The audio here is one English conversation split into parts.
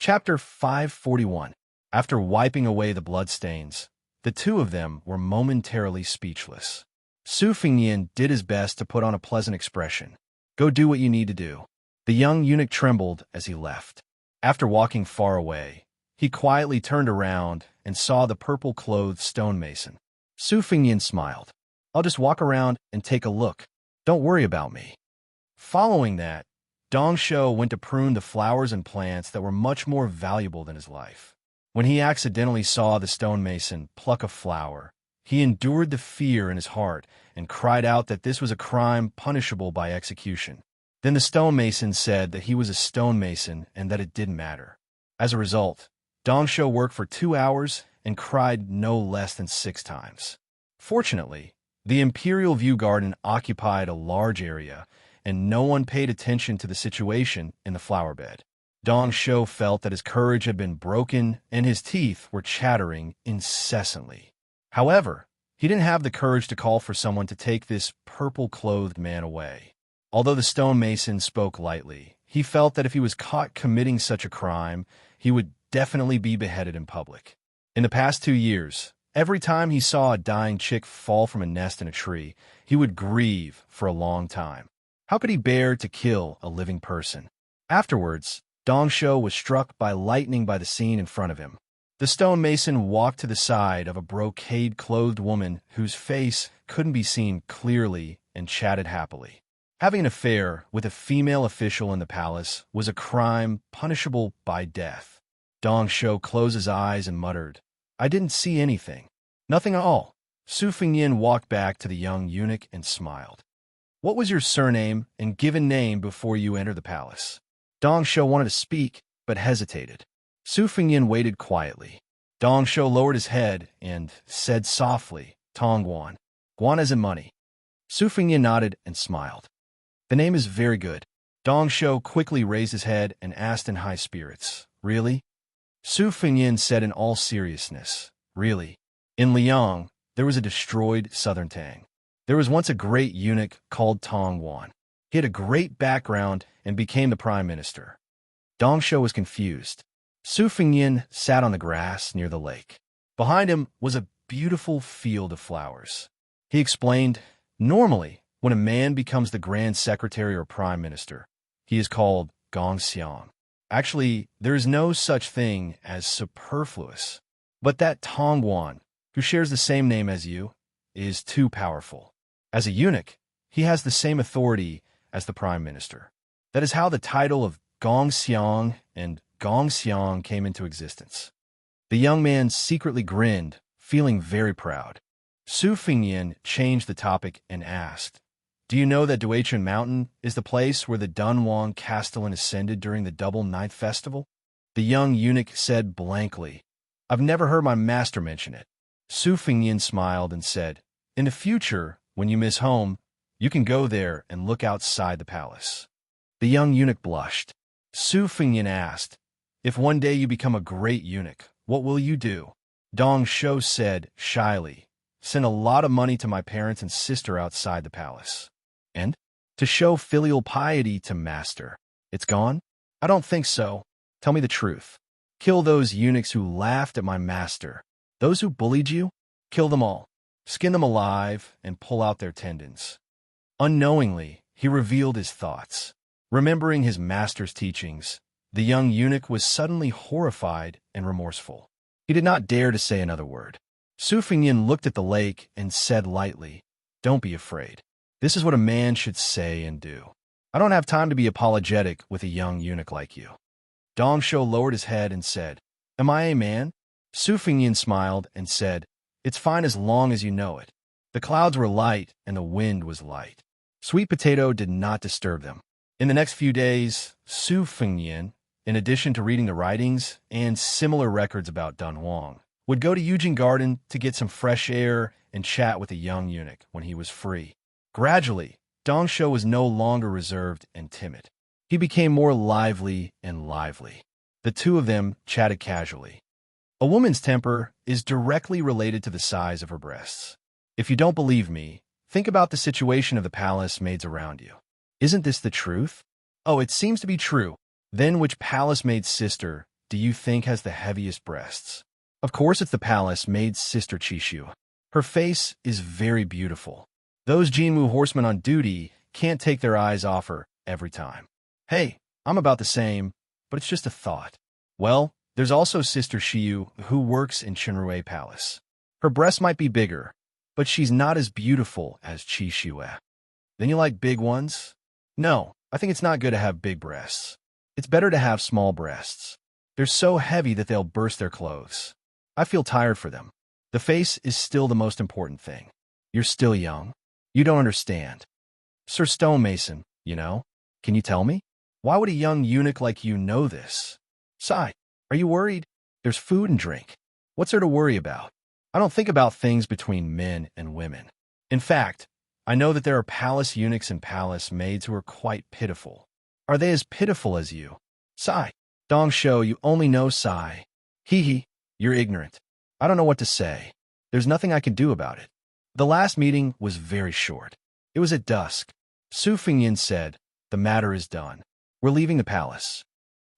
Chapter 541. After wiping away the bloodstains, the two of them were momentarily speechless. Su Fengnian did his best to put on a pleasant expression. Go do what you need to do. The young eunuch trembled as he left. After walking far away, he quietly turned around and saw the purple-clothed stonemason. Su Fengnian smiled. I'll just walk around and take a look. Don't worry about me. Following that, Dong Shou went to prune the flowers and plants that were much more valuable than his life. When he accidentally saw the stonemason pluck a flower, he endured the fear in his heart and cried out that this was a crime punishable by execution. Then the stonemason said that he was a stonemason and that it didn't matter. As a result, Dong Shou worked for 2 hours and cried no less than 6 times. Fortunately, the Imperial View Garden occupied a large area, and no one paid attention to the situation in the flower bed. Dong Shou felt that his courage had been broken and his teeth were chattering incessantly. However, he didn't have the courage to call for someone to take this purple-clothed man away. Although the stonemason spoke lightly, he felt that if he was caught committing such a crime, he would definitely be beheaded in public. In the past 2 years, every time he saw a dying chick fall from a nest in a tree, he would grieve for a long time. How could he bear to kill a living person? Afterwards, Dong Shou was struck by lightning by the scene in front of him. The stonemason walked to the side of a brocade-clothed woman whose face couldn't be seen clearly and chatted happily. Having an affair with a female official in the palace was a crime punishable by death. Dong Shou closed his eyes and muttered, I didn't see anything. Nothing at all. Su Fengnian walked back to the young eunuch and smiled. What was your surname and given name before you entered the palace? Dong Shou wanted to speak, but hesitated. Su Fengnian waited quietly. Dong Shou lowered his head and said softly, Tong Guan. Guan as in money. Su Fengnian nodded and smiled. The name is very good. Dong Shou quickly raised his head and asked in high spirits, Really? Su Fengnian said in all seriousness, Really? In Liang, there was a destroyed southern Tang. There was once a great eunuch called Tong Guan. He had a great background and became the prime minister. Dong Shou was confused. Su Fengnian sat on the grass near the lake. Behind him was a beautiful field of flowers. He explained, Normally, when a man becomes the grand secretary or prime minister, he is called Gongxiang. Actually, there is no such thing as superfluous. But that Tong Guan, who shares the same name as you, is too powerful. As a eunuch, he has the same authority as the prime minister. That is how the title of Gongxiang and Gongxiang came into existence. The young man secretly grinned, feeling very proud. Su Fengnian changed the topic and asked, Do you know that Duichun Mountain is the place where the Dunhuang Castellan ascended during the Double Ninth Festival? The young eunuch said blankly, I've never heard my master mention it. Su Fengnian smiled and said, In the future, when you miss home, you can go there and look outside the palace. The young eunuch blushed. Su Fengnian asked, If one day you become a great eunuch, what will you do? Dong Shou said shyly, Send a lot of money to my parents and sister outside the palace. And? To show filial piety to master. It's gone? I don't think so. Tell me the truth. Kill those eunuchs who laughed at my master. Those who bullied you? Kill them all. Skin them alive and pull out their tendons. Unknowingly, he revealed his thoughts. Remembering his master's teachings, the young eunuch was suddenly horrified and remorseful. He did not dare to say another word. Su Fengnian looked at the lake and said lightly, Don't be afraid. This is what a man should say and do. I don't have time to be apologetic with a young eunuch like you. Dong Shou lowered his head and said, Am I a man? Su Fengnian smiled and said, It's fine as long as you know it. The clouds were light and the wind was light. Sweet Potato did not disturb them. In the next few days, Su Fengnian, in addition to reading the writings and similar records about Dunhuang, would go to Yujing Garden to get some fresh air and chat with a young eunuch when he was free. Gradually, Dong Shou was no longer reserved and timid. He became more lively and lively. The two of them chatted casually. A woman's temper is directly related to the size of her breasts. If you don't believe me, think about the situation of the palace maids around you. Isn't this the truth? Oh, it seems to be true. Then which palace maid's sister do you think has the heaviest breasts? Of course it's the palace maid's sister Xianxia. Her face is very beautiful. Those Jinmu horsemen on duty can't take their eyes off her every time. Hey, I'm about the same, but it's just a thought. Well, there's also Sister Xiu who works in Chenrui Palace. Her breasts might be bigger, but she's not as beautiful as Xianxia. Then you like big ones? No, I think it's not good to have big breasts. It's better to have small breasts. They're so heavy that they'll burst their clothes. I feel tired for them. The face is still the most important thing. You're still young. You don't understand. Sir Stonemason, you know. Can you tell me? Why would a young eunuch like you know this? Sigh, are you worried? There's food and drink. What's there to worry about? I don't think about things between men and women. In fact, I know that there are palace eunuchs and palace maids who are quite pitiful. Are they as pitiful as you? Sigh. Dong Shou, you only know sigh. Hee, you're ignorant. I don't know what to say. There's nothing I can do about it. The last meeting was very short. It was at dusk. Su Fingyin said, the matter is done. We're leaving the palace.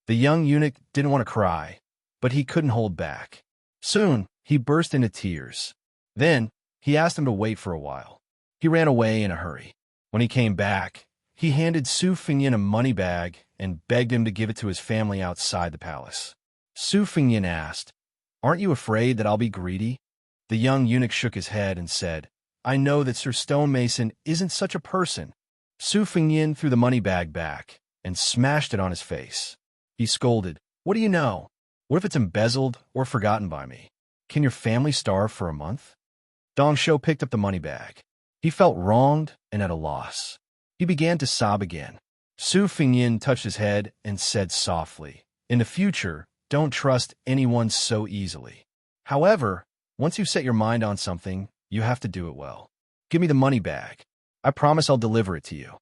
The young eunuch didn't want to cry, but he couldn't hold back. Soon, he burst into tears. Then, he asked him to wait for a while. He ran away in a hurry. When he came back, he handed Su Fingyin a money bag and begged him to give it to his family outside the palace. Su Fingyin asked, aren't you afraid that I'll be greedy? The young eunuch shook his head and said, I know that Sir Stonemason isn't such a person. Su Fingyin threw the money bag back and smashed it on his face. He scolded, what do you know? What if it's embezzled or forgotten by me? Can your family starve for a month? Dong Shou picked up the money bag. He felt wronged and at a loss. He began to sob again. Su Fingyin touched his head and said softly, in the future, don't trust anyone so easily. However, once you've set your mind on something, you have to do it well. Give me the money bag. I promise I'll deliver it to you.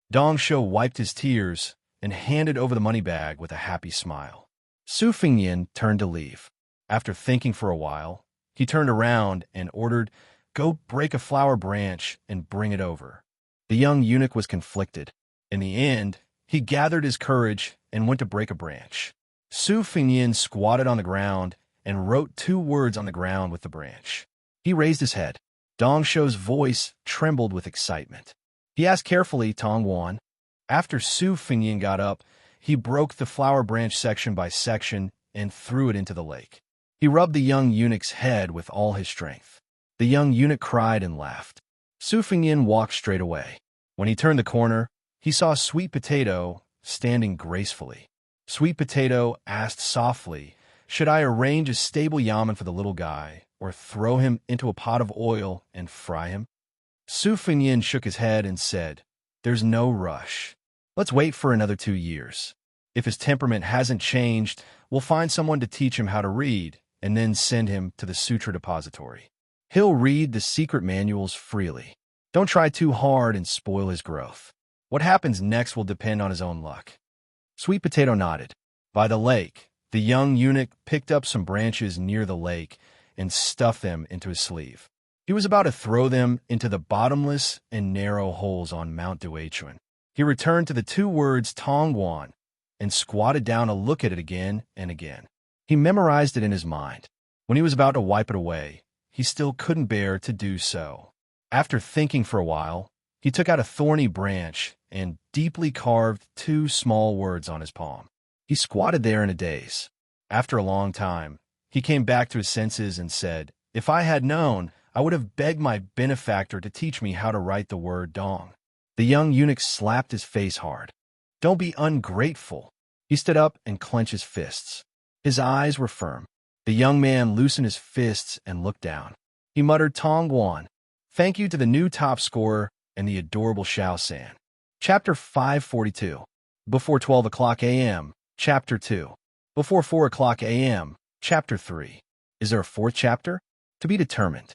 Dong Shou wiped his tears and handed over the money bag with a happy smile. Su Fingyin turned to leave. After thinking for a while, he turned around and ordered, go break a flower branch and bring it over. The young eunuch was conflicted. In the end, he gathered his courage and went to break a branch. Su Fingyin squatted on the ground and wrote 2 words on the ground with the branch. He raised his head. Dong Shou's voice trembled with excitement. He asked carefully, Tong Wan. After Su Fingyin got up, he broke the flower branch section by section and threw it into the lake. He rubbed the young eunuch's head with all his strength. The young eunuch cried and laughed. Su Fingyin walked straight away. When he turned the corner, he saw Sweet Potato standing gracefully. Sweet Potato asked softly, should I arrange a stable yamen for the little guy, or throw him into a pot of oil and fry him? Su Fingyin shook his head and said, there's no rush. Let's wait for another 2 years. If his temperament hasn't changed, we'll find someone to teach him how to read, and then send him to the sutra depository. He'll read the secret manuals freely. Don't try too hard and spoil his growth. What happens next will depend on his own luck. Sweet Potato nodded. By the lake, the young eunuch picked up some branches near the lake and stuffed them into his sleeve. He was about to throw them into the bottomless and narrow holes on Mount Duachuan. He returned to the 2 words Tong Wan and squatted down to look at it again and again. He memorized it in his mind. When he was about to wipe it away, he still couldn't bear to do so. After thinking for a while, he took out a thorny branch and deeply carved 2 small words on his palm. He squatted there in a daze. After a long time, he came back to his senses and said, if I had known, I would have begged my benefactor to teach me how to write the word dong. The young eunuch slapped his face hard. Don't be ungrateful. He stood up and clenched his fists. His eyes were firm. The young man loosened his fists and looked down. He muttered, Tong Wan. Thank you to the new top scorer and the adorable Xiao San. Chapter 542. Before 12 o'clock a.m., Chapter 2. Before 4 o'clock a.m., Chapter 3. Is there a 4th chapter? To be determined.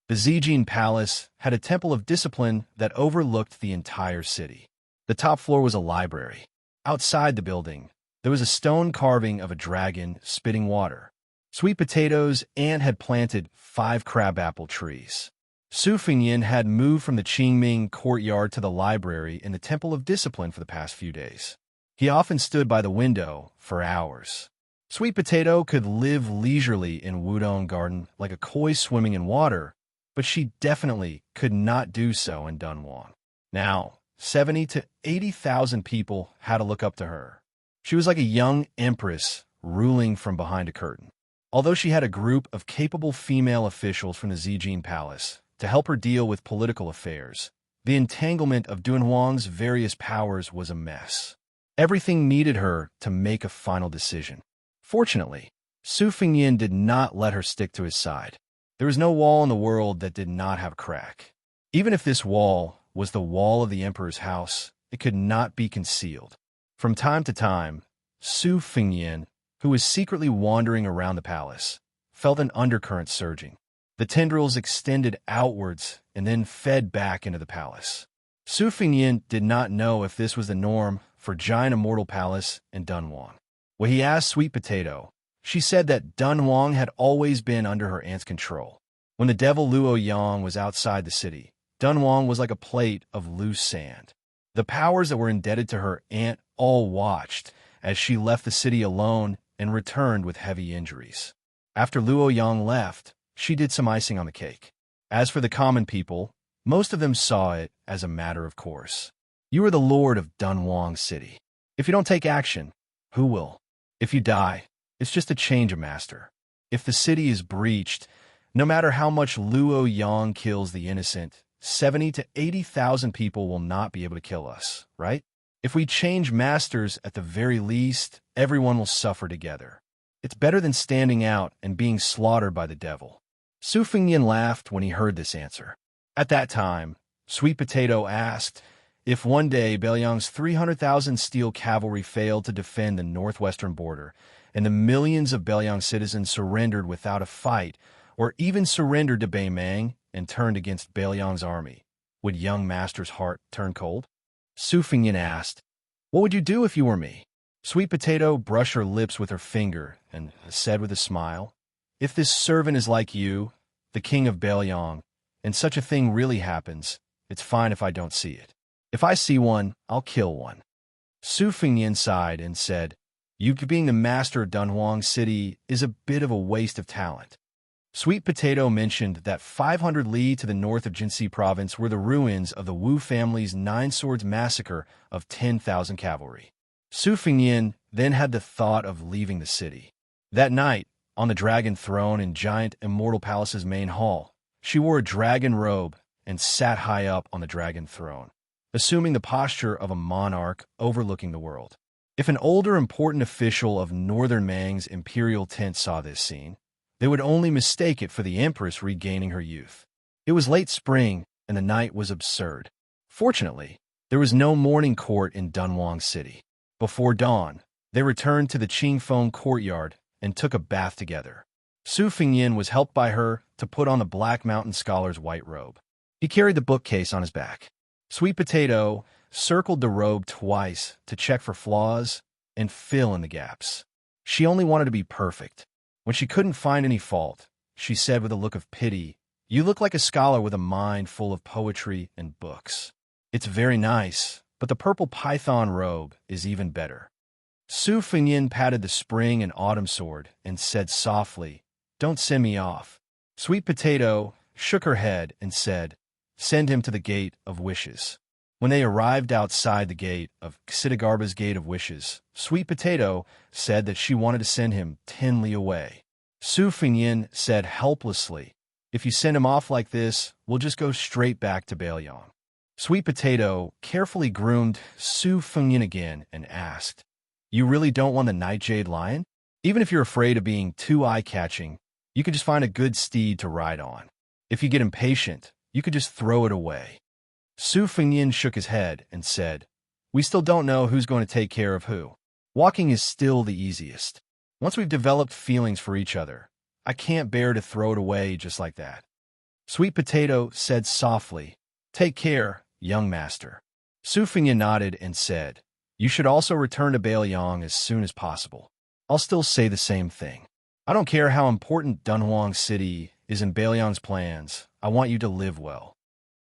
The Zijin Palace had a temple of discipline that overlooked the entire city. The top floor was a library. Outside the building, there was a stone carving of a dragon spitting water. Sweet Potato's aunt had planted 5 crabapple trees. Su Fingyin had moved from the Qingming courtyard to the library in the Temple of Discipline for the past few days. He often stood by the window for hours. Sweet Potato could live leisurely in Wudong Garden like a koi swimming in water, but she definitely could not do so in Dunhuang. Now, 70 to 80,000 people had to look up to her. She was like a young empress ruling from behind a curtain. Although she had a group of capable female officials from the Zijin Palace to help her deal with political affairs, the entanglement of Dunhuang's various powers was a mess. Everything needed her to make a final decision. Fortunately, Su Fengyin did not let her stick to his side. There was no wall in the world that did not have a crack. Even if this wall was the wall of the emperor's house, it could not be concealed. From time to time, Su Fengyin, who was secretly wandering around the palace, felt an undercurrent surging. The tendrils extended outwards and then fed back into the palace. Su Fengyin did not know if this was the norm for Giant Immortal Palace in Dunhuang. When he asked Sweet Potato, she said that Dunhuang had always been under her aunt's control. When the devil Luo Yang was outside the city, Dunhuang was like a plate of loose sand. The powers that were indebted to her aunt all watched as she left the city alone and returned with heavy injuries. After Luo Yang left, she did some icing on the cake. As for the common people, most of them saw it as a matter of course. You are the lord of Dunhuang City. If you don't take action, who will? If you die, it's just a change of master. If the city is breached, no matter how much Luo Yang kills the innocent, 70 to 80,000 people will not be able to kill us, right? If we change masters at the very least, everyone will suffer together. It's better than standing out and being slaughtered by the devil. Su Fengyin laughed when he heard this answer. At that time, Sweet Potato asked, if one day Beiliang's 300,000 steel cavalry failed to defend the northwestern border, and the millions of Beiliang citizens surrendered without a fight, or even surrendered to Beimang and turned against Beiliang's army, would young master's heart turn cold? Su Fengyin asked, what would you do if you were me? Sweet Potato brushed her lips with her finger and said with a smile, if this servant is like you, the king of Beiliang, and such a thing really happens, it's fine if I don't see it. If I see one, I'll kill one. Su Fengyin sighed and said, you being the master of Dunhuang City is a bit of a waste of talent. Sweet Potato mentioned that 500 li to the north of Jinxi province were the ruins of the Wu family's Nine Swords massacre of 10,000 cavalry. Su Fengyin then had the thought of leaving the city. That night, on the dragon throne in Giant Immortal Palace's main hall, she wore a dragon robe and sat high up on the dragon throne, assuming the posture of a monarch overlooking the world. If an older important official of Northern Mang's imperial tent saw this scene, they would only mistake it for the empress regaining her youth. It was late spring, and the night was absurd. Fortunately, there was no morning court in Dunhuang City. Before dawn, they returned to the Qingfeng courtyard and took a bath together. Su Fengyin was helped by her to put on the Black Mountain Scholar's white robe. He carried the bookcase on his back. Sweet Potato circled the robe twice to check for flaws and fill in the gaps. She only wanted to be perfect. When she couldn't find any fault, she said with a look of pity, you look like a scholar with a mind full of poetry and books. It's very nice, but the purple python robe is even better. Su Fengyin patted the spring and autumn sword and said softly, don't send me off. Sweet Potato shook her head and said, send him to the Gate of Wishes. When they arrived outside the gate of Xidagarba's Gate of Wishes, Sweet Potato said that she wanted to send him 10 li away. Su Fengyin said helplessly, if you send him off like this, we'll just go straight back to Beiliang. Sweet Potato carefully groomed Su Fengyin again and asked, you really don't want the Nightjade Lion? Even if you're afraid of being too eye-catching, you could just find a good steed to ride on. If you get impatient, you could just throw it away. Su Fengyin shook his head and said, we still don't know who's going to take care of who. Walking is still the easiest. Once we've developed feelings for each other, I can't bear to throw it away just like that. Sweet Potato said softly, take care, young master. Su Fengyin nodded and said, you should also return to Beiliang as soon as possible. I'll still say the same thing. I don't care how important Dunhuang City is in Beiliang's plans. I want you to live well.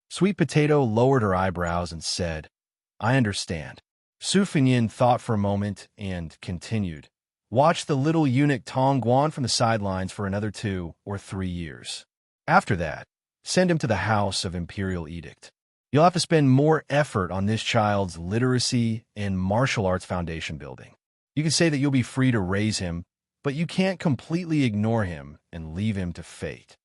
Sweet Potato lowered her eyebrows and said, I understand. Su Fengyin thought for a moment and continued, Watch the little eunuch Tong Guan from the sidelines for another 2 or 3 years. After that, send him to the House of Imperial Edict. You'll have to spend more effort on this child's literacy and martial arts foundation building. You can say that you'll be free to raise him, but you can't completely ignore him and leave him to fate.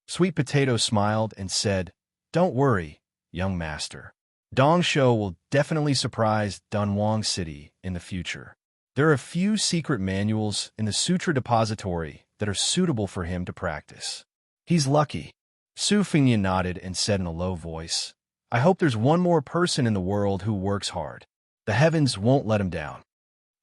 Sweet Potato smiled and said, "Don't worry, young master. Dong Shou will definitely surprise Dunhuang City in the future. There are a few secret manuals in the Sutra Depository that are suitable for him to practice. He's lucky." Su Fingyan nodded and said in a low voice, "I hope there's one more person in the world who works hard. The heavens won't let him down.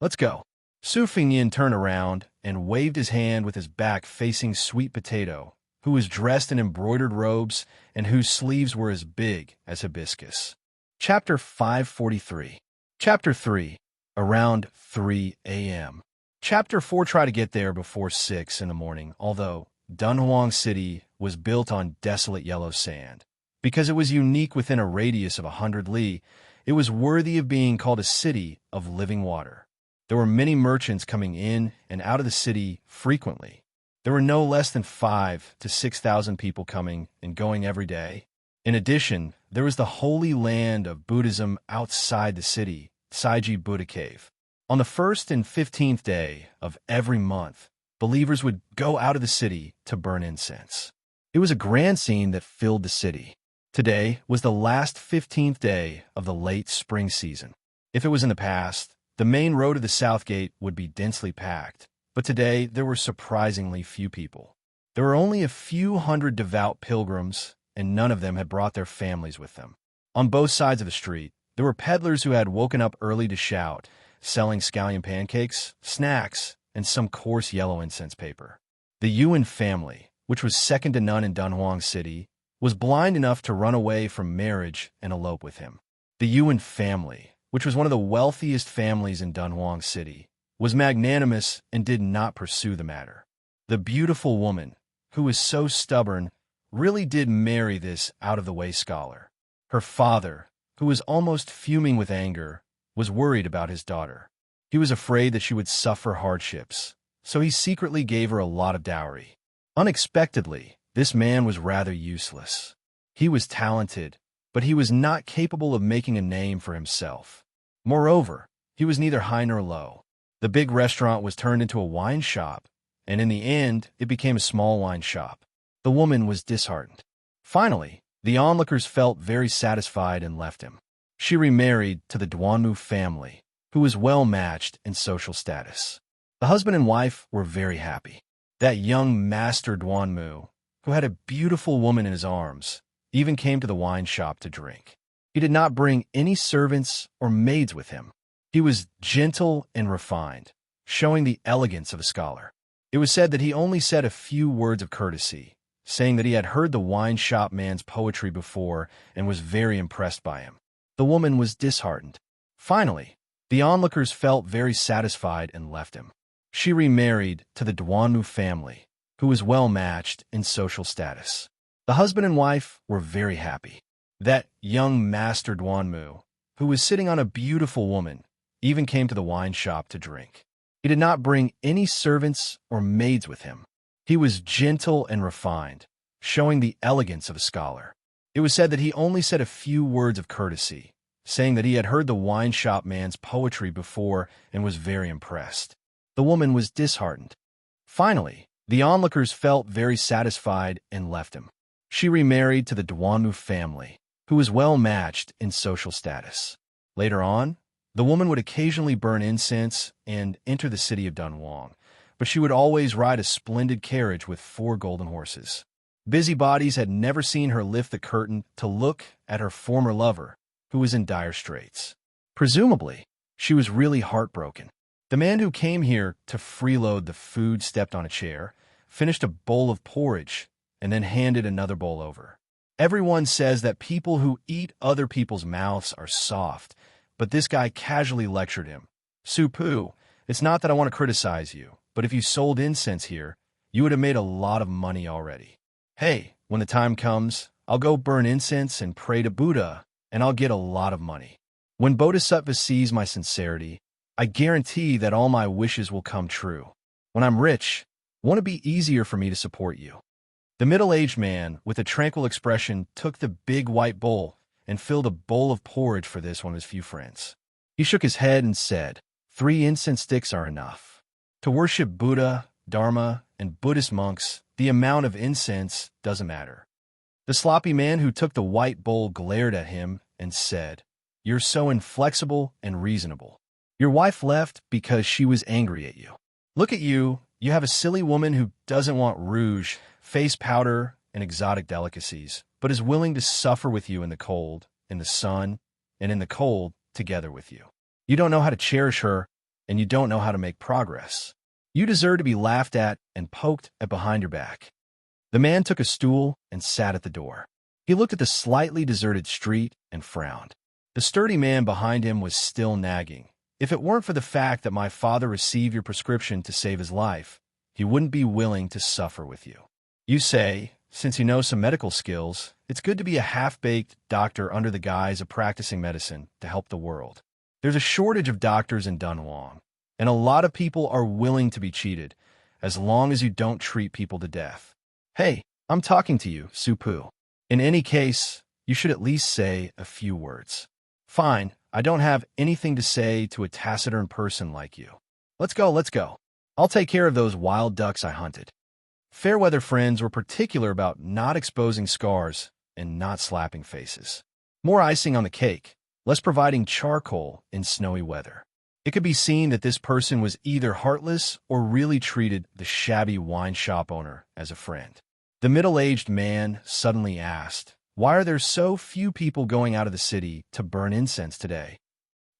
Let's go." Su Fingyan turned around and waved his hand with his back facing Sweet Potato, who was dressed in embroidered robes and whose sleeves were as big as hibiscus. Chapter 543. Chapter 3. Around 3 a.m. Chapter 4. Try to get there before 6 in the morning, although Dunhuang City was built on desolate yellow sand. Because it was unique within a radius of 100 li, it was worthy of being called a city of living water. There were many merchants coming in and out of the city frequently. There were no less than 5,000 to 6,000 people coming and going every day. In addition, there was the holy land of Buddhism outside the city, Saiji Buddha Cave. On the 1st and 15th day of every month, believers would go out of the city to burn incense. It was a grand scene that filled the city. Today was the last 15th day of the late spring season. If it was in the past, the main road of the South Gate would be densely packed, but today there were surprisingly few people. There were only a few hundred devout pilgrims, and none of them had brought their families with them. On both sides of the street, there were peddlers who had woken up early to shout, selling scallion pancakes, snacks, and some coarse yellow incense paper. The Yuan family, which was second to none in Dunhuang City, was blind enough to run away from marriage and elope with him. The Yuan family, which was one of the wealthiest families in Dunhuang City, was magnanimous and did not pursue the matter. The beautiful woman, who was so stubborn, really did marry this out-of-the-way scholar. Her father, who was almost fuming with anger, was worried about his daughter. He was afraid that she would suffer hardships, so he secretly gave her a lot of dowry. Unexpectedly, this man was rather useless. He was talented, but he was not capable of making a name for himself. Moreover, he was neither high nor low. The big restaurant was turned into a wine shop, and in the end, it became a small wine shop. The woman was disheartened. Finally, the onlookers felt very satisfied and left him. She remarried to the Duanmu family, who was well-matched in social status. The husband and wife were very happy. That young master Duanmu, who had a beautiful woman in his arms, even came to the wine shop to drink. He did not bring any servants or maids with him. He was gentle and refined, showing the elegance of a scholar. It was said that he only said a few words of courtesy, saying that he had heard the wine shop man's poetry before and was very impressed by him. The woman was disheartened. Finally, the onlookers felt very satisfied and left him. She remarried to the Duanmu family, who was well-matched in social status. The husband and wife were very happy. That young master Duanmu, who was sitting on a beautiful woman, even came to the wine shop to drink. He did not bring any servants or maids with him. He was gentle and refined, showing the elegance of a scholar. It was said that he only said a few words of courtesy, saying that he had heard the wine shop man's poetry before and was very impressed. The woman was disheartened. Finally, the onlookers felt very satisfied and left him. She remarried to the Duanmu family, who was well-matched in social status. Later on, the woman would occasionally burn incense and enter the city of Dunhuang, but she would always ride a splendid carriage with 4 golden horses. Busybodies had never seen her lift the curtain to look at her former lover, who was in dire straits. Presumably, she was really heartbroken. The man who came here to freeload the food stepped on a chair, finished a bowl of porridge, and then handed another bowl over. Everyone says that people who eat other people's mouths are soft, but this guy casually lectured him. Supu, it's not that I want to criticize you, but if you sold incense here, you would have made a lot of money already. Hey, when the time comes, I'll go burn incense and pray to Buddha, and I'll get a lot of money. When Bodhisattva sees my sincerity, I guarantee that all my wishes will come true. When I'm rich, won't it be easier for me to support you?" The middle-aged man, with a tranquil expression, took the big white bowl and filled a bowl of porridge for this one of his few friends. He shook his head and said, "3 incense sticks are enough. To worship Buddha, Dharma, and Buddhist monks, the amount of incense doesn't matter." The sloppy man who took the white bowl glared at him and said, "You're so inflexible and reasonable. Your wife left because she was angry at you. Look at you. You have a silly woman who doesn't want rouge, face powder, and exotic delicacies, but is willing to suffer with you in the cold, in the sun, and in the cold together with you. You don't know how to cherish her, and you don't know how to make progress. You deserve to be laughed at and poked at behind your back." The man took a stool and sat at the door. He looked at the slightly deserted street and frowned. The sturdy man behind him was still nagging. "If it weren't for the fact that my father received your prescription to save his life, he wouldn't be willing to suffer with you. You say, since you know some medical skills, it's good to be a half-baked doctor under the guise of practicing medicine to help the world. There's a shortage of doctors in Dunhuang, and a lot of people are willing to be cheated, as long as you don't treat people to death. Hey, I'm talking to you, Supu. In any case, you should at least say a few words." "Fine, I don't have anything to say to a taciturn person like you. Let's go. I'll take care of those wild ducks I hunted." Fairweather friends were particular about not exposing scars and not slapping faces. More icing on the cake, less providing charcoal in snowy weather. It could be seen that this person was either heartless or really treated the shabby wine shop owner as a friend. The middle-aged man suddenly asked, "Why are there so few people going out of the city to burn incense today?"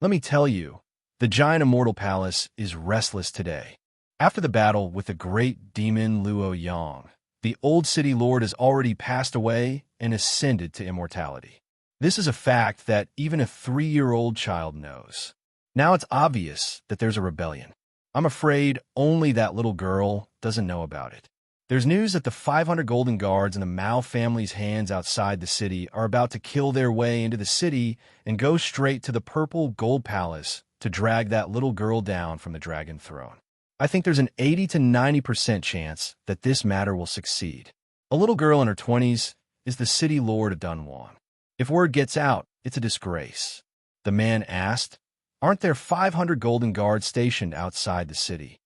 "Let me tell you, the giant Immortal Palace is restless today. After the battle with the great demon Luo Yang, the old city lord has already passed away and ascended to immortality. This is a fact that even a 3-year-old child knows. Now it's obvious that there's a rebellion. I'm afraid only that little girl doesn't know about it. There's news that the 500 golden guards in the Mao family's hands outside the city are about to kill their way into the city and go straight to the purple gold palace to drag that little girl down from the dragon throne. I think there's an 80 to 90% chance that this matter will succeed. A little girl in her 20s is the city lord of Dunhuang. If word gets out, it's a disgrace." The man asked, "Aren't there 500 golden guards stationed outside the city?"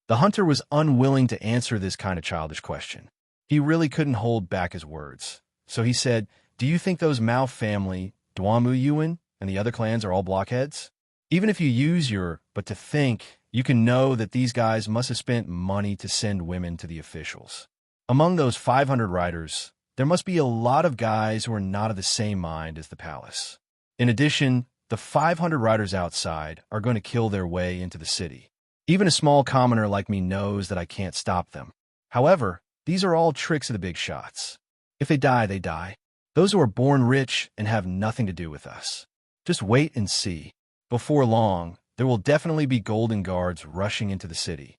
The hunter was unwilling to answer this kind of childish question. He really couldn't hold back his words. So he said, "Do you think those Mao family, Duamu Yuan, and the other clans are all blockheads? Even if you use your but to think, you can know that these guys must have spent money to send women to the officials. Among those 500 riders, there must be a lot of guys who are not of the same mind as the palace. In addition, the 500 riders outside are going to kill their way into the city. Even a small commoner like me knows that I can't stop them. However, these are all tricks of the big shots. If they die, they die. Those who are born rich and have nothing to do with us. Just wait and see. Before long, there will definitely be golden guards rushing into the city."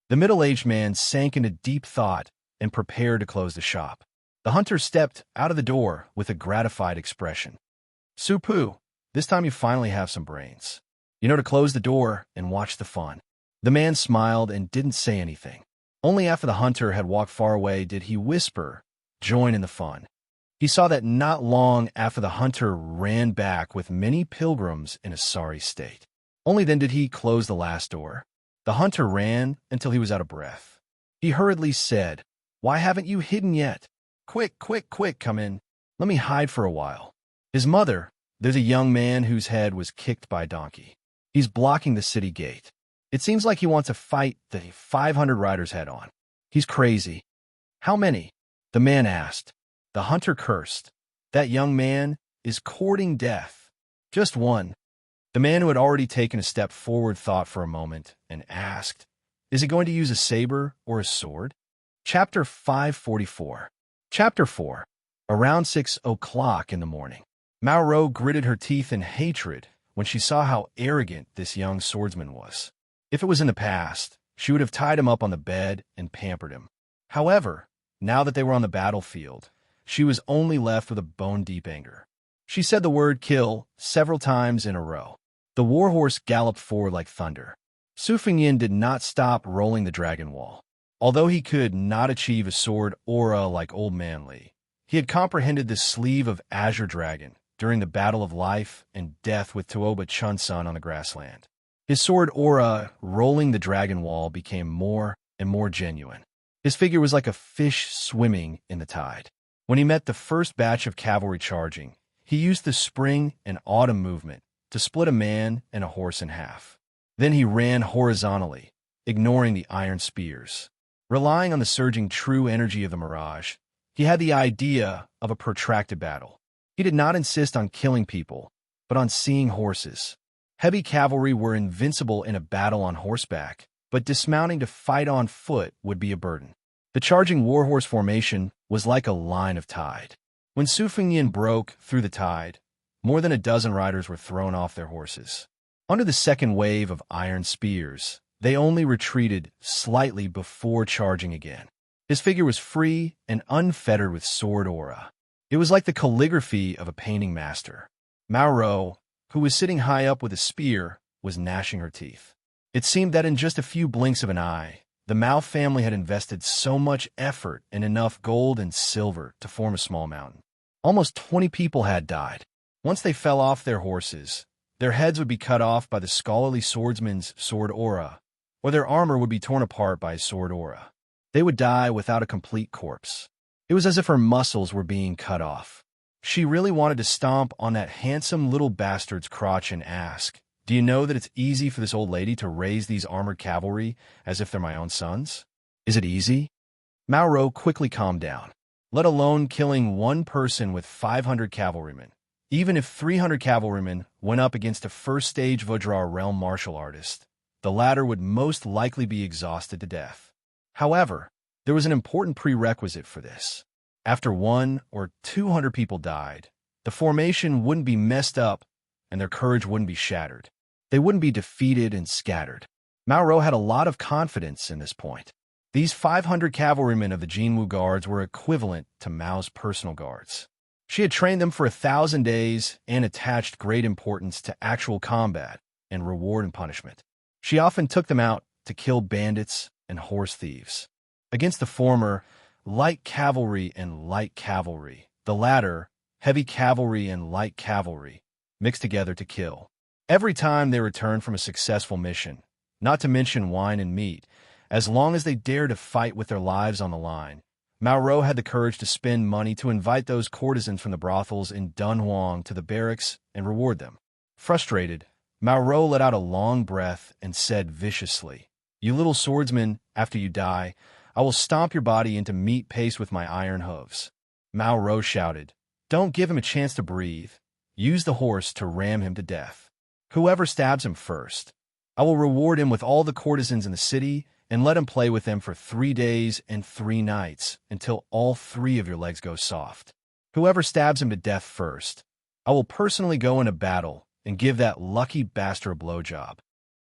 The middle-aged man sank into deep thought and prepared to close the shop. The hunter stepped out of the door with a gratified expression. "Supu, this time you finally have some brains. You know to close the door and watch the fun." The man smiled and didn't say anything. Only after the hunter had walked far away did he whisper, "Join in the fun." He saw that not long after the hunter ran back with many pilgrims in a sorry state. Only then did he close the last door. The hunter ran until he was out of breath. He hurriedly said, "Why haven't you hidden yet? Quick, come in. Let me hide for a while." His mother, there's a young man whose head was kicked by a donkey. He's blocking the city gate. It seems like he wants to fight the 500 riders head on. He's crazy. "How many?" the man asked. The hunter cursed. "That young man is courting death." "Just one." The man who had already taken a step forward thought for a moment and asked, "Is he going to use a saber or a sword?" Chapter 544. Chapter 4. Around 6 o'clock in the morning, Mao Ro gritted her teeth in hatred when she saw how arrogant this young swordsman was. If it was in the past, she would have tied him up on the bed and pampered him. However, now that they were on the battlefield, she was only left with a bone-deep anger. She said the word "kill" several times in a row. The warhorse galloped forward like thunder. Su Fengyin did not stop rolling the dragon wall. Although he could not achieve a sword aura like Old Man Li, he had comprehended the sleeve of Azure Dragon during the battle of life and death with Tuoba Chunsun on the grassland. His sword aura, rolling the dragon wall, became more and more genuine. His figure was like a fish swimming in the tide. When he met the first batch of cavalry charging, he used the spring and autumn movement to split a man and a horse in half. Then he ran horizontally, ignoring the iron spears. Relying on the surging true energy of the mirage, he had the idea of a protracted battle. He did not insist on killing people, but on seeing horses. Heavy cavalry were invincible in a battle on horseback, but dismounting to fight on foot would be a burden. The charging warhorse formation was like a line of tide. When Su Fengyin broke through the tide, more than a dozen riders were thrown off their horses. Under the second wave of iron spears, they only retreated slightly before charging again. His figure was free and unfettered with sword aura. It was like the calligraphy of a painting master. Mao Ro, who was sitting high up with a spear, was gnashing her teeth. It seemed that in just a few blinks of an eye, the Mao family had invested so much effort and enough gold and silver to form a small mountain. Almost 20 people had died. Once they fell off their horses, their heads would be cut off by the scholarly swordsman's sword aura, or their armor would be torn apart by his sword aura. They would die without a complete corpse. It was as if her muscles were being cut off. She really wanted to stomp on that handsome little bastard's crotch and ask, "Do you know that it's easy for this old lady to raise these armored cavalry as if they're my own sons? Is it easy?" Mao Ro quickly calmed down. Let alone killing one person with 500 cavalrymen. Even if 300 cavalrymen went up against a first-stage Vajra realm martial artist, the latter would most likely be exhausted to death. However, there was an important prerequisite for this. After 100 or 200 people died, the formation wouldn't be messed up and their courage wouldn't be shattered. They wouldn't be defeated and scattered. Mao Ro had a lot of confidence in this point. These 500 cavalrymen of the Jinwu Guards were equivalent to Mao's personal guards. She had trained them for 1,000 days and attached great importance to actual combat and reward and punishment. She often took them out to kill bandits and horse thieves. Against the former, light cavalry and light cavalry. The latter, heavy cavalry and light cavalry, mixed together to kill. Every time they returned from a successful mission, not to mention wine and meat, as long as they dared to fight with their lives on the line, Mao Ro had the courage to spend money to invite those courtesans from the brothels in Dunhuang to the barracks and reward them. Frustrated, Mao Ro let out a long breath and said viciously, "You little swordsman, after you die, I will stomp your body into meat paste with my iron hooves." Mao Ro shouted, "Don't give him a chance to breathe. Use the horse to ram him to death. Whoever stabs him first, I will reward him with all the courtesans in the city and let him play with them for 3 days and 3 nights until all 3 of your legs go soft. Whoever stabs him to death first, I will personally go into battle and give that lucky bastard a blowjob."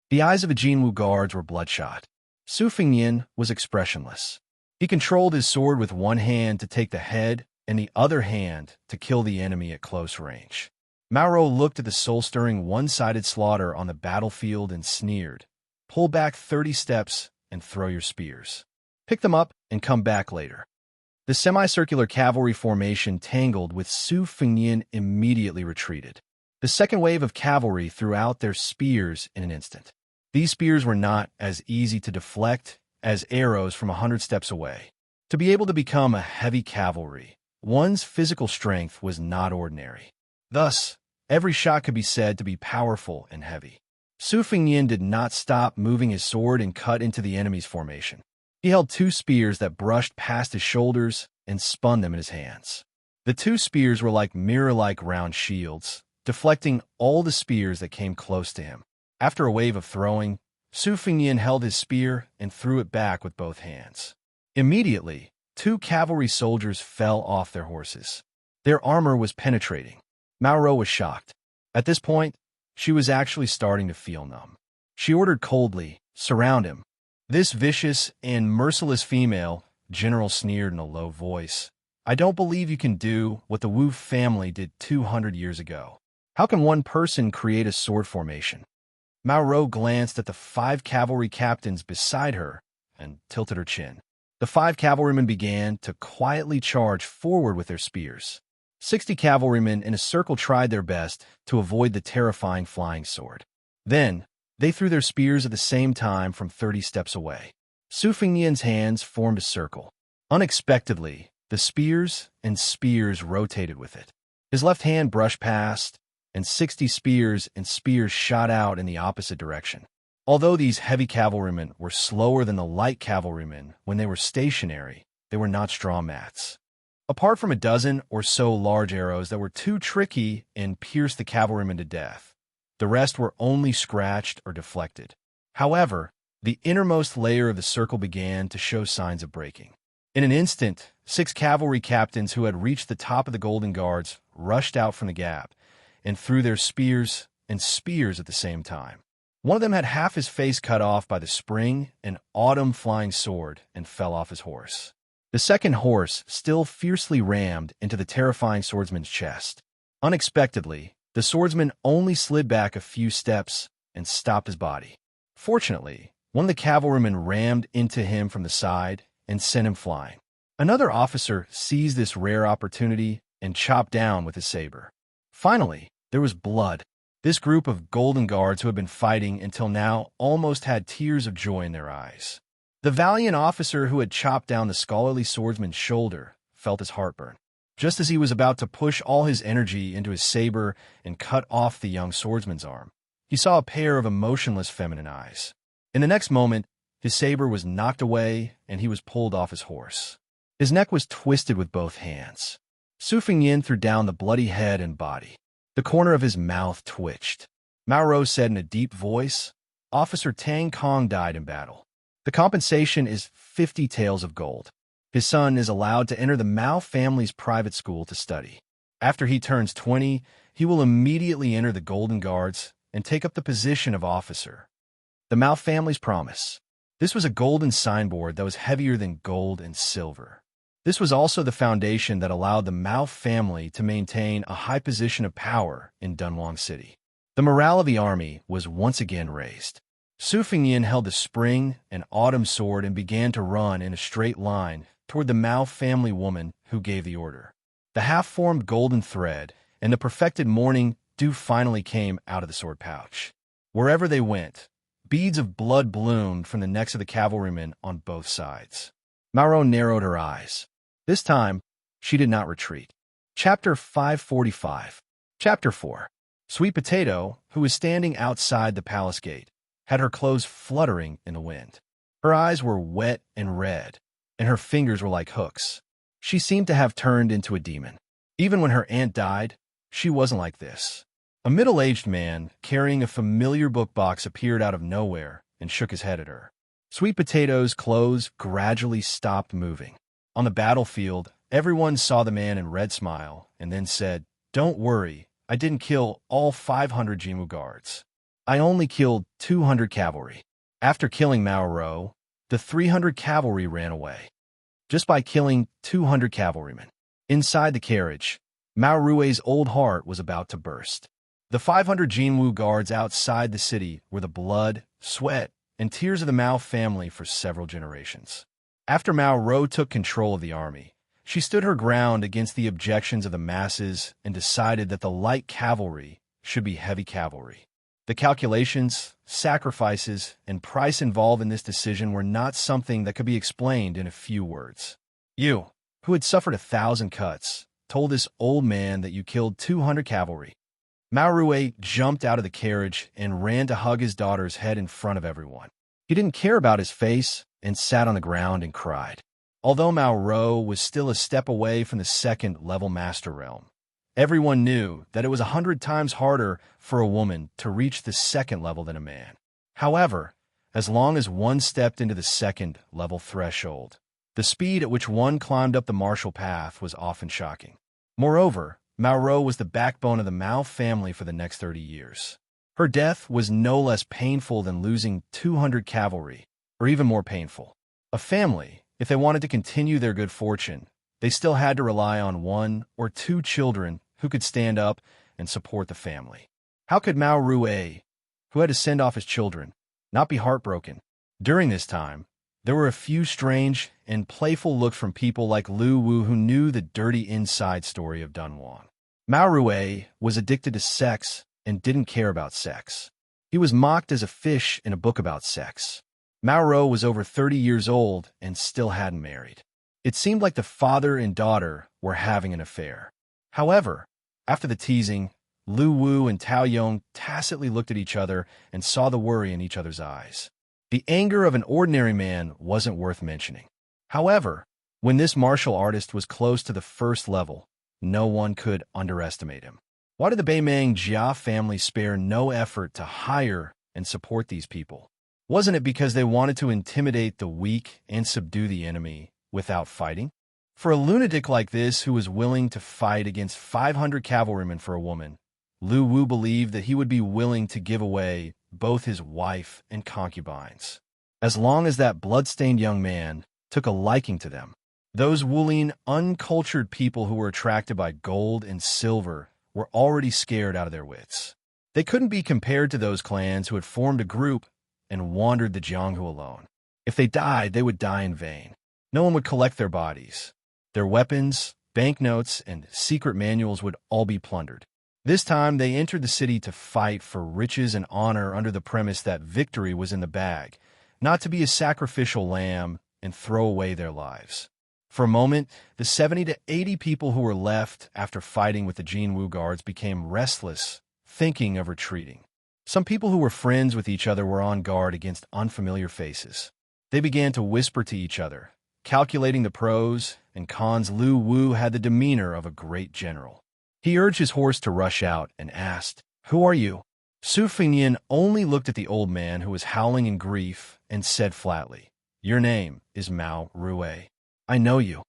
The eyes of the Jinwu guards were bloodshot. Su Fengyin was expressionless. He controlled his sword with one hand to take the head and the other hand to kill the enemy at close range. Mao Ro looked at the soul-stirring one-sided slaughter on the battlefield and sneered, "Pull back 30 steps and throw your spears. Pick them up and come back later." The semicircular cavalry formation tangled with Su Fengyin immediately retreated. The second wave of cavalry threw out their spears in an instant. These spears were not as easy to deflect as arrows from 100 steps away. To be able to become a heavy cavalry, one's physical strength was not ordinary. Thus, every shot could be said to be powerful and heavy. Su Fengyin did not stop moving his sword and cut into the enemy's formation. He held 2 spears that brushed past his shoulders and spun them in his hands. The 2 spears were like mirror-like round shields, deflecting all the spears that came close to him. After a wave of throwing, Su Fengyin held his spear and threw it back with both hands. Immediately, 2 cavalry soldiers fell off their horses. Their armor was penetrating. Mao Ro was shocked. At this point, she was actually starting to feel numb. She ordered coldly, "Surround him." This vicious and merciless female general sneered in a low voice, "I don't believe you can do what the Wu family did 200 years ago." How can one person create a sword formation? Mao Ro glanced at the 5 cavalry captains beside her and tilted her chin. The 5 cavalrymen began to quietly charge forward with their spears. 60 cavalrymen in a circle tried their best to avoid the terrifying flying sword. Then, they threw their spears at the same time from 30 steps away. Su Fengnian's hands formed a circle. Unexpectedly, the spears rotated with it. His left hand brushed past, and 60 spears shot out in the opposite direction. Although these heavy cavalrymen were slower than the light cavalrymen when they were stationary, they were not straw mats. Apart from a dozen or so large arrows that were too tricky and pierced the cavalrymen to death, the rest were only scratched or deflected. However, the innermost layer of the circle began to show signs of breaking. In an instant, 6 cavalry captains who had reached the top of the Golden Guards rushed out from the gap and threw their spears at the same time. One of them had half his face cut off by the spring and autumn flying sword and fell off his horse. The second horse still fiercely rammed into the terrifying swordsman's chest. Unexpectedly, the swordsman only slid back a few steps and stopped his body. Fortunately, one of the cavalrymen rammed into him from the side and sent him flying. Another officer seized this rare opportunity and chopped down with his saber. Finally, there was blood. This group of Golden Guards who had been fighting until now almost had tears of joy in their eyes. The valiant officer who had chopped down the scholarly swordsman's shoulder felt his heartburn. Just as he was about to push all his energy into his saber and cut off the young swordsman's arm, he saw a pair of emotionless feminine eyes. In the next moment, his saber was knocked away and he was pulled off his horse. His neck was twisted with both hands. Su Fengnian threw down the bloody head and body. The corner of his mouth twitched. Mao Ro said in a deep voice, "Officer Tang Kong died in battle. The compensation is 50 taels of gold. His son is allowed to enter the Mao family's private school to study. After he turns 20, he will immediately enter the Golden Guards and take up the position of officer." The Mao family's promise. This was a golden signboard that was heavier than gold and silver. This was also the foundation that allowed the Mao family to maintain a high position of power in Dunhuang City. The morale of the army was once again raised. Su Fengnian held the spring and autumn sword and began to run in a straight line toward the Mao family woman who gave the order. The half-formed golden thread and the perfected morning dew finally came out of the sword pouch. Wherever they went, beads of blood bloomed from the necks of the cavalrymen on both sides. Mao Ro narrowed her eyes. This time, she did not retreat. Chapter 545. Chapter 4. Sweet Potato, who was standing outside the palace gate, had her clothes fluttering in the wind. Her eyes were wet and red, and her fingers were like hooks. She seemed to have turned into a demon. Even when her aunt died, she wasn't like this. A middle-aged man carrying a familiar book box appeared out of nowhere and shook his head at her. Sweet Potato's clothes gradually stopped moving. On the battlefield, everyone saw the man in red smile and then said, "Don't worry, I didn't kill all 500 Jimu guards. I only killed 200 cavalry." After killing Mao Ro, the 300 cavalry ran away. Just by killing 200 cavalrymen. Inside the carriage, Mao Rui's old heart was about to burst. The 500 Jinwu guards outside the city were the blood, sweat, and tears of the Mao family for several generations. After Mao Ro took control of the army, she stood her ground against the objections of the masses and decided that the light cavalry should be heavy cavalry. The calculations, sacrifices, and price involved in this decision were not something that could be explained in a few words. "You, who had suffered 1,000 cuts, told this old man that you killed 200 cavalry." Mao Rui jumped out of the carriage and ran to hug his daughter's head in front of everyone. He didn't care about his face and sat on the ground and cried. Although Mao Ro was still a step away from the second-level master realm, everyone knew that it was 100 times harder for a woman to reach the second level than a man. However, as long as one stepped into the second-level threshold, the speed at which one climbed up the martial path was often shocking. Moreover, Mao Ro was the backbone of the Mao family for the next 30 years. Her death was no less painful than losing 200 cavalry, or even more painful. A family, if they wanted to continue their good fortune, they still had to rely on 1 or 2 children who could stand up and support the family. How could Mao Rui, who had to send off his children, not be heartbroken? During this time, there were a few strange and playful looks from people like Lu Wu who knew the dirty inside story of Dunhuang. Mao Rui was addicted to sex and didn't care about sex. He was mocked as a fish in a book about sex. Mao Rui was over 30 years old and still hadn't married. It seemed like the father and daughter were having an affair. However, after the teasing, Lu Wu and Tao Yong tacitly looked at each other and saw the worry in each other's eyes. The anger of an ordinary man wasn't worth mentioning. However, when this martial artist was close to the first level, no one could underestimate him. Why did the Beimang Jia family spare no effort to hire and support these people? Wasn't it because they wanted to intimidate the weak and subdue the enemy without fighting? For a lunatic like this who was willing to fight against 500 cavalrymen for a woman, Lu Wu believed that he would be willing to give away both his wife and concubines, as long as that blood-stained young man took a liking to them. Those Wulian, uncultured people who were attracted by gold and silver were already scared out of their wits. They couldn't be compared to those clans who had formed a group and wandered the Jianghu alone. If they died, they would die in vain. No one would collect their bodies. Their weapons, banknotes, and secret manuals would all be plundered. This time, they entered the city to fight for riches and honor under the premise that victory was in the bag, not to be a sacrificial lamb and throw away their lives. For a moment, the 70 to 80 people who were left after fighting with the Jinwu guards became restless, thinking of retreating. Some people who were friends with each other were on guard against unfamiliar faces. They began to whisper to each other, calculating the pros and cons. Lu Wu had the demeanor of a great general. He urged his horse to rush out and asked, "Who are you?" Su Fengnian only looked at the old man who was howling in grief and said flatly, "Your name is Mao Rui. I know you."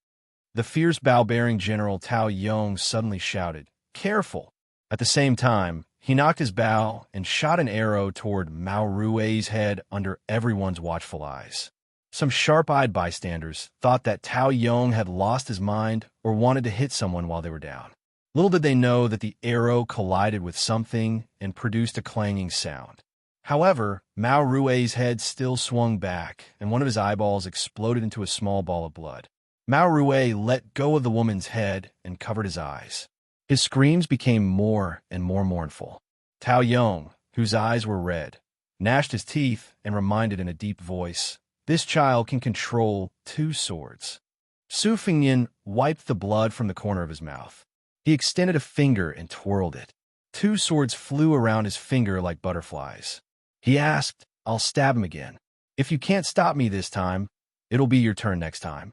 The fierce bow-bearing General Tao Yong suddenly shouted, "Careful!" At the same time, he knocked his bow and shot an arrow toward Mao Rui's head under everyone's watchful eyes. Some sharp-eyed bystanders thought that Tao Yong had lost his mind or wanted to hit someone while they were down. Little did they know that the arrow collided with something and produced a clanging sound. However, Mao Rui's head still swung back, and one of his eyeballs exploded into a small ball of blood. Mao Rui let go of the woman's head and covered his eyes. His screams became more and more mournful. Tao Yong, whose eyes were red, gnashed his teeth and reminded in a deep voice, "This child can control 2 swords." Su Fengnian wiped the blood from the corner of his mouth. He extended a finger and twirled it. 2 swords flew around his finger like butterflies. He asked, "I'll stab him again. If you can't stop me this time, it'll be your turn next time."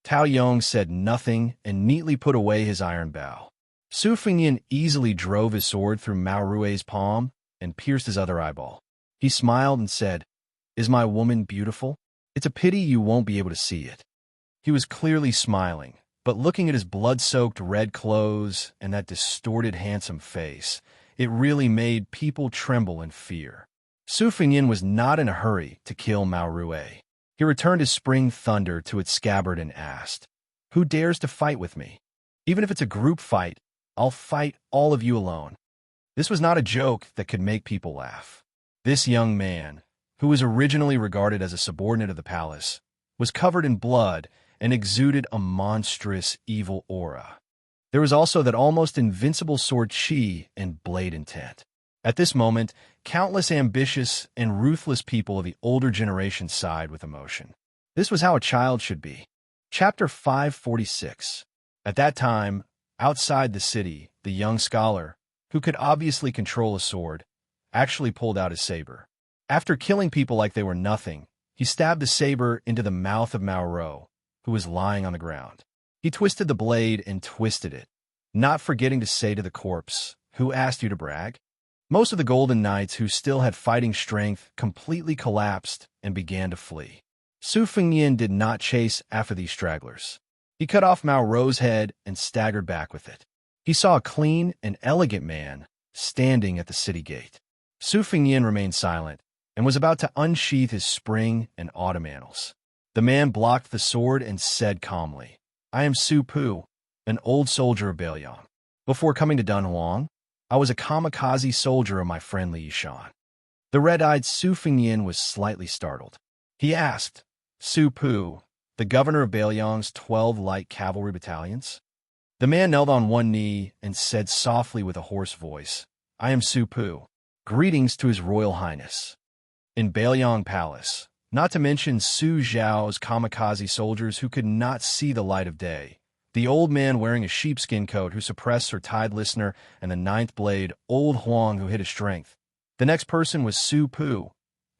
Tao Yong said nothing and neatly put away his iron bow. Su Fengnian easily drove his sword through Mao Rui's palm and pierced his other eyeball. He smiled and said, "Is my woman beautiful? It's a pity you won't be able to see it." He was clearly smiling, but looking at his blood-soaked red clothes and that distorted, handsome face, it really made people tremble in fear. Su Fengnian was not in a hurry to kill Mao Rui. He returned his spring thunder to its scabbard and asked, "Who dares to fight with me? Even if it's a group fight, I'll fight all of you alone." This was not a joke that could make people laugh. This young man, who was originally regarded as a subordinate of the palace, was covered in blood and exuded a monstrous, evil aura. There was also that almost invincible sword chi and blade intent. At this moment, countless ambitious and ruthless people of the older generation sighed with emotion. This was how a child should be. Chapter 546. At that time, outside the city, the young scholar, who could obviously control a sword, actually pulled out his saber. After killing people like they were nothing, he stabbed the saber into the mouth of Mao Rui, who was lying on the ground. He twisted the blade and twisted it, not forgetting to say to the corpse, "Who asked you to brag?" Most of the Golden Knights who still had fighting strength completely collapsed and began to flee. Su Fengnian did not chase after these stragglers. He cut off Mao Rui's head and staggered back with it. He saw a clean and elegant man standing at the city gate. Su Fengnian remained silent and was about to unsheath his spring and autumn annals. The man blocked the sword and said calmly, "I am Su Pu, an old soldier of Beiliang. Before coming to Dunhuang, I was a kamikaze soldier of my friend Li Yishan. The red-eyed Su Fengnian was slightly startled. He asked, Su Pu, the governor of Bailiang's 12 light cavalry battalions? The man knelt on one knee and said softly with a hoarse voice, I am Su Pu. Greetings to His Royal Highness. In Bailiang Palace, not to mention Su Zhao's kamikaze soldiers who could not see the light of day, the old man wearing a sheepskin coat who suppressed her tied listener, and the ninth blade, old Huang who hid his strength. The next person was Su Pu,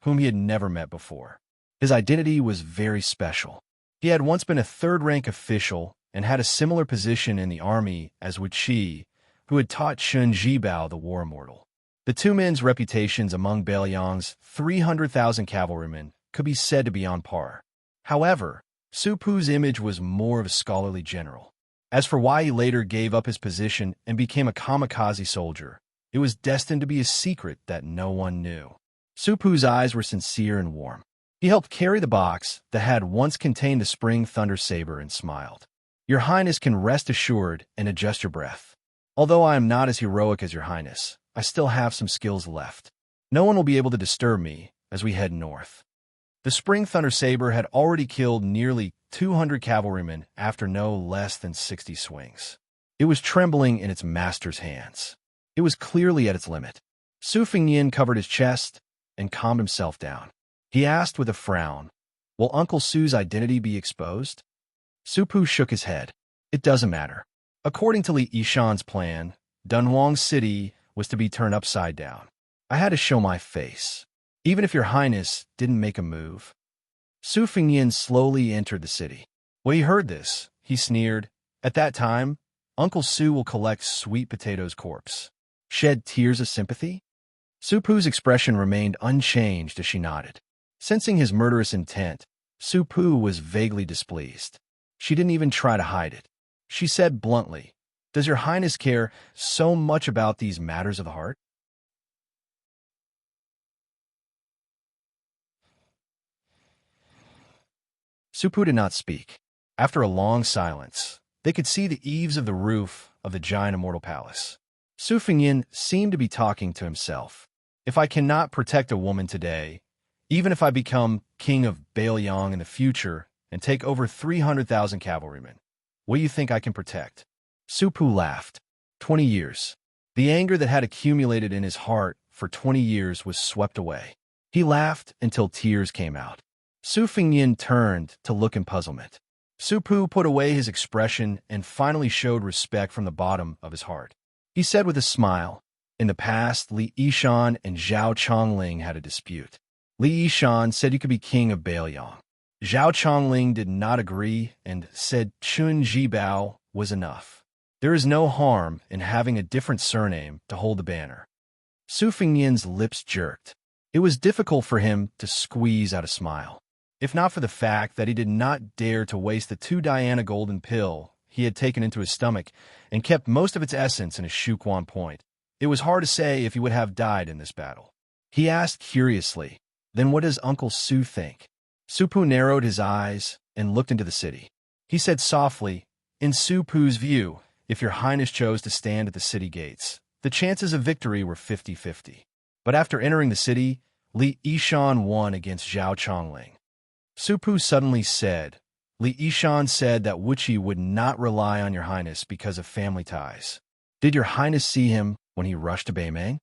whom he had never met before. His identity was very special. He had once been a third-rank official and had a similar position in the army as Wuxia, who had taught Shun Jibao the war immortal. The two men's reputations among Bailiang's 300,000 cavalrymen could be said to be on par. However, Su Pu's image was more of a scholarly general. As for why he later gave up his position and became a kamikaze soldier, it was destined to be a secret that no one knew. Su Pu's eyes were sincere and warm. He helped carry the box that had once contained the spring thunder saber and smiled. Your Highness can rest assured and adjust your breath. Although I am not as heroic as your Highness, I still have some skills left. No one will be able to disturb me as we head north. The spring thunder saber had already killed nearly 200 cavalrymen after no less than 60 swings. It was trembling in its master's hands. It was clearly at its limit. Su Fengnian covered his chest and calmed himself down. He asked with a frown, will Uncle Su's identity be exposed? Su Pu shook his head. It doesn't matter. According to Li Yishan's plan, Dunhuang City was to be turned upside down. I had to show my face, even if your Highness didn't make a move. Su Fengnian slowly entered the city. When he heard this, he sneered. At that time, Uncle Su will collect Sweet Potato's corpse. Shed tears of sympathy? Su Pu's expression remained unchanged as she nodded. Sensing his murderous intent, Su Pu was vaguely displeased. She didn't even try to hide it. She said bluntly, Does your Highness care so much about these matters of the heart? Su Pu did not speak. After a long silence, they could see the eaves of the roof of the giant immortal palace. Su Fengnian seemed to be talking to himself. If I cannot protect a woman today, even if I become king of Bailiang in the future and take over 300,000 cavalrymen, what do you think I can protect? Su Pu laughed. 20 years. The anger that had accumulated in his heart for 20 years was swept away. He laughed until tears came out. Su Fengnian turned to look in puzzlement. Su Pu put away his expression and finally showed respect from the bottom of his heart. He said with a smile, In the past, Li Yishan and Zhao Chongling had a dispute. Li Yishan said you could be king of Bailiang. Zhao Chongling did not agree and said Shun Jibao was enough. There is no harm in having a different surname to hold the banner. Su Fengnian's lips jerked. It was difficult for him to squeeze out a smile. If not for the fact that he did not dare to waste the 2 Diana golden pill he had taken into his stomach and kept most of its essence in his Shuquan point, it was hard to say if he would have died in this battle. He asked curiously, Then what does Uncle Su think? Su Pu narrowed his eyes and looked into the city. He said softly, In Su Pu's view, if your Highness chose to stand at the city gates, the chances of victory were 50-50. But after entering the city, Li Yishan won against Zhao Chongling. Su Pu suddenly said, Li Yishan said that Wuxia would not rely on your Highness because of family ties. Did your Highness see him when he rushed to Beimeng?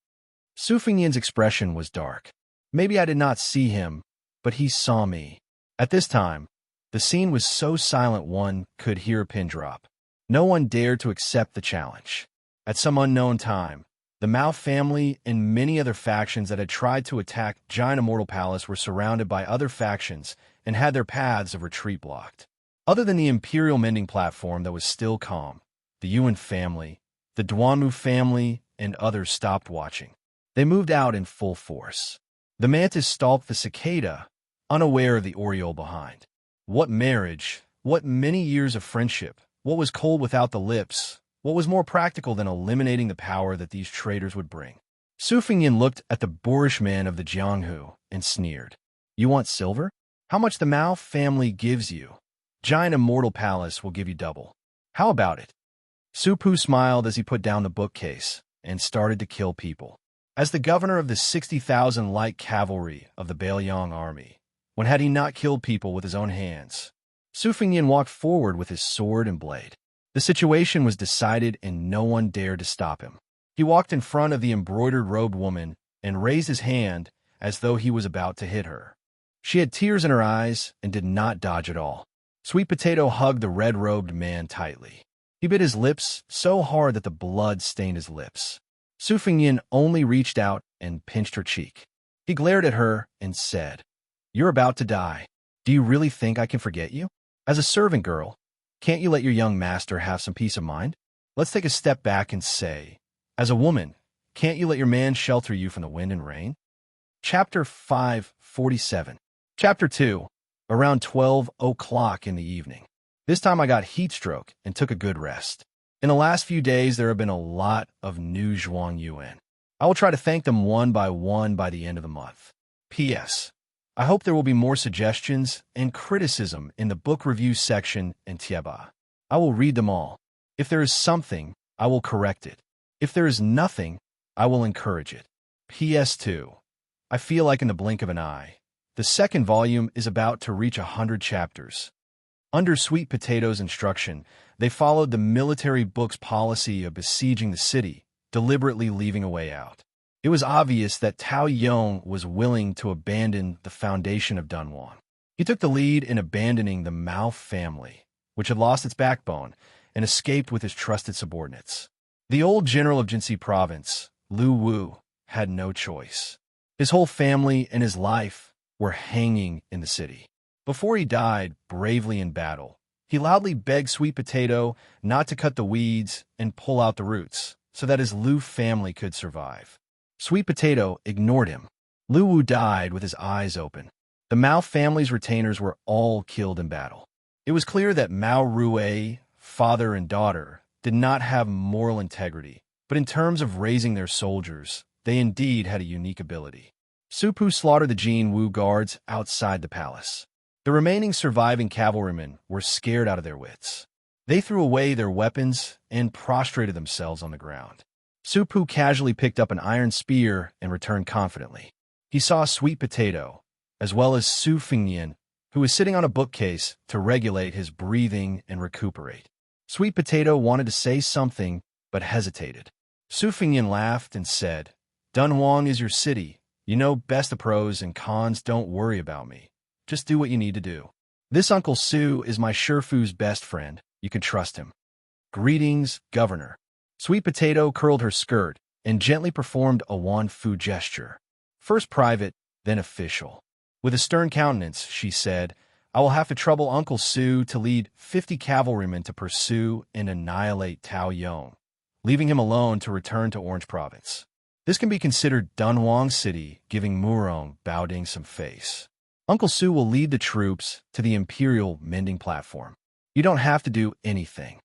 Su Fengnian's expression was dark. Maybe I did not see him, but he saw me. At this time, the scene was so silent one could hear a pin drop. No one dared to accept the challenge. At some unknown time, the Mao family and many other factions that had tried to attack Giant Immortal Palace were surrounded by other factions and had their paths of retreat blocked. Other than the Imperial Mending Platform that was still calm, the Yuan family, the Duanmu family, and others stopped watching. They moved out in full force. The mantis stalked the cicada, unaware of the oriole behind. What marriage, what many years of friendship, what was cold without the lips, what was more practical than eliminating the power that these traitors would bring? Su Fengnian looked at the boorish man of the Jianghu and sneered. You want silver? How much the Mao family gives you, Giant Immortal Palace will give you double. How about it? Su Pu smiled as he put down the bookcase, and started to kill people. As the governor of the 60,000 light cavalry of the Bailiang army, when had he not killed people with his own hands? Su Fengnian walked forward with his sword and blade. The situation was decided and no one dared to stop him. He walked in front of the embroidered-robed woman and raised his hand as though he was about to hit her. She had tears in her eyes and did not dodge at all. Sweet Potato hugged the red-robed man tightly. He bit his lips so hard that the blood stained his lips. Su Fengnian only reached out and pinched her cheek. He glared at her and said, "You're about to die. Do you really think I can forget you? As a servant girl, can't you let your young master have some peace of mind? Let's take a step back and say, as a woman, can't you let your man shelter you from the wind and rain?" Chapter 547. Chapter 2. Around 12 o'clock in the evening. This time I got heat stroke and took a good rest. In the last few days, there have been a lot of new Zhuang Yuan. I will try to thank them one by the end of the month. P.S. I hope there will be more suggestions and criticism in the book review section in Tieba. I will read them all. If there is something, I will correct it. If there is nothing, I will encourage it. PS2. I feel like in the blink of an eye, the second volume is about to reach 100 chapters. Under Sweet Potato's instruction, they followed the military book's policy of besieging the city, deliberately leaving a way out. It was obvious that Tao Yong was willing to abandon the foundation of Dunhuang. He took the lead in abandoning the Mao family, which had lost its backbone, and escaped with his trusted subordinates. The old general of Jinsei province, Lu Wu, had no choice. His whole family and his life were hanging in the city. Before he died bravely in battle, he loudly begged Sweet Potato not to cut the weeds and pull out the roots, so that his Lu family could survive. Sweet Potato ignored him. Lu Wu died with his eyes open. The Mao family's retainers were all killed in battle. It was clear that Mao Rue, father and daughter, did not have moral integrity, but in terms of raising their soldiers, they indeed had a unique ability. Su Pu slaughtered the Jin Wu guards outside the palace. The remaining surviving cavalrymen were scared out of their wits. They threw away their weapons and prostrated themselves on the ground. Su Pu casually picked up an iron spear and returned confidently. He saw Sweet Potato, as well as Su Fengnian, who was sitting on a bookcase to regulate his breathing and recuperate. Sweet Potato wanted to say something, but hesitated. Su Fengnian laughed and said, "Dunhuang is your city. You know best the pros and cons. Don't worry about me. Just do what you need to do. This Uncle Su is my Shifu's best friend. You can trust him. Greetings, Governor." Sweet Potato curled her skirt and gently performed a Wan-Fu gesture. First private, then official. With a stern countenance, she said, "I will have to trouble Uncle Su to lead 50 cavalrymen to pursue and annihilate Tao Yong, leaving him alone to return to Orange Province. This can be considered Dunhuang City giving Murong Baoding some face. Uncle Su will lead the troops to the Imperial Mending Platform. You don't have to do anything."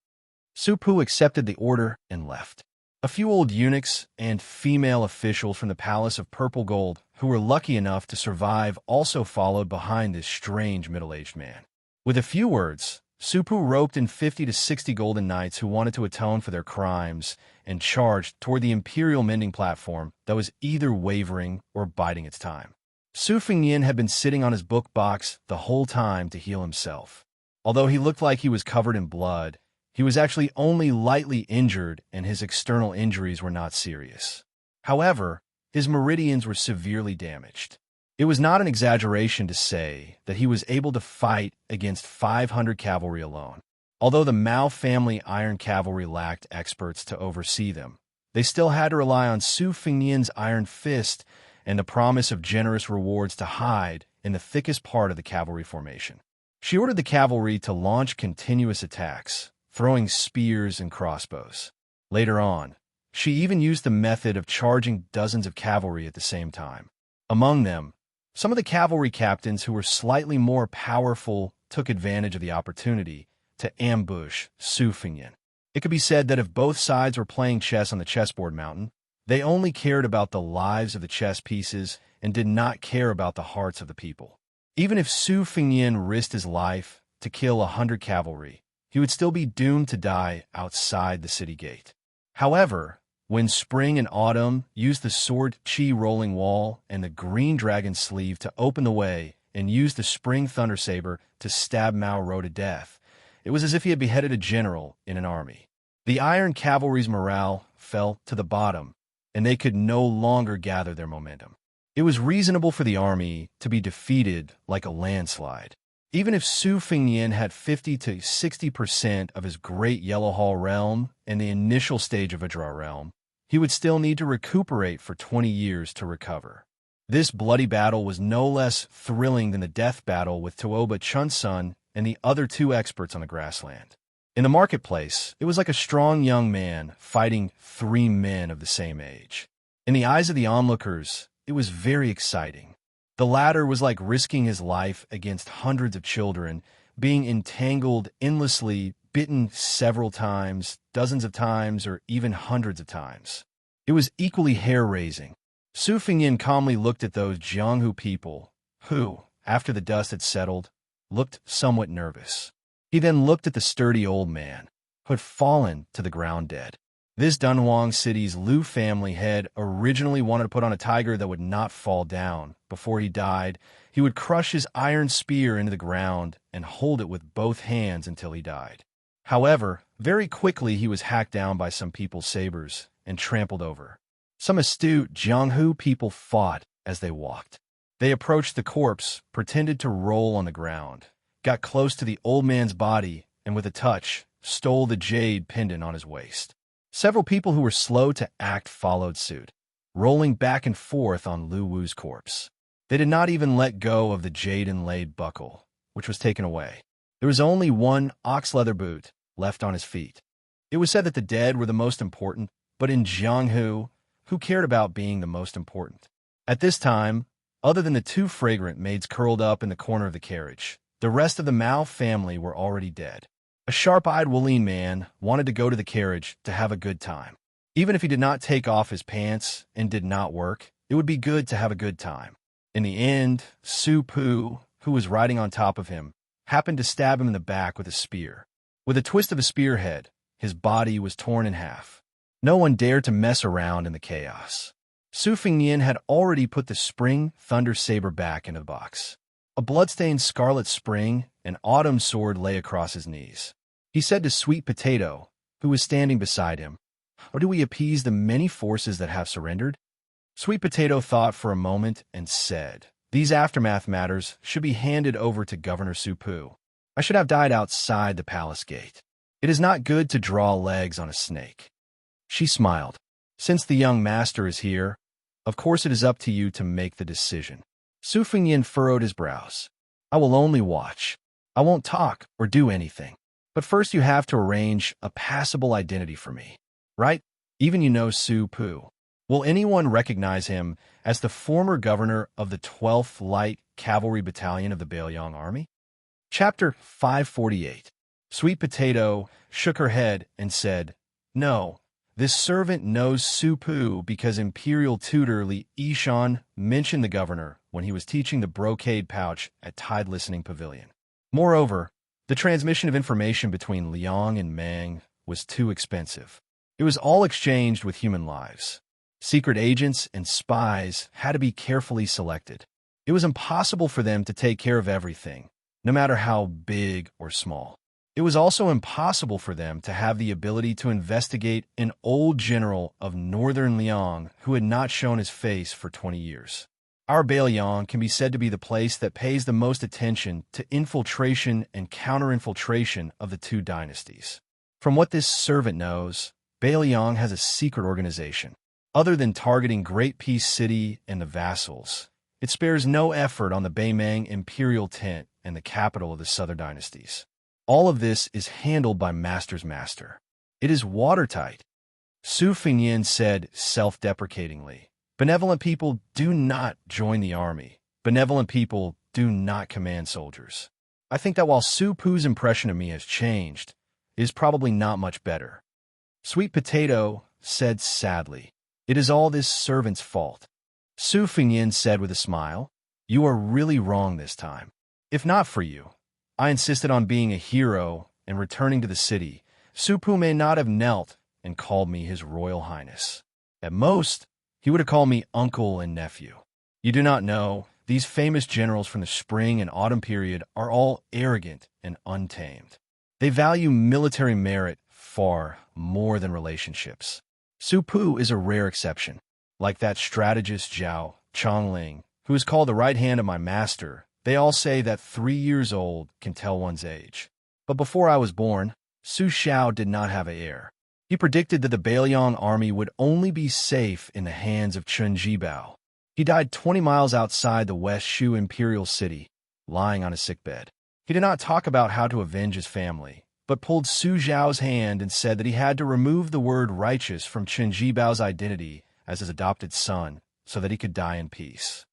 Su Pu accepted the order and left. A few old eunuchs and female officials from the Palace of Purple Gold who were lucky enough to survive also followed behind this strange middle-aged man. With a few words, Su Pu roped in 50 to 60 golden knights who wanted to atone for their crimes and charged toward the Imperial Mending Platform that was either wavering or biding its time. Su Fengnian had been sitting on his book box the whole time to heal himself. Although he looked like he was covered in blood, he was actually only lightly injured and his external injuries were not serious. However, his meridians were severely damaged. It was not an exaggeration to say that he was able to fight against 500 cavalry alone. Although the Mao family Iron Cavalry lacked experts to oversee them, they still had to rely on Su Fengnian's Iron Fist and the promise of generous rewards to hide in the thickest part of the cavalry formation. She ordered the cavalry to launch continuous attacks, throwing spears and crossbows. Later on, she even used the method of charging dozens of cavalry at the same time. Among them, some of the cavalry captains who were slightly more powerful took advantage of the opportunity to ambush Su Fengnian. It could be said that if both sides were playing chess on the chessboard mountain, they only cared about the lives of the chess pieces and did not care about the hearts of the people. Even if Su Fengnian risked his life to kill 100 cavalry, he would still be doomed to die outside the city gate. However, when spring and autumn used the sword Qi rolling wall and the green dragon sleeve to open the way and used the spring thunder saber to stab Mao Ro to death, it was as if he had beheaded a general in an army. The iron cavalry's morale fell to the bottom, and they could no longer gather their momentum. It was reasonable for the army to be defeated like a landslide. Even if Su Fengnian had 50 to 60% of his Great Yellow Hall realm and the initial stage of Vajra realm, he would still need to recuperate for 20 years to recover. This bloody battle was no less thrilling than the death battle with Tuoba Chunsun and the other two experts on the grassland. In the marketplace, it was like a strong young man fighting three men of the same age. In the eyes of the onlookers, it was very exciting. The latter was like risking his life against hundreds of children, being entangled endlessly, bitten several times, dozens of times, or even hundreds of times. It was equally hair-raising. Su Fengnian calmly looked at those Jianghu people, who, after the dust had settled, looked somewhat nervous. He then looked at the sturdy old man, who had fallen to the ground dead. This Dunhuang city's Liu family had originally wanted to put on a tiger that would not fall down. Before he died, he would crush his iron spear into the ground and hold it with both hands until he died. However, very quickly he was hacked down by some people's sabers and trampled over. Some astute Jianghu people fought as they walked. They approached the corpse, pretended to roll on the ground, got close to the old man's body, and with a touch, stole the jade pendant on his waist. Several people who were slow to act followed suit, rolling back and forth on Lu Wu's corpse. They did not even let go of the jade-inlaid buckle, which was taken away. There was only one ox-leather boot left on his feet. It was said that the dead were the most important, but in Jianghu, who cared about being the most important? At this time, other than the two fragrant maids curled up in the corner of the carriage, the rest of the Mao family were already dead. A sharp-eyed Wuling man wanted to go to the carriage to have a good time. Even if he did not take off his pants and did not work, it would be good to have a good time. In the end, Su Pu, who was riding on top of him, happened to stab him in the back with a spear. With a twist of a spearhead, his body was torn in half. No one dared to mess around in the chaos. Su Fengnian had already put the spring thunder saber back into the box. A bloodstained scarlet spring and autumn sword lay across his knees. He said to Sweet Potato, who was standing beside him, "Or do we appease the many forces that have surrendered?" Sweet Potato thought for a moment and said, "These aftermath matters should be handed over to Governor Su Pu. I should have died outside the palace gate. It is not good to draw legs on a snake." She smiled. "Since the young master is here, of course it is up to you to make the decision." Su Fengnian furrowed his brows. "I will only watch. I won't talk or do anything. But first you have to arrange a passable identity for me. Right? Even you know Su Pu. Will anyone recognize him as the former governor of the 12th Light Cavalry Battalion of the Bailiang Army?" Chapter 548. Sweet Potato shook her head and said, "No. This servant knows Su Pu because Imperial Tutor Li Yishan mentioned the governor when he was teaching the brocade pouch at Tide Listening Pavilion. Moreover, the transmission of information between Liang and Meng was too expensive. It was all exchanged with human lives. Secret agents and spies had to be carefully selected. It was impossible for them to take care of everything, no matter how big or small. It was also impossible for them to have the ability to investigate an old general of northern Liang who had not shown his face for 20 years. Our Bailiang can be said to be the place that pays the most attention to infiltration and counter-infiltration of the two dynasties. From what this servant knows, Bailiang has a secret organization. Other than targeting Great Peace City and the vassals, it spares no effort on the Beimang imperial tent and the capital of the southern dynasties. All of this is handled by Master's Master. It is watertight." Su Fengnian said self-deprecatingly, "Benevolent people do not join the army. Benevolent people do not command soldiers. I think that while Su Pu's impression of me has changed, it is probably not much better." Sweet Potato said sadly, "It is all this servant's fault." Su Fengnian said with a smile, "You are really wrong this time. If not for you, I insisted on being a hero and returning to the city. Su Pu may not have knelt and called me His Royal Highness." At most, he would have called me uncle and nephew. You do not know, these famous generals from the spring and autumn period are all arrogant and untamed. They value military merit far more than relationships. Su Pu is a rare exception. Like that strategist Zhao Chongling, who is called the right hand of my master, they all say that 3 years old can tell one's age. But before I was born, Su Xiao did not have an heir. He predicted that the Bailiang army would only be safe in the hands of Chen Jibao. He died 20 miles outside the West Shu imperial city, lying on a sickbed. He did not talk about how to avenge his family, but pulled Su Zhao's hand and said that he had to remove the word righteous from Chen Jibao's identity as his adopted son so that he could die in peace.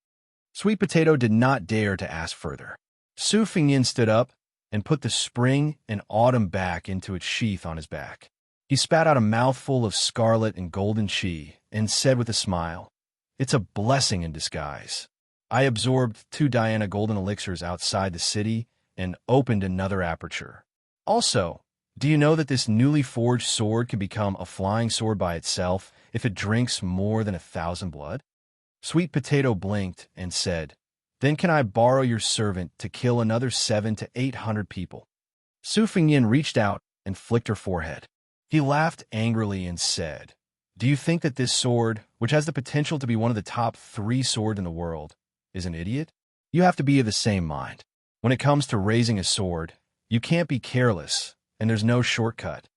Sweet Potato did not dare to ask further. Su Fingyin stood up and put the spring and autumn back into its sheath on his back. He spat out a mouthful of scarlet and golden qi and said with a smile, "It's a blessing in disguise." I absorbed 2 Diana golden elixirs outside the city and opened another aperture. Also, do you know that this newly forged sword can become a flying sword by itself if it drinks more than 1,000 blood? Sweet Potato blinked and said, "Then can I borrow your servant to kill another 700 to 800 people?" Su Fingyin reached out and flicked her forehead. He laughed angrily and said, "Do you think that this sword, which has the potential to be one of the top 3 swords in the world, is an idiot? You have to be of the same mind. When it comes to raising a sword, you can't be careless, and there's no shortcut."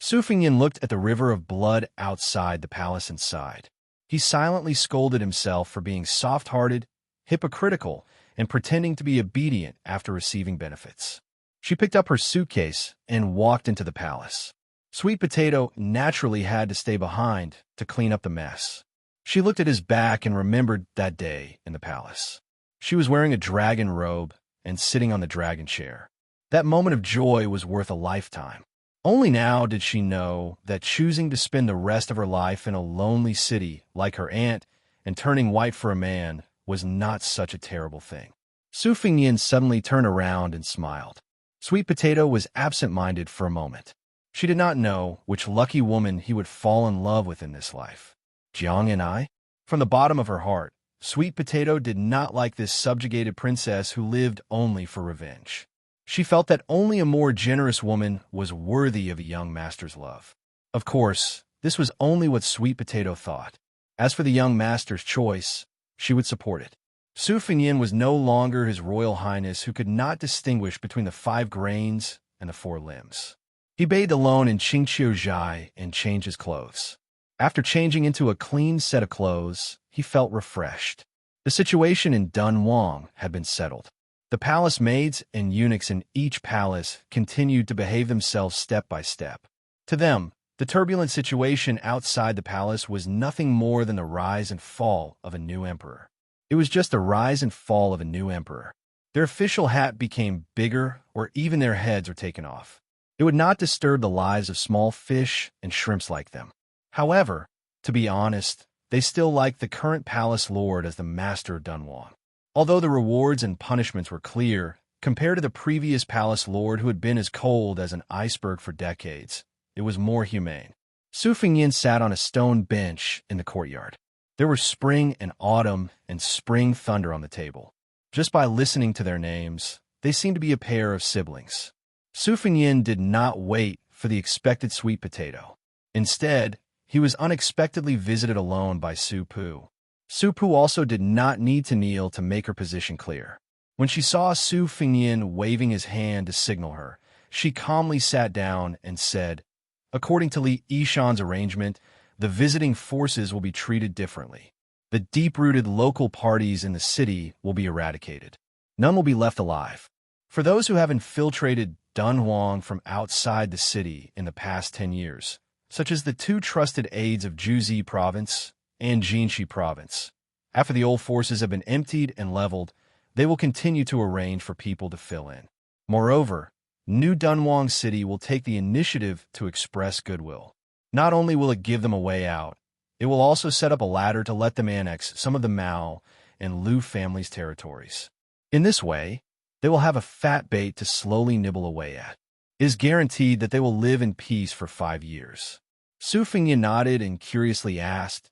Su Fingyin looked at the river of blood outside the palace and sighed. He silently scolded himself for being soft-hearted, hypocritical, and pretending to be obedient after receiving benefits. She picked up her suitcase and walked into the palace. Sweet Potato naturally had to stay behind to clean up the mess. She looked at his back and remembered that day in the palace. She was wearing a dragon robe and sitting on the dragon chair. That moment of joy was worth a lifetime. Only now did she know that choosing to spend the rest of her life in a lonely city like her aunt and turning white for a man was not such a terrible thing. Su Fingyin suddenly turned around and smiled. Sweet Potato was absent-minded for a moment. She did not know which lucky woman he would fall in love with in this life. Jiang and I? From the bottom of her heart, Sweet Potato did not like this subjugated princess who lived only for revenge. She felt that only a more generous woman was worthy of a young master's love. Of course, this was only what Sweet Potato thought. As for the young master's choice, she would support it. Su Fingyin was no longer his royal highness who could not distinguish between the 5 grains and the 4 limbs. He bathed alone in Qingqiu Zhai and changed his clothes. After changing into a clean set of clothes, he felt refreshed. The situation in Dunhuang had been settled. The palace maids and eunuchs in each palace continued to behave themselves step by step. To them, the turbulent situation outside the palace was nothing more than the rise and fall of a new emperor. It was just the rise and fall of a new emperor. Their official hat became bigger, or even their heads were taken off. It would not disturb the lives of small fish and shrimps like them. However, to be honest, they still liked the current palace lord as the master of Dunhuang. Although the rewards and punishments were clear, compared to the previous palace lord who had been as cold as an iceberg for decades, it was more humane. Su Fingyin sat on a stone bench in the courtyard. There were spring and autumn and spring thunder on the table. Just by listening to their names, they seemed to be a pair of siblings. Su Fingyin did not wait for the expected Sweet Potato. Instead, he was unexpectedly visited alone by Su Pu. Su Pu also did not need to kneel to make her position clear. When she saw Su Fingyin waving his hand to signal her, she calmly sat down and said, "According to Li Yishan's arrangement, the visiting forces will be treated differently. The deep-rooted local parties in the city will be eradicated. None will be left alive. For those who have infiltrated Dunhuang from outside the city in the past 10 years, such as the 2 trusted aides of Juzi Province and Jinshi Province, after the old forces have been emptied and leveled, they will continue to arrange for people to fill in. Moreover, New Dunhuang City will take the initiative to express goodwill. Not only will it give them a way out, it will also set up a ladder to let them annex some of the Mao and Liu families' territories. In this way, they will have a fat bait to slowly nibble away at. It is guaranteed that they will live in peace for 5 years. Su Fingyin nodded and curiously asked,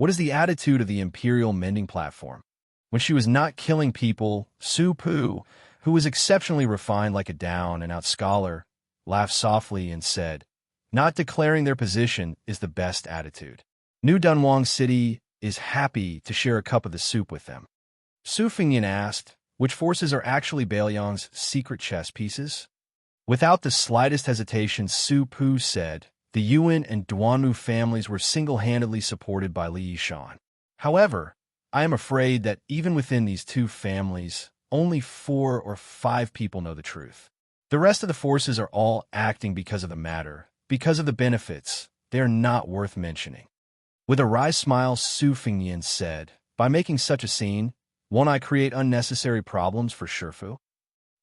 What is the attitude of the Imperial Mending Platform? When she was not killing people, Su Pu, who was exceptionally refined like a down and out scholar, laughed softly and said, "Not declaring their position is the best attitude. New Dunhuang City is happy to share a cup of the soup with them." Su Fingyan asked, "Which forces are actually Bailiang's secret chess pieces?" Without the slightest hesitation, Su Pu said, "The Yuan and Duanmu families were single-handedly supported by Li Yishan. However, I am afraid that even within these two families, only 4 or 5 people know the truth. The rest of the forces are all acting because of the matter, because of the benefits. They are not worth mentioning." With a wry smile, Su Fingyan said, "By making such a scene, won't I create unnecessary problems for Shifu?"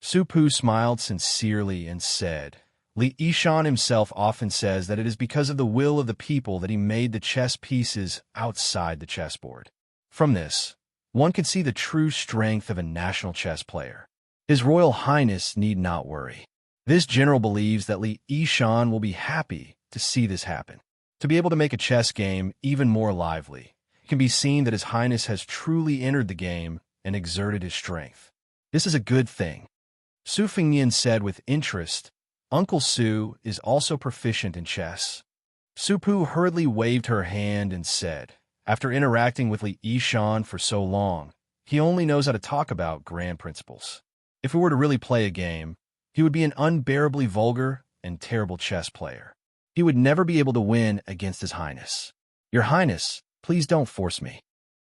Su Pu smiled sincerely and said, "Li Yishan himself often says that it is because of the will of the people that he made the chess pieces outside the chessboard. From this, one can see the true strength of a national chess player. His Royal Highness need not worry. This general believes that Li Yishan will be happy to see this happen. To be able to make a chess game even more lively, it can be seen that His Highness has truly entered the game and exerted his strength. This is a good thing." Su Fingyan said with interest, "Uncle Su is also proficient in chess." Su Pu hurriedly waved her hand and said, "After interacting with Li Yishan for so long, he only knows how to talk about grand principles. If we were to really play a game, he would be an unbearably vulgar and terrible chess player. He would never be able to win against His Highness. Your Highness, please don't force me."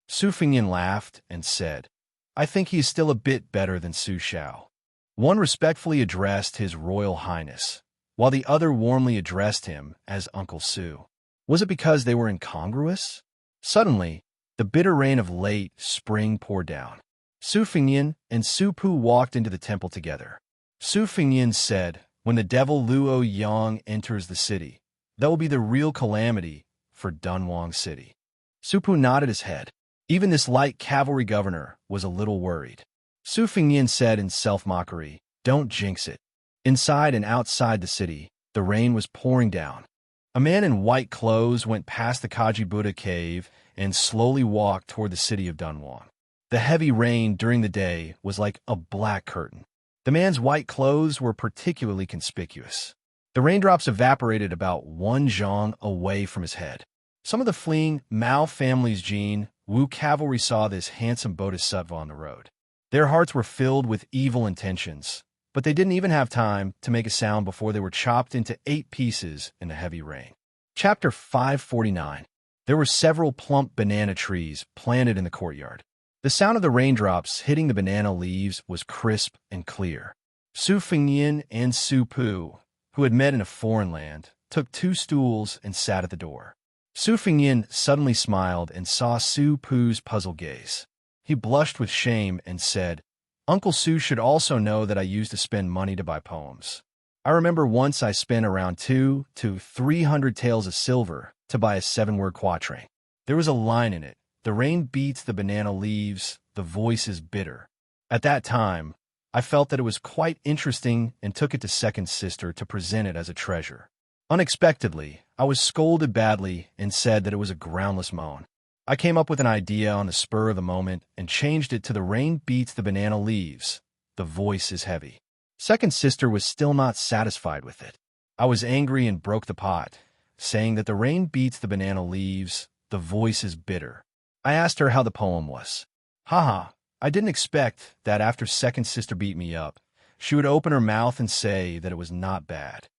Su Fingyan laughed and said, "I think he is still a bit better than Su Xiao." One respectfully addressed His Royal Highness, while the other warmly addressed him as Uncle Su. Was it because they were incongruous? Suddenly, the bitter rain of late spring poured down. Su Fingyan and Su Pu walked into the temple together. Su Fingyan said, "When the devil Luo Yang enters the city, that will be the real calamity for Dunhuang City." Su Pu nodded his head. Even this light cavalry governor was a little worried. Su Fingyan said in self-mockery, "Don't jinx it." Inside and outside the city, the rain was pouring down. A man in white clothes went past the Kaji Buddha cave and slowly walked toward the city of Dunhuang. The heavy rain during the day was like a black curtain. The man's white clothes were particularly conspicuous. The raindrops evaporated about 1 zhang away from his head. Some of the fleeing Mao family's Jin Wu cavalry saw this handsome bodhisattva on the road. Their hearts were filled with evil intentions, but they didn't even have time to make a sound before they were chopped into 8 pieces in the heavy rain. Chapter 549. There were several plump banana trees planted in the courtyard. The sound of the raindrops hitting the banana leaves was crisp and clear. Su Fingyan and Su Pu, who had met in a foreign land, took 2 stools and sat at the door. Su Fingyan suddenly smiled and saw Su Pu's puzzled gaze. He blushed with shame and said, "Uncle Su should also know that I used to spend money to buy poems. I remember once I spent around 200 to 300 taels of silver to buy a 7-word quatrain. There was a line in it, 'The rain beats the banana leaves, the voice is bitter.' At that time, I felt that it was quite interesting and took it to second sister to present it as a treasure. Unexpectedly, I was scolded badly and said that it was a groundless moan. I came up with an idea on the spur of the moment and changed it to 'The rain beats the banana leaves, the voice is heavy.' Second sister was still not satisfied with it. I was angry and broke the pot, saying that 'the rain beats the banana leaves, the voice is bitter.' I asked her how the poem was. Haha, I didn't expect that after second sister beat me up, she would open her mouth and say that it was not bad."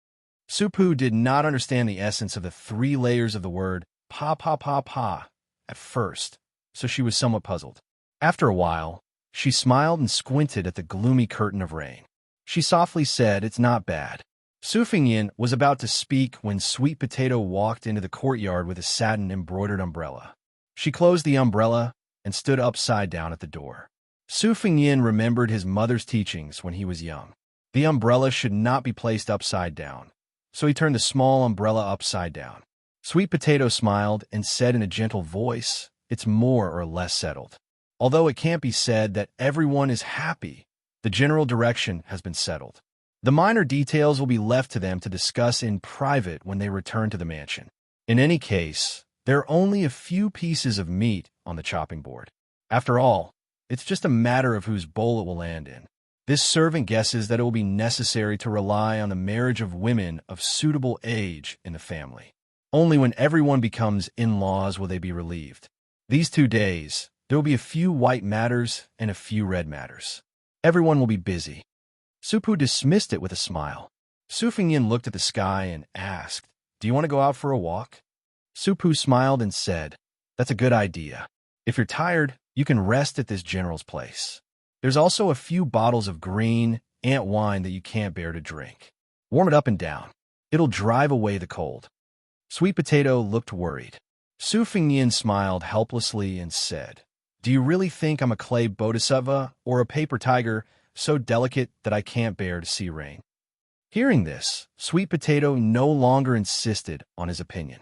Su Pu did not understand the essence of the 3 layers of the word pa pa pa pa at first, so she was somewhat puzzled. After a while, she smiled and squinted at the gloomy curtain of rain. She softly said, "It's not bad." Su Fingyan was about to speak when Sweet Potato walked into the courtyard with a satin-embroidered umbrella. She closed the umbrella and stood upside down at the door. Su Fingyan remembered his mother's teachings when he was young. The umbrella should not be placed upside down, so he turned the small umbrella upside down. Sweet Potato smiled and said in a gentle voice, "It's more or less settled. Although it can't be said that everyone is happy, the general direction has been settled. The minor details will be left to them to discuss in private when they return to the mansion. In any case, There are only a few pieces of meat on the chopping board. After all, it's just a matter of whose bowl it will land in. This servant guesses that it will be necessary to rely on the marriage of women of suitable age in the family. Only when everyone becomes in-laws will they be relieved. These 2 days, there will be a few white matters and a few red matters. Everyone will be busy. Supu dismissed it with a smile. Su Fingyin looked at the sky and asked, "Do you want to go out for a walk?" Supu smiled and said, "That's a good idea. If you're tired, you can rest at this general's place. There's also a few bottles of green ant wine that you can't bear to drink. Warm it up and down. It'll drive away the cold." Sweet Potato looked worried. Su Fingyin smiled helplessly and said, "Do you really think I'm a clay bodhisattva or a paper tiger so delicate that I can't bear to see rain?" Hearing this, Sweet Potato no longer insisted on his opinion.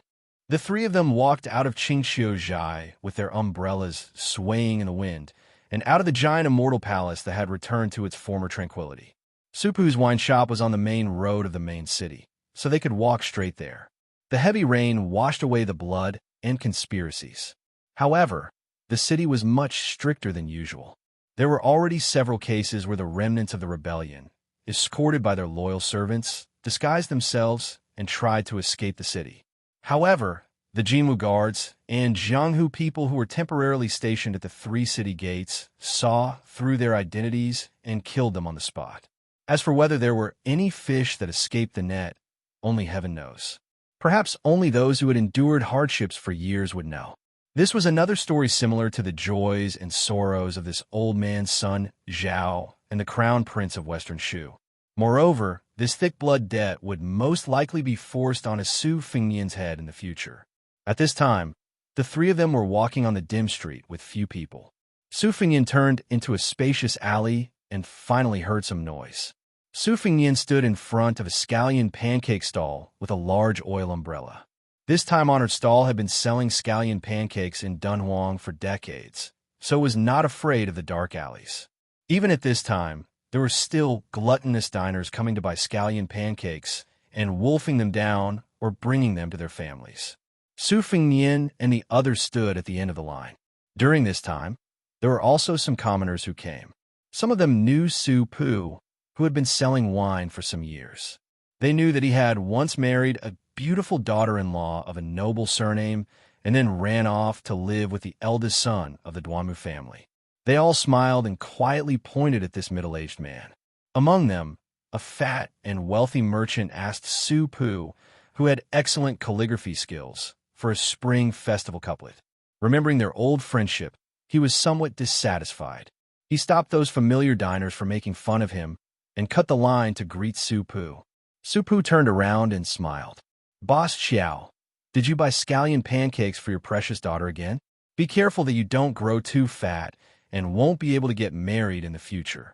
The 3 of them walked out of Xianxia with their umbrellas swaying in the wind, and out of the giant Immortal Palace that had returned to its former tranquility. Supu's wine shop was on the main road of the main city, so they could walk straight there. The heavy rain washed away the blood and conspiracies. However, the city was much stricter than usual. There were already several cases where the remnants of the rebellion, escorted by their loyal servants, disguised themselves and tried to escape the city. However, the Jinwu guards and Jianghu people who were temporarily stationed at the 3 city gates saw through their identities and killed them on the spot. As for whether there were any fish that escaped the net, only heaven knows. Perhaps only those who had endured hardships for years would know. This was another story similar to the joys and sorrows of this old man's son, Zhao, and the crown prince of Western Shu. Moreover, this thick blood debt would most likely be forced on a Su Fingyin's head in the future. At this time, the 3 of them were walking on the dim street with few people. Su Fingyin turned into a spacious alley and finally heard some noise. Su Fingyin stood in front of a scallion pancake stall with a large oil umbrella. This time-honored stall had been selling scallion pancakes in Dunhuang for decades, so was not afraid of the dark alleys. Even at this time, there were still gluttonous diners coming to buy scallion pancakes and wolfing them down or bringing them to their families. Su Fingyin and the others stood at the end of the line. During this time, there were also some commoners who came. Some of them knew Su Pu, who had been selling wine for some years. They knew that he had once married a beautiful daughter-in-law of a noble surname and then ran off to live with the eldest son of the Duanmu family. They all smiled and quietly pointed at this middle-aged man. Among them, a fat and wealthy merchant asked Su Pu, who had excellent calligraphy skills, for a spring festival couplet. Remembering their old friendship, he was somewhat dissatisfied. He stopped those familiar diners from making fun of him and cut the line to greet Su Pu. Su Pu turned around and smiled. "Boss Xiao, did you buy scallion pancakes for your precious daughter again? Be careful that you don't grow too fat and won't be able to get married in the future."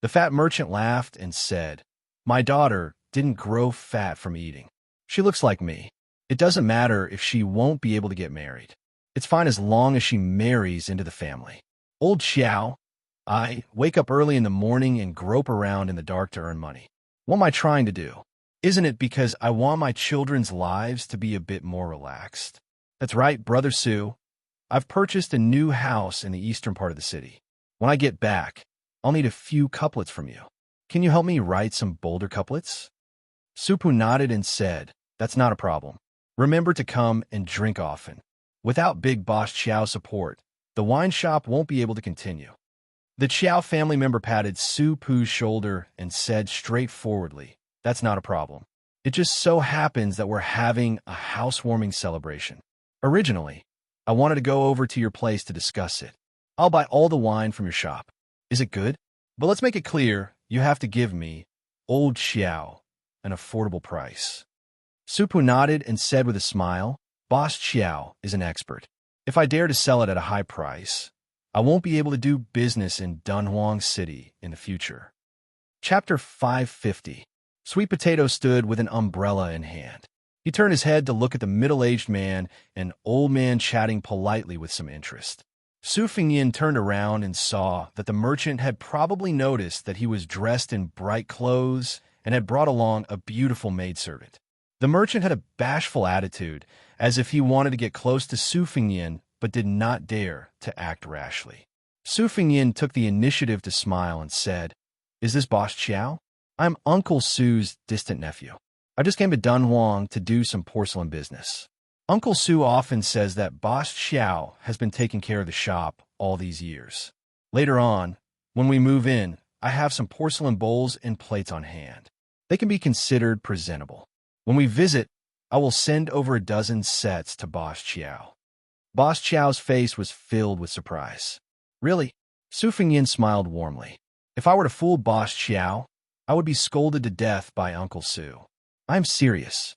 The fat merchant laughed and said, "My daughter didn't grow fat from eating. She looks like me. It doesn't matter if she won't be able to get married. It's fine as long as she marries into the family. Old Xiao, I wake up early in the morning and grope around in the dark to earn money. What am I trying to do? Isn't it because I want my children's lives to be a bit more relaxed? That's right, Brother Su. I've purchased a new house in the eastern part of the city. When I get back, I'll need a few couplets from you. Can you help me write some bolder couplets?" Supu nodded and said, "That's not a problem. Remember to come and drink often. Without Big Boss Chiao's support, the wine shop won't be able to continue." The Chiao family member patted Su Pu's shoulder and said straightforwardly, "That's not a problem. It just so happens that we're having a housewarming celebration. Originally, I wanted to go over to your place to discuss it. I'll buy all the wine from your shop. Is it good? But let's make it clear, you have to give me, Old Xiao, an affordable price." Supu nodded and said with a smile, "Boss Xiao is an expert. If I dare to sell it at a high price, I won't be able to do business in Dunhuang City in the future." Chapter 550. Sweet Potato stood with an umbrella in hand. He turned his head to look at the middle-aged man and old man chatting politely with some interest. Su Fingyin turned around and saw that the merchant had probably noticed that he was dressed in bright clothes and had brought along a beautiful maidservant. The merchant had a bashful attitude, as if he wanted to get close to Su Fingyan but did not dare to act rashly. Su Fingyan took the initiative to smile and said, "Is this Boss Chiao? I'm Uncle Su's distant nephew. I just came to Dunhuang to do some porcelain business." Uncle Su often says that Boss Chiao has been taking care of the shop all these years. Later on, when we move in, I have some porcelain bowls and plates on hand. They can be considered presentable. When we visit, I will send over a dozen sets to Boss Chiao. Boss Chiao's face was filled with surprise. "Really?" Su Fingyan smiled warmly. "If I were to fool Boss Chiao, I would be scolded to death by Uncle Su. I'm serious."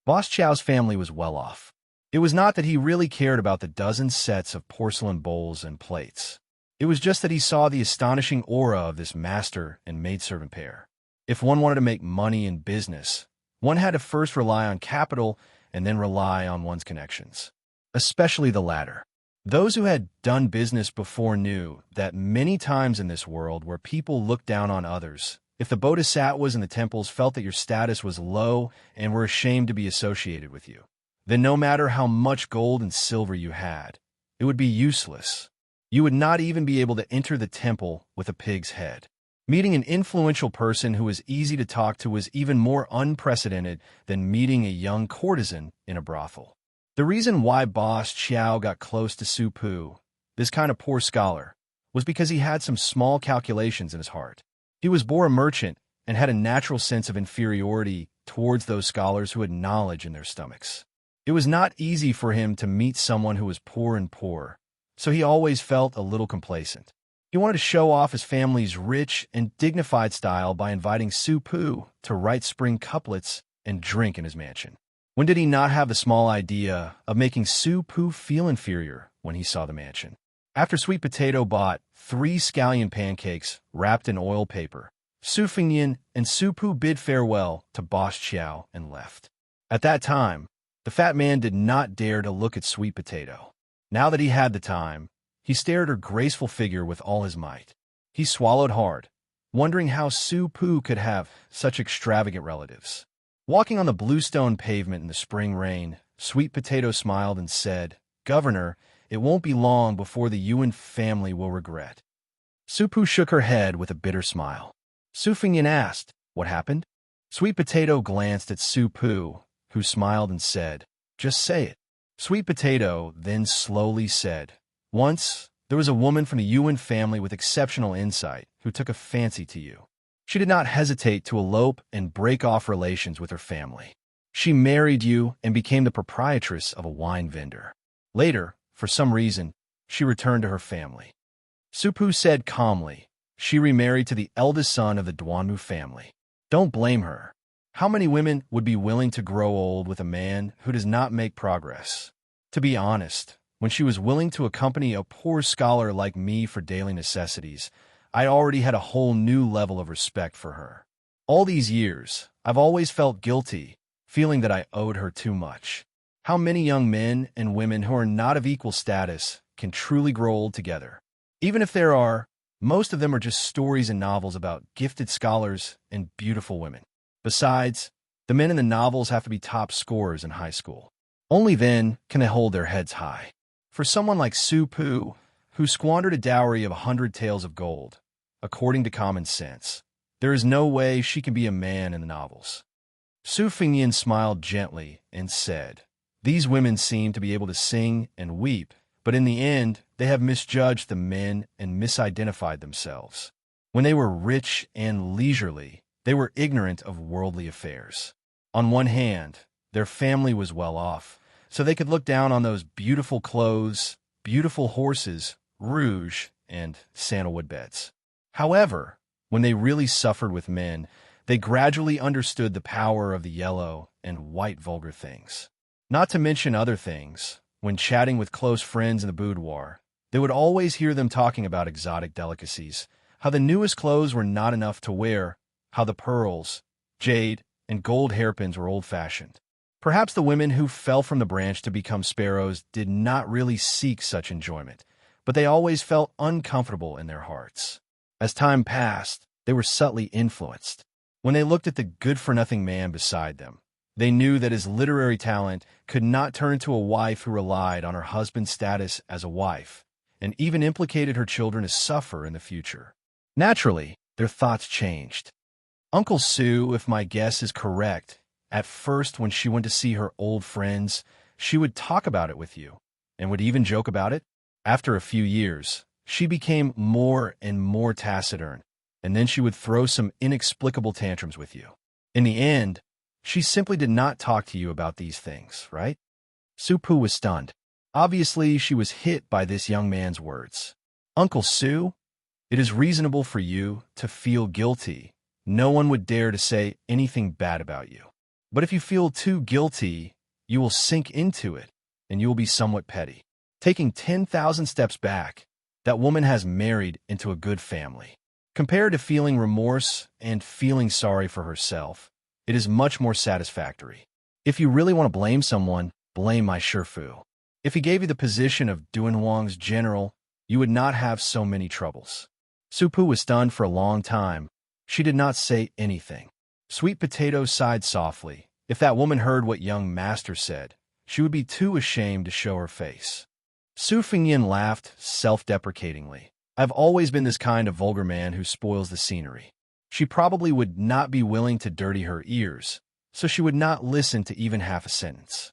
Boss Chiao's family was well off. It was not that he really cared about the dozen sets of porcelain bowls and plates. It was just that he saw the astonishing aura of this master and maidservant pair. If one wanted to make money in business, one had to first rely on capital and then rely on one's connections, especially the latter. Those who had done business before knew that many times in this world where people looked down on others, if the bodhisattvas in the temples felt that your status was low and were ashamed to be associated with you, then no matter how much gold and silver you had, it would be useless. You would not even be able to enter the temple with a pig's head. Meeting an influential person who was easy to talk to was even more unprecedented than meeting a young courtesan in a brothel. The reason why Boss Chiao got close to Su Pu, this kind of poor scholar, was because he had some small calculations in his heart. He was born a merchant and had a natural sense of inferiority towards those scholars who had knowledge in their stomachs. It was not easy for him to meet someone who was poor and poor, so he always felt a little complacent. He wanted to show off his family's rich and dignified style by inviting Su Pu to write spring couplets and drink in his mansion. When did he not have the small idea of making Su Pu feel inferior when he saw the mansion? After Sweet Potato bought 3 scallion pancakes wrapped in oil paper, Su Fingyan and Su Pu bid farewell to Boss Chiao and left. At that time, the fat man did not dare to look at Sweet Potato. Now that he had the time, he stared at her graceful figure with all his might. He swallowed hard, wondering how Su Pu could have such extravagant relatives. Walking on the bluestone pavement in the spring rain, Sweet Potato smiled and said, "Governor, it won't be long before the Yuan family will regret." Su Pu shook her head with a bitter smile. Su Fingyan asked, "What happened?" Sweet Potato glanced at Su Pu, who smiled and said, "Just say it." Sweet Potato then slowly said, "Once, there was a woman from the Yuan family with exceptional insight who took a fancy to you. She did not hesitate to elope and break off relations with her family. She married you and became the proprietress of a wine vendor. Later, for some reason, she returned to her family." Su Pu said calmly, "She remarried to the eldest son of the Duanmu family. Don't blame her. How many women would be willing to grow old with a man who does not make progress? To be honest, when she was willing to accompany a poor scholar like me for daily necessities, I already had a whole new level of respect for her. All these years, I've always felt guilty, feeling that I owed her too much. How many young men and women who are not of equal status can truly grow old together? Even if there are, most of them are just stories and novels about gifted scholars and beautiful women. Besides, the men in the novels have to be top scorers in high school. Only then can they hold their heads high. For someone like Su Pu, who squandered a dowry of 100 taels of gold, according to common sense, there is no way she can be a man in the novels." Su Fingyan smiled gently and said, "These women seem to be able to sing and weep, but in the end, they have misjudged the men and misidentified themselves. When they were rich and leisurely, they were ignorant of worldly affairs. On one hand, their family was well off, so they could look down on those beautiful clothes, beautiful horses, rouge, and sandalwood beds. However, when they really suffered with men, they gradually understood the power of the yellow and white vulgar things. Not to mention other things, when chatting with close friends in the boudoir, they would always hear them talking about exotic delicacies, how the newest clothes were not enough to wear, how the pearls, jade, and gold hairpins were old-fashioned. Perhaps the women who fell from the branch to become sparrows did not really seek such enjoyment, but they always felt uncomfortable in their hearts. As time passed, they were subtly influenced. When they looked at the good-for-nothing man beside them, They knew that his literary talent could not turn to a wife who relied on her husband's status as a wife, and even implicated her children to suffer in the future. Naturally, their thoughts changed. Uncle Sue, if my guess is correct, at first when she went to see her old friends, she would talk about it with you, and would even joke about it. After a few years, she became more and more taciturn, and then she would throw some inexplicable tantrums with you. In the end, she simply did not talk to you about these things, right? Supu was stunned. Obviously, she was hit by this young man's words. Uncle Sue, it is reasonable for you to feel guilty. No one would dare to say anything bad about you. But if you feel too guilty, you will sink into it, and you will be somewhat petty. Taking 10,000 steps back, that woman has married into a good family. Compared to feeling remorse and feeling sorry for herself, it is much more satisfactory. If you really want to blame someone, blame my Shifu. If he gave you the position of Dunhuang's general, you would not have so many troubles. Supu was stunned for a long time. She did not say anything. Sweet Potato sighed softly. If that woman heard what young master said, she would be too ashamed to show her face. Su Fingyan laughed self-deprecatingly. I've always been this kind of vulgar man who spoils the scenery. She probably would not be willing to dirty her ears, so she would not listen to even half a sentence.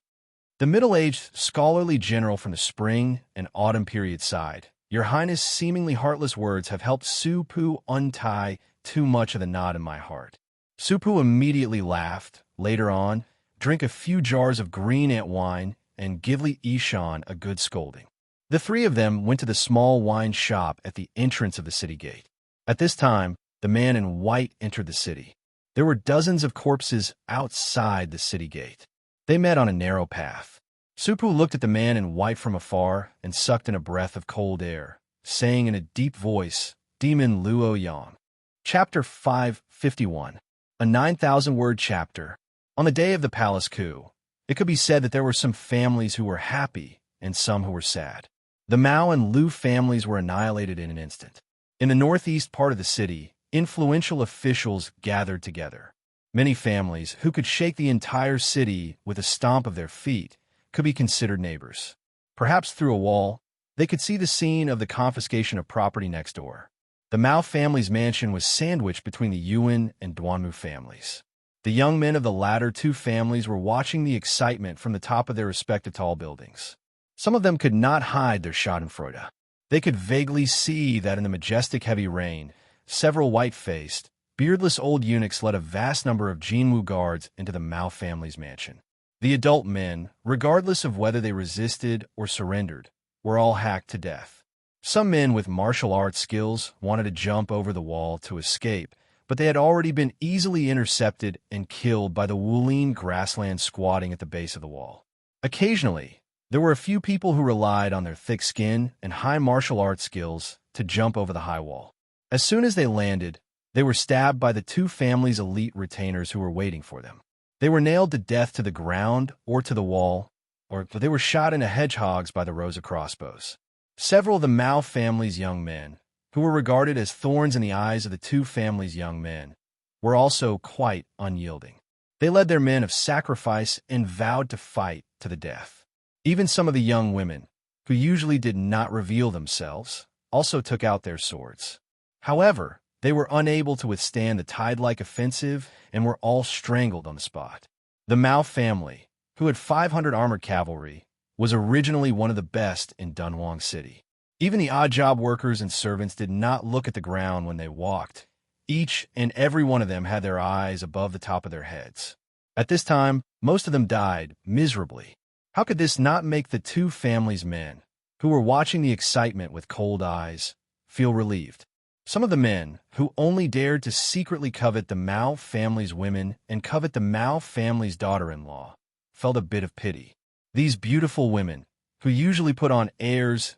The middle-aged, scholarly general from the spring and autumn period sighed. Your Highness' seemingly heartless words have helped Supu untie too much of the knot in my heart. Supu immediately laughed. Later on, drink a few jars of green ant wine and give Li Yishan a good scolding. The three of them went to the small wine shop at the entrance of the city gate. At this time, the man in white entered the city. There were dozens of corpses outside the city gate. They met on a narrow path. Supu looked at the man in white from afar and sucked in a breath of cold air, saying in a deep voice, Demon Luo Yang. Chapter 551. A 9,000-word chapter. On the day of the palace coup, it could be said that there were some families who were happy and some who were sad. The Mao and Liu families were annihilated in an instant. In the northeast part of the city, influential officials gathered together. Many families, who could shake the entire city with a stomp of their feet, could be considered neighbors. Perhaps through a wall, they could see the scene of the confiscation of property next door. The Mao family's mansion was sandwiched between the Yuan and Duanmu families. The young men of the latter two families were watching the excitement from the top of their respective tall buildings. Some of them could not hide their schadenfreude. They could vaguely see that in the majestic heavy rain, several white-faced, beardless old eunuchs led a vast number of Jinwu guards into the Mao family's mansion. The adult men, regardless of whether they resisted or surrendered, were all hacked to death. Some men with martial arts skills wanted to jump over the wall to escape, but they had already been easily intercepted and killed by the Wulin grassland squatting at the base of the wall. Occasionally, there were a few people who relied on their thick skin and high martial arts skills to jump over the high wall. As soon as they landed, they were stabbed by the two families' elite retainers who were waiting for them. They were nailed to death to the ground or to the wall, or they were shot into hedgehogs by the rows of crossbows. Several of the Mao family's young men, who were regarded as thorns in the eyes of the two families' young men, were also quite unyielding. They led their men of sacrifice and vowed to fight to the death. Even some of the young women, who usually did not reveal themselves, also took out their swords. However, they were unable to withstand the tide-like offensive and were all strangled on the spot. The Mao family, who had 500 armored cavalry, was originally one of the best in Dunhuang City. Even the odd-job workers and servants did not look at the ground when they walked. Each and every one of them had their eyes above the top of their heads. At this time, most of them died miserably. How could this not make the two families' men, who were watching the excitement with cold eyes, feel relieved? Some of the men, who only dared to secretly covet the Mao family's women and covet the Mao family's daughter-in-law, felt a bit of pity. These beautiful women, who usually put on airs,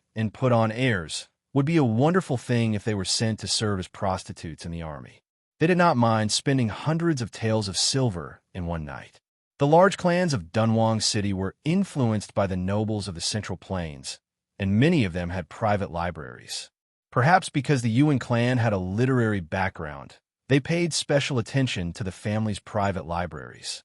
would be a wonderful thing if they were sent to serve as prostitutes in the army. They did not mind spending hundreds of taels of silver in one night. The large clans of Dunhuang City were influenced by the nobles of the Central Plains, and many of them had private libraries. Perhaps because the Yuan clan had a literary background, they paid special attention to the family's private libraries.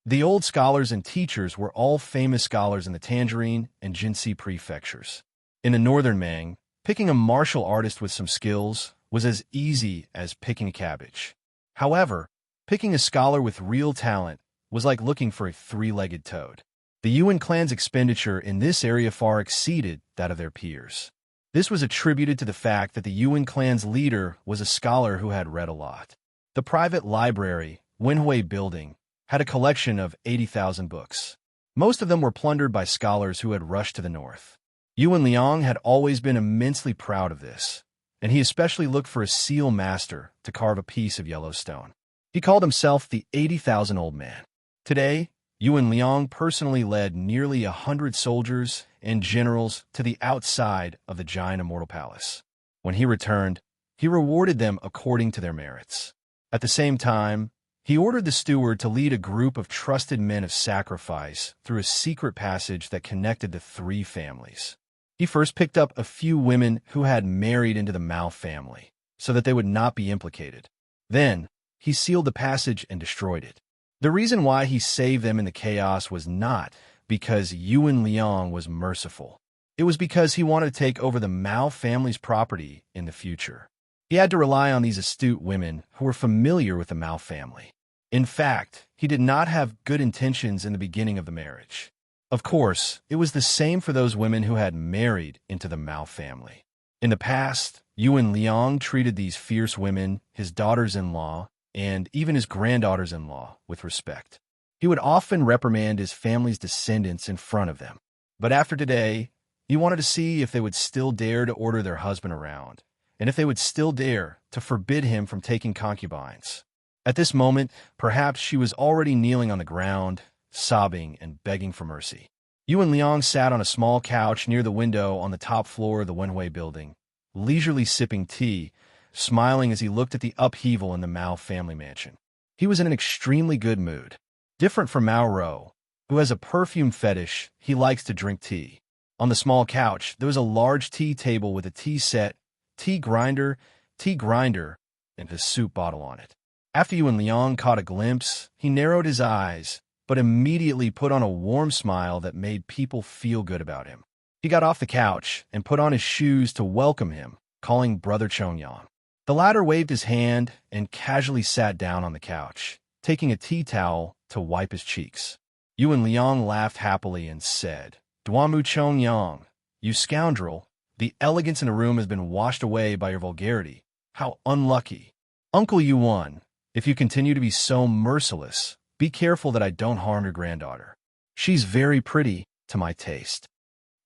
The old scholars and teachers were all famous scholars in the Tangerine and Jinsi prefectures. In the northern Mang, picking a martial artist with some skills was as easy as picking a cabbage. However, picking a scholar with real talent was like looking for a three-legged toad. The Yuan clan's expenditure in this area far exceeded that of their peers. This was attributed to the fact that the Yuan clan's leader was a scholar who had read a lot. The private library, Wenhui Building, had a collection of 80,000 books. Most of them were plundered by scholars who had rushed to the north. Yuan Liang had always been immensely proud of this, and he especially looked for a seal master to carve a piece of yellow stone. He called himself the 80,000 Old Man. Today, Yuan Liang personally led nearly 100 soldiers and generals to the outside of the giant Immortal Palace. When he returned, he rewarded them according to their merits. At the same time, he ordered the steward to lead a group of trusted men of sacrifice through a secret passage that connected the three families. He first picked up a few women who had married into the Mao family, so that they would not be implicated. Then, he sealed the passage and destroyed it. The reason why he saved them in the chaos was not because Yuan Liang was merciful. It was because he wanted to take over the Mao family's property in the future. He had to rely on these astute women who were familiar with the Mao family. In fact, he did not have good intentions in the beginning of the marriage. Of course, it was the same for those women who had married into the Mao family. In the past, Yuan Liang treated these fierce women, his daughters-in-law, and even his granddaughters-in-law, with respect. He would often reprimand his family's descendants in front of them. But after today, he wanted to see if they would still dare to order their husband around, and if they would still dare to forbid him from taking concubines. At this moment, perhaps she was already kneeling on the ground, sobbing and begging for mercy. Yuan Liang sat on a small couch near the window on the top floor of the Wenhui building, leisurely sipping tea, smiling as he looked at the upheaval in the Mao family mansion. He was in an extremely good mood. Different from Mao Rou, who has a perfume fetish, he likes to drink tea. On the small couch, there was a large tea table with a tea set, tea grinder, and a soup bottle on it. After Yuan Liang caught a glimpse, he narrowed his eyes, but immediately put on a warm smile that made people feel good about him. He got off the couch and put on his shoes to welcome him, calling Brother Chongyang. The latter waved his hand and casually sat down on the couch, taking a tea towel to wipe his cheeks. Yuan Liang laughed happily and said, "Duanmu Chongyang, you scoundrel, the elegance in the room has been washed away by your vulgarity. How unlucky. Uncle Yuan, if you continue to be so merciless, be careful that I don't harm your granddaughter. She's very pretty, to my taste."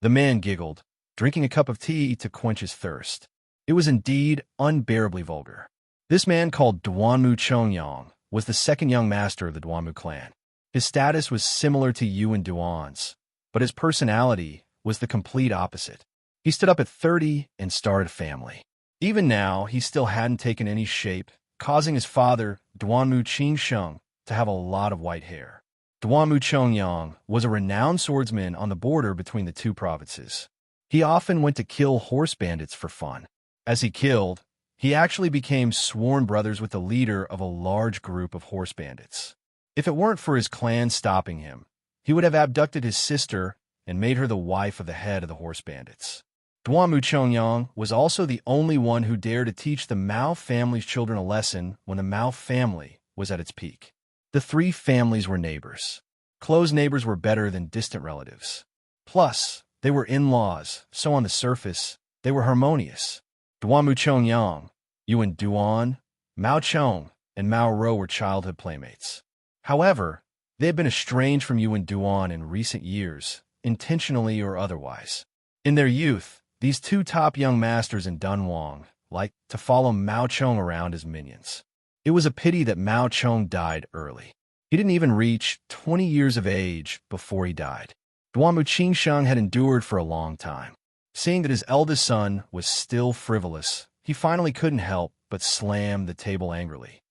The man giggled, drinking a cup of tea to quench his thirst. It was indeed unbearably vulgar. This man called Duanmu Chongyang was the second young master of the Duanmu clan. His status was similar to Yuan Duan's, but his personality was the complete opposite. He stood up at 30 and started a family. Even now, he still hadn't taken any shape, causing his father, Duanmu Qingsheng, to have a lot of white hair. Duanmu Chongyang was a renowned swordsman on the border between the two provinces. He often went to kill horse bandits for fun. As he killed, he actually became sworn brothers with the leader of a large group of horse bandits. If it weren't for his clan stopping him, he would have abducted his sister and made her the wife of the head of the horse bandits. Duanmu Chongyang was also the only one who dared to teach the Mao family's children a lesson when the Mao family was at its peak. The three families were neighbors. Close neighbors were better than distant relatives. Plus, they were in-laws, so on the surface, they were harmonious. Duanmu Chongyang, Yuan Duan, Mao Chong, and Mao Rou were childhood playmates. However, they had been estranged from Yuan Duan in recent years, intentionally or otherwise. In their youth, these two top young masters in Dunhuang liked to follow Mao Chong around as minions. It was a pity that Mao Chong died early. He didn't even reach 20 years of age before he died. Duanmu Qingsheng had endured for a long time. Seeing that his eldest son was still frivolous, he finally couldn't help but slam the table angrily.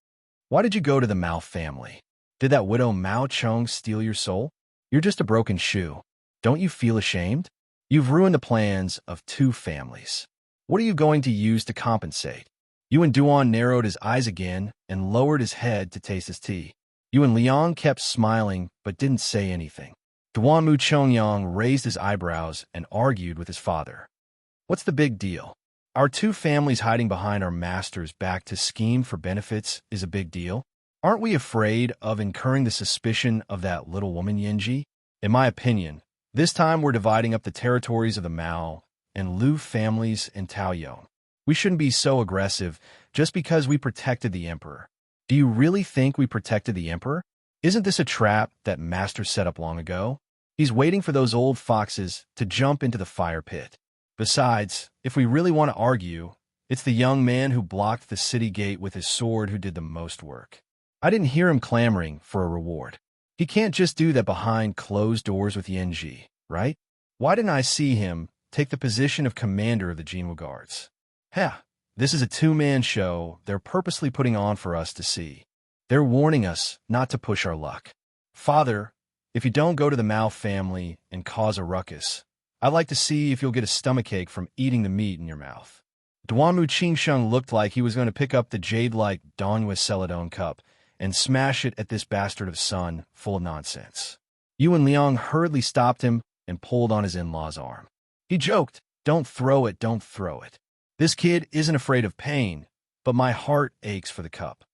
"Why did you go to the Mao family? Did that widow Mao Chong steal your soul? You're just a broken shoe. Don't you feel ashamed? You've ruined the plans of two families. What are you going to use to compensate?" Yuan Duan narrowed his eyes again and lowered his head to taste his tea. Yuan Liang kept smiling but didn't say anything. Duanmu Chongyang raised his eyebrows and argued with his father. What's the big deal? Our two families hiding behind our master's back to scheme for benefits is a big deal? Aren't we afraid of incurring the suspicion of that little woman Yinji? In my opinion, this time we're dividing up the territories of the Mao and Lu families in Taoyuan. We shouldn't be so aggressive just because we protected the emperor. Do you really think we protected the emperor? Isn't this a trap that master set up long ago? He's waiting for those old foxes to jump into the fire pit. Besides, if we really want to argue, it's the young man who blocked the city gate with his sword who did the most work. I didn't hear him clamoring for a reward. He can't just do that behind closed doors with Yinji, right? Why didn't I see him take the position of commander of the Jinwu Guards? This is a two-man show they're purposely putting on for us to see. They're warning us not to push our luck. Father, if you don't go to the Mao family and cause a ruckus, I'd like to see if you'll get a stomachache from eating the meat in your mouth. Duanmu Qingsheng looked like he was going to pick up the jade-like Donghua Celadon cup and smash it at this bastard of son full of nonsense. Yuan Liang hurriedly stopped him and pulled on his in-law's arm. He joked, "Don't throw it, don't throw it. This kid isn't afraid of pain, but my heart aches for the cup."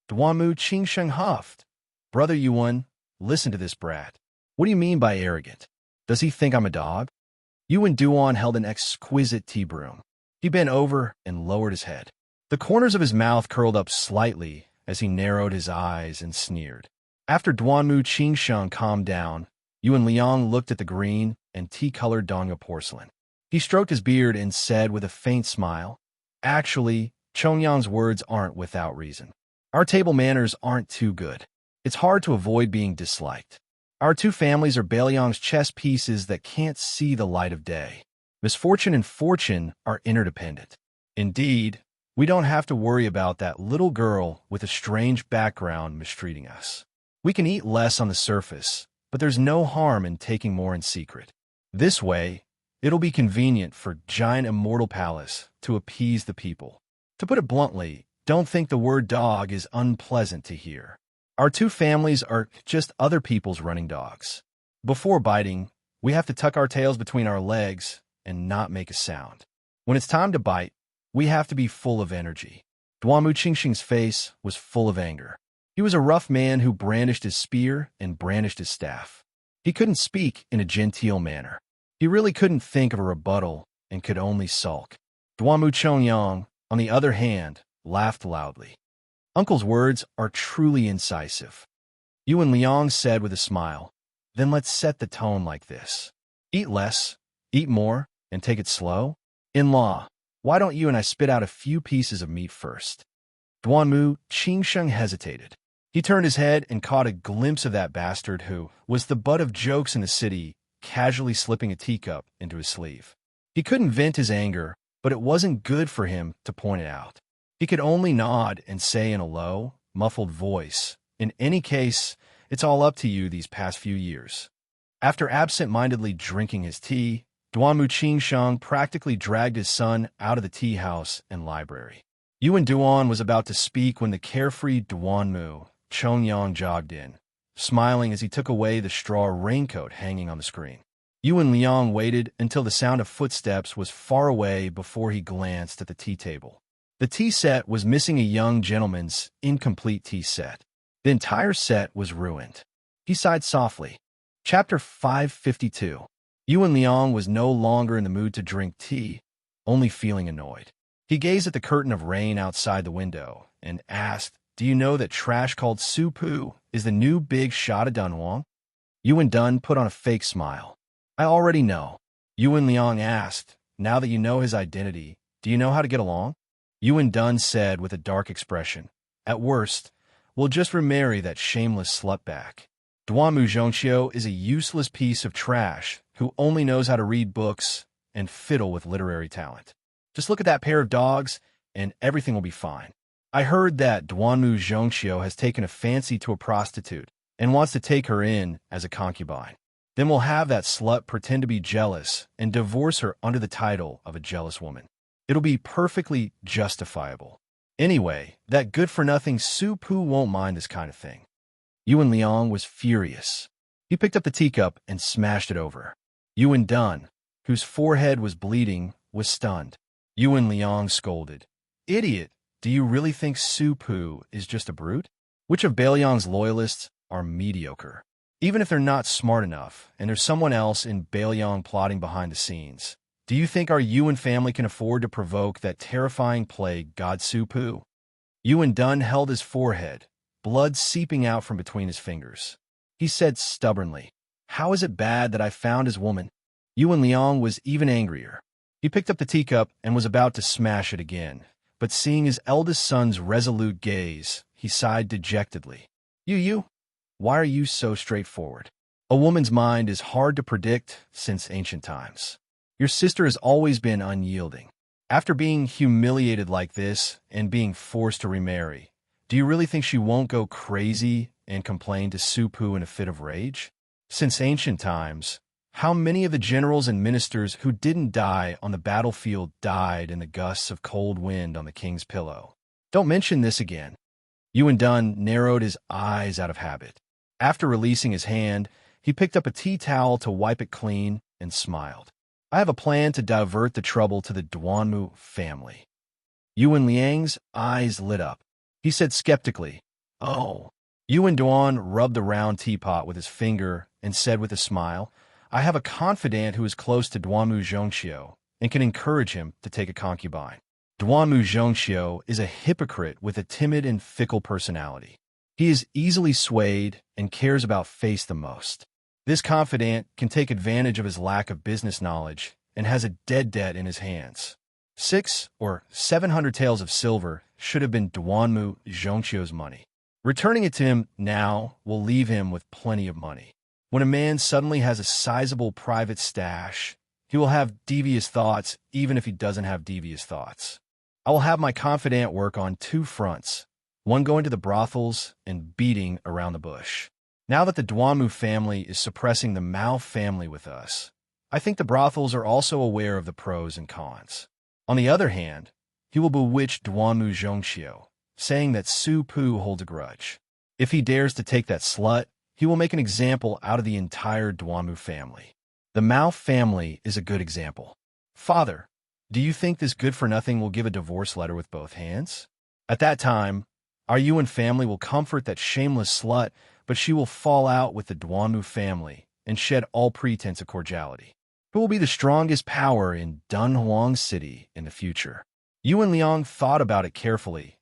Duanmu Qingsheng huffed. "Brother Yuan, listen to this brat. What do you mean by arrogant? Does he think I'm a dog?" Yuan Duan held an exquisite tea broom. He bent over and lowered his head. The corners of his mouth curled up slightly as he narrowed his eyes and sneered. After Duanmu Qingsheng calmed down, Yuan Liang looked at the green and tea-colored Donghua porcelain. He stroked his beard and said with a faint smile, "Actually, Chongyang's words aren't without reason. Our table manners aren't too good. It's hard to avoid being disliked. Our two families are Bailiang's chess pieces that can't see the light of day. Misfortune and fortune are interdependent. Indeed, we don't have to worry about that little girl with a strange background mistreating us. We can eat less on the surface, but there's no harm in taking more in secret. This way, it'll be convenient for giant Immortal Palace to appease the people. To put it bluntly, don't think the word dog is unpleasant to hear. Our two families are just other people's running dogs. Before biting, we have to tuck our tails between our legs and not make a sound. When it's time to bite, we have to be full of energy." Duanmu Qingsheng's face was full of anger. He was a rough man who brandished his spear and brandished his staff. He couldn't speak in a genteel manner. He really couldn't think of a rebuttal and could only sulk. Duanmu Chongyang, on the other hand, laughed loudly. "Uncle's words are truly incisive." Yuan Liang said with a smile, "Then let's set the tone like this. Eat less, eat more, and take it slow. In-law, why don't you and I spit out a few pieces of meat first?" Duanmu Qingsheng hesitated. He turned his head and caught a glimpse of that bastard who was the butt of jokes in the city, casually slipping a teacup into his sleeve. He couldn't vent his anger, but it wasn't good for him to point it out. He could only nod and say in a low, muffled voice, "In any case, it's all up to you these past few years." After absent-mindedly drinking his tea, Duanmu Qingsheng practically dragged his son out of the tea house and library. Yuan Duan was about to speak when the carefree Duanmu Chongyang jogged in, smiling as he took away the straw raincoat hanging on the screen. Yuan Liang waited until the sound of footsteps was far away before he glanced at the tea table. The tea set was missing a young gentleman's incomplete tea set. The entire set was ruined. He sighed softly. Chapter 552. Yuan Liang was no longer in the mood to drink tea, only feeling annoyed. He gazed at the curtain of rain outside the window and asked, "Do you know that trash called Su-Pu is the new big shot of Dunhuang?" Yuan Dun put on a fake smile. "I already know." Yuan Liang asked, "Now that you know his identity, do you know how to get along?" Yuan Dun said with a dark expression, "At worst, we'll just remarry that shameless slutbag. Duanmu Xianxia is a useless piece of trash who only knows how to read books and fiddle with literary talent. Just look at that pair of dogs, and everything will be fine." I heard that Duanmu Xianxia has taken a fancy to a prostitute and wants to take her in as a concubine. Then we'll have that slut pretend to be jealous and divorce her under the title of a jealous woman. It'll be perfectly justifiable. Anyway, that good-for-nothing Su-Pu won't mind this kind of thing. Yuan Liang was furious. He picked up the teacup and smashed it over. Yuan Dun, whose forehead was bleeding, was stunned. Yuan Liang scolded. Idiot, do you really think Su Pu is just a brute? Which of Bailiang's loyalists are mediocre? Even if they're not smart enough, and there's someone else in Bailiang plotting behind the scenes, do you think our Yuan family can afford to provoke that terrifying plague, God Su Pu? Yuan Dun held his forehead, blood seeping out from between his fingers. He said stubbornly, How is it bad that I found his woman? Yuan Liang was even angrier. He picked up the teacup and was about to smash it again, but seeing his eldest son's resolute gaze, he sighed dejectedly. You, why are you so straightforward? A woman's mind is hard to predict since ancient times. Your sister has always been unyielding. After being humiliated like this and being forced to remarry, do you really think she won't go crazy and complain to Su Pu in a fit of rage? Since ancient times, how many of the generals and ministers who didn't die on the battlefield died in the gusts of cold wind on the king's pillow? Don't mention this again. Yuan Dun narrowed his eyes out of habit. After releasing his hand, he picked up a tea towel to wipe it clean and smiled. I have a plan to divert the trouble to the Duanmu family. Yuan Liang's eyes lit up. He said skeptically, Oh. Yuan Duan rubbed the round teapot with his finger and said with a smile, I have a confidant who is close to Duanmu Xianxia and can encourage him to take a concubine. Duanmu Xianxia is a hypocrite with a timid and fickle personality. He is easily swayed and cares about face the most. This confidant can take advantage of his lack of business knowledge and has a dead debt in his hands. 600 or 700 taels of silver should have been Duanmu Xianxia's money. Returning it to him now will leave him with plenty of money. When a man suddenly has a sizable private stash, he will have devious thoughts even if he doesn't have devious thoughts. I will have my confidant work on two fronts, one going to the brothels and beating around the bush. Now that the Duanmu family is suppressing the Mao family with us, I think the brothels are also aware of the pros and cons. On the other hand, he will bewitch Duanmu Xianxia, saying that Su Pu holds a grudge. If he dares to take that slut, he will make an example out of the entire Duanmu family. The Mao family is a good example. Father, do you think this good-for-nothing will give a divorce letter with both hands? At that time, our Yuan family will comfort that shameless slut, but she will fall out with the Duanmu family and shed all pretense of cordiality. Who will be the strongest power in Dunhuang City in the future? Yuan Liang thought about it carefully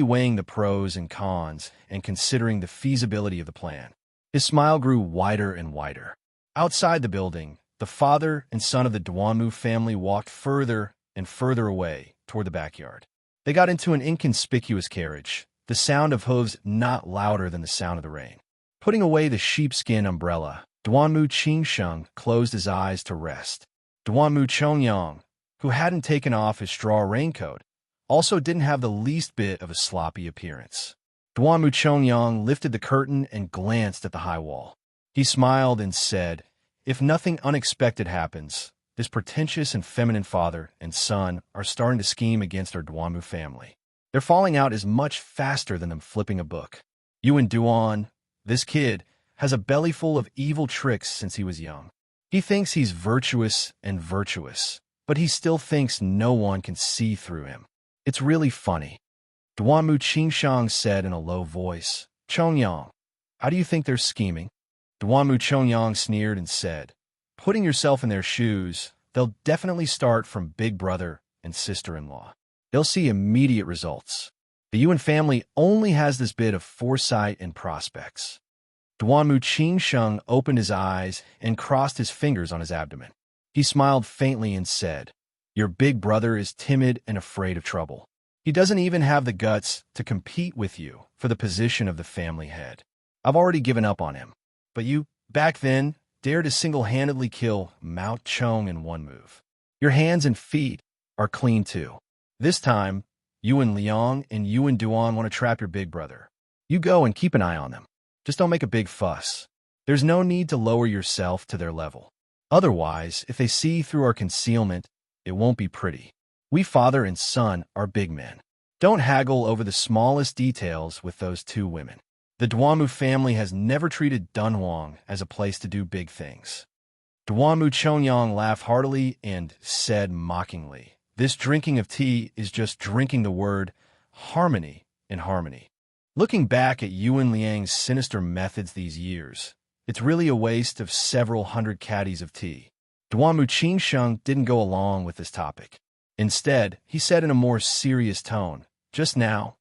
weighing the pros and cons and considering the feasibility of the plan. His smile grew wider and wider. Outside the building, the father and son of the Duanmu family walked further and further away toward the backyard. They got into an inconspicuous carriage, the sound of hooves not louder than the sound of the rain. Putting away the sheepskin umbrella, Duanmu Qingsheng closed his eyes to rest. Duanmu Chongyang, who hadn't taken off his straw raincoat, also didn't have the least bit of a sloppy appearance. Duanmu Chongyang lifted the curtain and glanced at the high wall. He smiled and said, If nothing unexpected happens, this pretentious and feminine father and son are starting to scheme against our Duanmu family. Their falling out is much faster than them flipping a book. Yuan Duan, this kid, has a belly full of evil tricks since he was young. He thinks he's virtuous, but he still thinks no one can see through him. It's really funny. Duanmu Qingshang said in a low voice, Chongyang, how do you think they're scheming? Duanmu Chongyang sneered and said, Putting yourself in their shoes, they'll definitely start from big brother and sister-in-law. They'll see immediate results. The Yuan family only has this bit of foresight and prospects. Duanmu Qingsheng opened his eyes and crossed his fingers on his abdomen. He smiled faintly and said, Your big brother is timid and afraid of trouble. He doesn't even have the guts to compete with you for the position of the family head. I've already given up on him. But you, back then, dared to single-handedly kill Mao Chong in one move. Your hands and feet are clean too. This time, Yuan Liang and Yuan Duan want to trap your big brother. You go and keep an eye on them. Just don't make a big fuss. There's no need to lower yourself to their level. Otherwise, if they see through our concealment, it won't be pretty. We father and son are big men. Don't haggle over the smallest details with those two women. The Duanmu family has never treated Dunhuang as a place to do big things. Duanmu Chongyang laughed heartily and said mockingly, "This drinking of tea is just drinking the word harmony in harmony." Looking back at Yuan Liang's sinister methods these years, it's really a waste of several hundred caddies of tea. Duanmu Qingsheng didn't go along with this topic. Instead, he said in a more serious tone, "Just now,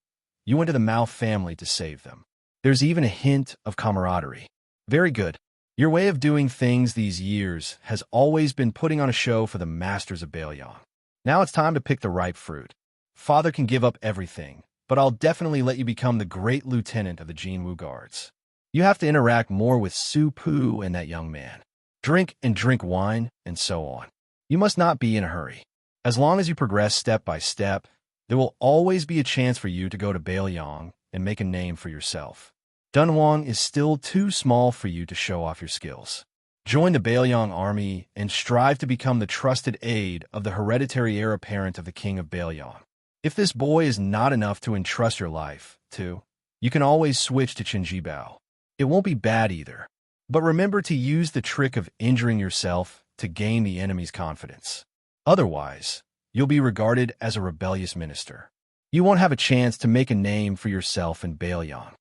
you went to the Mao family to save them. There's even a hint of camaraderie. Very good. Your way of doing things these years has always been putting on a show for the masters of Bailiang. Now it's time to pick the ripe fruit. Father can give up everything, but I'll definitely let you become the great lieutenant of the Jinwu Guards. You have to interact more with Su Pu and that young man. Drink and drink wine, and so on. You must not be in a hurry. As long as you progress step by step, there will always be a chance for you to go to Bailiang and make a name for yourself. Dunhuang is still too small for you to show off your skills. Join the Bailiang army and strive to become the trusted aide of the hereditary heir apparent of the king of Bailiang. If this boy is not enough to entrust your life to, you can always switch to Qinjibao. It won't be bad either. But remember to use the trick of injuring yourself to gain the enemy's confidence. Otherwise, you'll be regarded as a rebellious minister. You won't have a chance to make a name for yourself in Bailiang."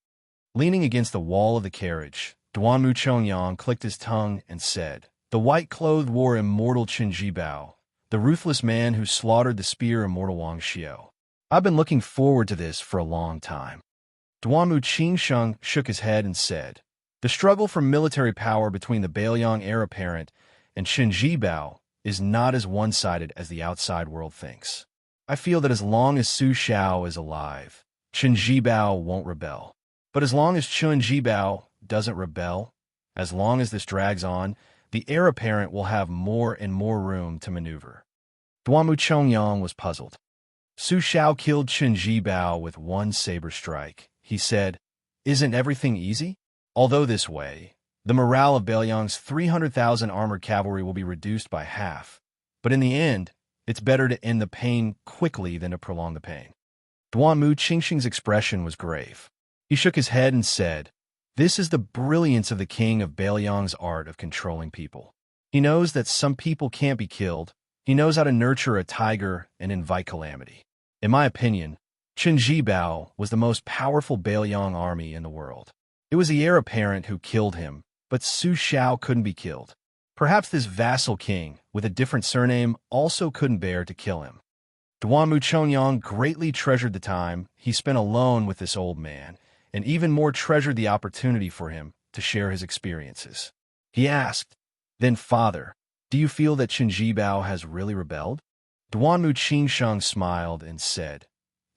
Leaning against the wall of the carriage, Duanmu Chongyang clicked his tongue and said, "The white-clothed war immortal Qinjibao, the ruthless man who slaughtered the spear immortal Wang Xiao. I've been looking forward to this for a long time." Duanmu Qingsheng shook his head and said, "The struggle for military power between the Bailiang heir apparent and Qinjibao is not as one-sided as the outside world thinks. I feel that as long as Su Xiao is alive, Qinjibao won't rebel. But as long as Qinjibao doesn't rebel, as long as this drags on, the heir apparent will have more and more room to maneuver." Duanmu Chongyang was puzzled. Su Xiao killed Qinjibao with one saber strike. He said, "Isn't everything easy? Although this way, the morale of Bailiang's 300,000 armored cavalry will be reduced by half. But in the end, it's better to end the pain quickly than to prolong the pain." Duanmu Qingsheng's expression was grave. He shook his head and said, "This is the brilliance of the king of Bailiang's art of controlling people. He knows that some people can't be killed. He knows how to nurture a tiger and invite calamity. In my opinion, Qinjibao was the most powerful Bailiang army in the world. It was the heir apparent who killed him, but Su Xiao couldn't be killed. Perhaps this vassal king, with a different surname, also couldn't bear to kill him." Duanmu Chongyang greatly treasured the time he spent alone with this old man, and even more treasured the opportunity for him to share his experiences. He asked, "Then, father, do you feel that Qinjibao has really rebelled?" Duanmu Qingsheng smiled and said,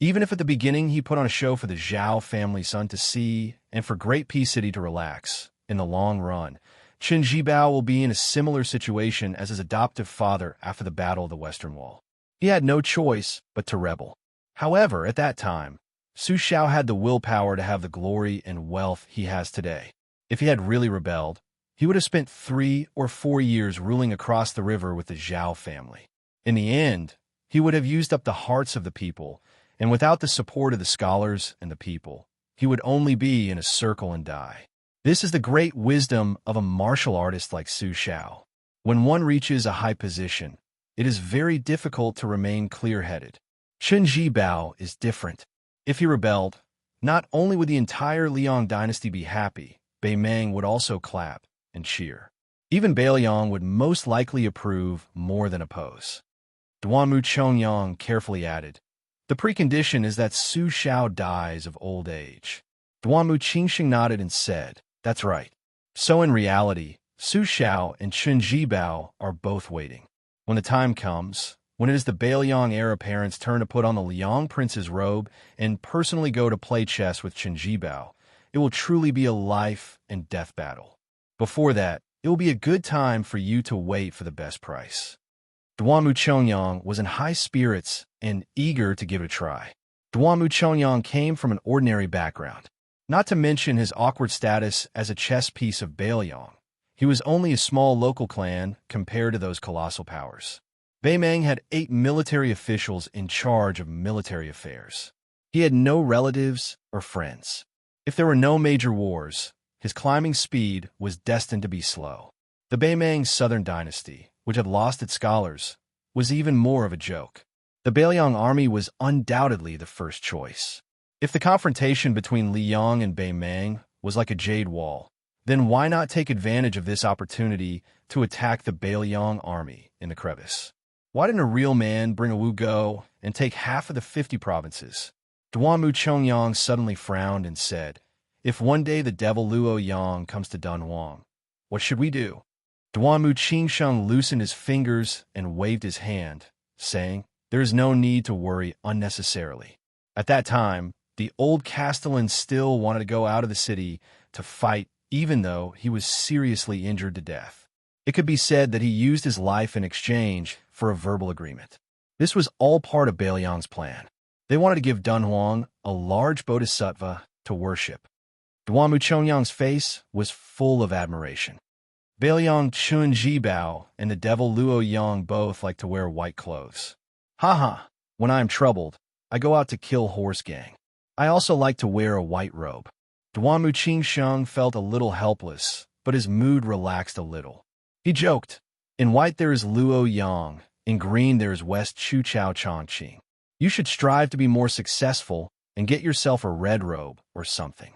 "Even if at the beginning he put on a show for the Zhao family son to see and for Great Peace City to relax, in the long run, Qinjibao will be in a similar situation as his adoptive father after the Battle of the Western Wall. He had no choice but to rebel. However, at that time, Su Xiao had the willpower to have the glory and wealth he has today. If he had really rebelled, he would have spent 3 or 4 years ruling across the river with the Zhao family. In the end, he would have used up the hearts of the people, and without the support of the scholars and the people, he would only be in a circle and die. This is the great wisdom of a martial artist like Su Xiao. When one reaches a high position, it is very difficult to remain clear-headed. Qinjibao is different. If he rebelled, not only would the entire Liang dynasty be happy, Beimeng would also clap and cheer. Even Bailiang would most likely approve more than oppose." Duanmu Chongyang carefully added, "The precondition is that Su Xiao dies of old age." Duanmu Qingsheng nodded and said, "That's right. So in reality, Su Xiao and Qinjibao are both waiting. When the time comes, when it is the Bailiang heir apparent's turn to put on the Liang prince's robe and personally go to play chess with Qinjibao, it will truly be a life and death battle. Before that, it will be a good time for you to wait for the best price." Duanmu Chongyang was in high spirits and eager to give it a try. Duanmu Chongyang came from an ordinary background. Not to mention his awkward status as a chess piece of Bailiang, he was only a small local clan compared to those colossal powers. Beimeng had 8 military officials in charge of military affairs. He had no relatives or friends. If there were no major wars, his climbing speed was destined to be slow. The Beimang Southern Dynasty, which had lost its scholars, was even more of a joke. The Beiliang army was undoubtedly the first choice. If the confrontation between Liang and Beimang was like a jade wall, then why not take advantage of this opportunity to attack the Beiliang army in the crevice? Why didn't a real man bring a Wu Go and take half of the 50 provinces? Duanmu Chongyang suddenly frowned and said, "If one day the devil Luo Yang comes to Dunhuang, what should we do?" Duanmu Qingsheng loosened his fingers and waved his hand, saying, "There is no need to worry unnecessarily." At that time, the old Castellan still wanted to go out of the city to fight, even though he was seriously injured to death. It could be said that he used his life in exchange for a verbal agreement. This was all part of Beiliang's plan. They wanted to give Dunhuang a large bodhisattva to worship. Duanmu Chongyang's face was full of admiration. Beiliang Chun Jibao and the devil Luo Yang both like to wear white clothes. Haha, when I am troubled, I go out to kill horse gang. I also like to wear a white robe. Duanmu Qingsheng felt a little helpless, but his mood relaxed a little. He joked, "In white there is Luo Yang, in green there is West Chu Chao Chongqing. You should strive to be more successful and get yourself a red robe or something."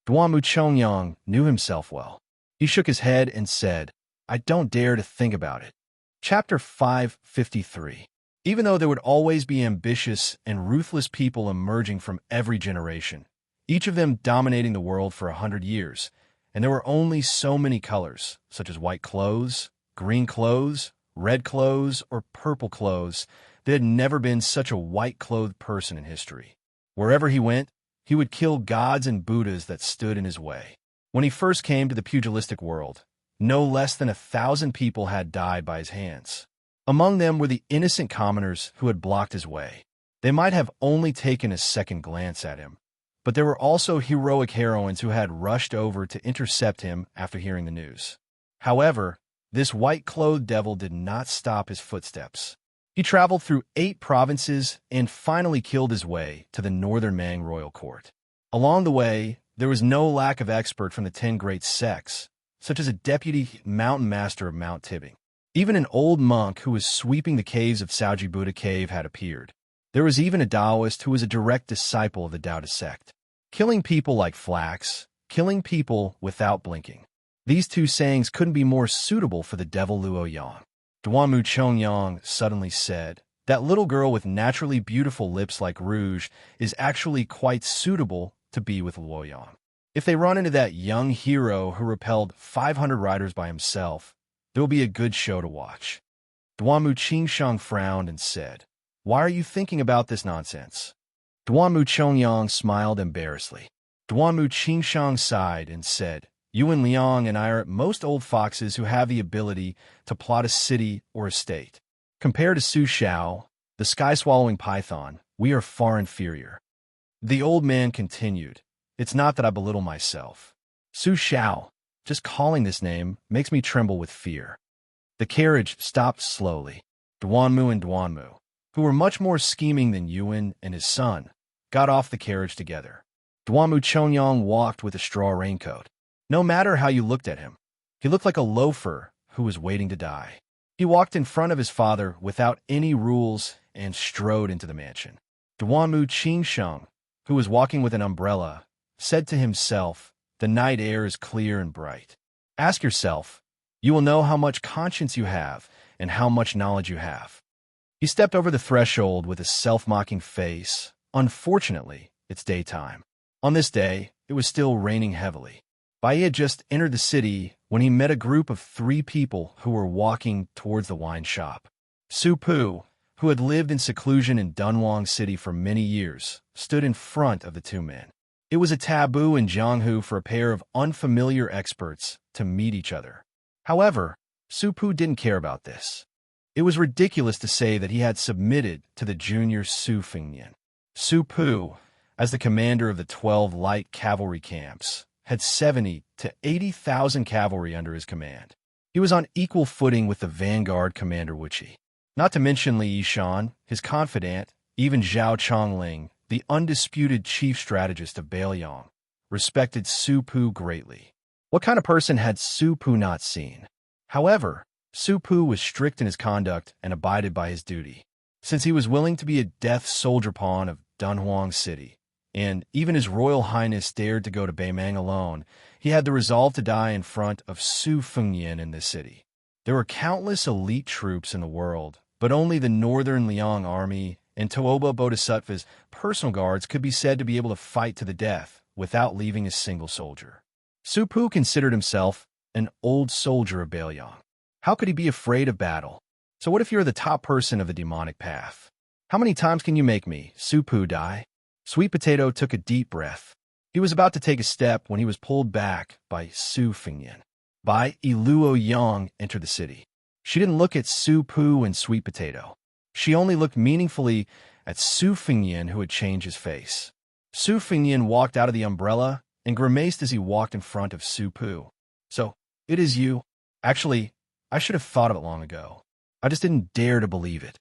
Duanmu Chongyang knew himself well. He shook his head and said, "I don't dare to think about it." Chapter 553. Even though there would always be ambitious and ruthless people emerging from every generation, each of them dominating the world for 100 years, and there were only so many colors, such as white clothes, green clothes, red clothes, or purple clothes, there had never been such a white-clothed person in history. Wherever he went, he would kill gods and Buddhas that stood in his way. When he first came to the pugilistic world, no less than 1,000 people had died by his hands. Among them were the innocent commoners who had blocked his way. They might have only taken a second glance at him, but there were also heroic heroines who had rushed over to intercept him after hearing the news. However, this white-clothed devil did not stop his footsteps. He traveled through 8 provinces and finally killed his way to the northern Mang royal court. Along the way, there was no lack of expert from the 10 great sects, such as a deputy mountain master of Mount Tibbing. Even an old monk who was sweeping the caves of Saoji Buddha Cave had appeared. There was even a Taoist who was a direct disciple of the Taoist sect. Killing people like flax, killing people without blinking. These 2 sayings couldn't be more suitable for the devil Luo Yang. Duanmu Chongyang suddenly said, "That little girl with naturally beautiful lips like rouge is actually quite suitable to be with Luo Yang. If they run into that young hero who repelled 500 riders by himself, there will be a good show to watch." Duanmu Qingsheng frowned and said, "Why are you thinking about this nonsense?" Duanmu Chongyang smiled embarrassedly. Duanmu Qingsheng sighed and said, "Yuan Liang and I are at most old foxes who have the ability to plot a city or a state. Compared to Su Xiao, the sky-swallowing python, we are far inferior." The old man continued, "It's not that I belittle myself. Su Xiao, just calling this name makes me tremble with fear." The carriage stopped slowly. Duanmu and Duanmu, who were much more scheming than Yuan and his son, got off the carriage together. Duanmu Chongyang walked with a straw raincoat. No matter how you looked at him, he looked like a loafer who was waiting to die. He walked in front of his father without any rules and strode into the mansion. Duanmu Qingsheng, who was walking with an umbrella, said to himself, "The night air is clear and bright. Ask yourself, you will know how much conscience you have and how much knowledge you have." He stepped over the threshold with a self-mocking face. Unfortunately, it's daytime. On this day, it was still raining heavily. Bai had just entered the city when he met a group of 3 people who were walking towards the wine shop. Su Pu, who had lived in seclusion in Dunhuang City for many years, stood in front of the 2 men. It was a taboo in Jianghu for a pair of unfamiliar experts to meet each other. However, Su Pu didn't care about this. It was ridiculous to say that he had submitted to the junior Su Fengnian. Su Pu, as the commander of the 12 light cavalry camps, had 70 to 80,000 cavalry under his command. He was on equal footing with the vanguard commander Wuxia. Not to mention Li Yishan, his confidant, even Zhao Chongling, the undisputed chief strategist of Beiliang, respected Su Pu greatly. What kind of person had Su Pu not seen? However, Su Pu was strict in his conduct and abided by his duty. Since he was willing to be a death soldier pawn of Dunhuang City, and even His Royal Highness dared to go to Beimang alone, he had the resolve to die in front of Su Fengnian in this city. There were countless elite troops in the world, but only the Northern Liang Army and Toba Bodhisattva's personal guards could be said to be able to fight to the death without leaving a single soldier. Su Pu considered himself an old soldier of Bailiang. How could he be afraid of battle? So what if you're the top person of the demonic path? How many times can you make me, Su Pu, die? Sweet Potato took a deep breath. He was about to take a step when he was pulled back by Su Fengnian. Bai Luo Yang entered the city. She didn't look at Su Pu and Sweet Potato. She only looked meaningfully at Su Fengnian, who had changed his face. Su Fengnian walked out of the umbrella and grimaced as he walked in front of Su Pu. So, it is you. Actually, I should have thought of it long ago. I just didn't dare to believe it.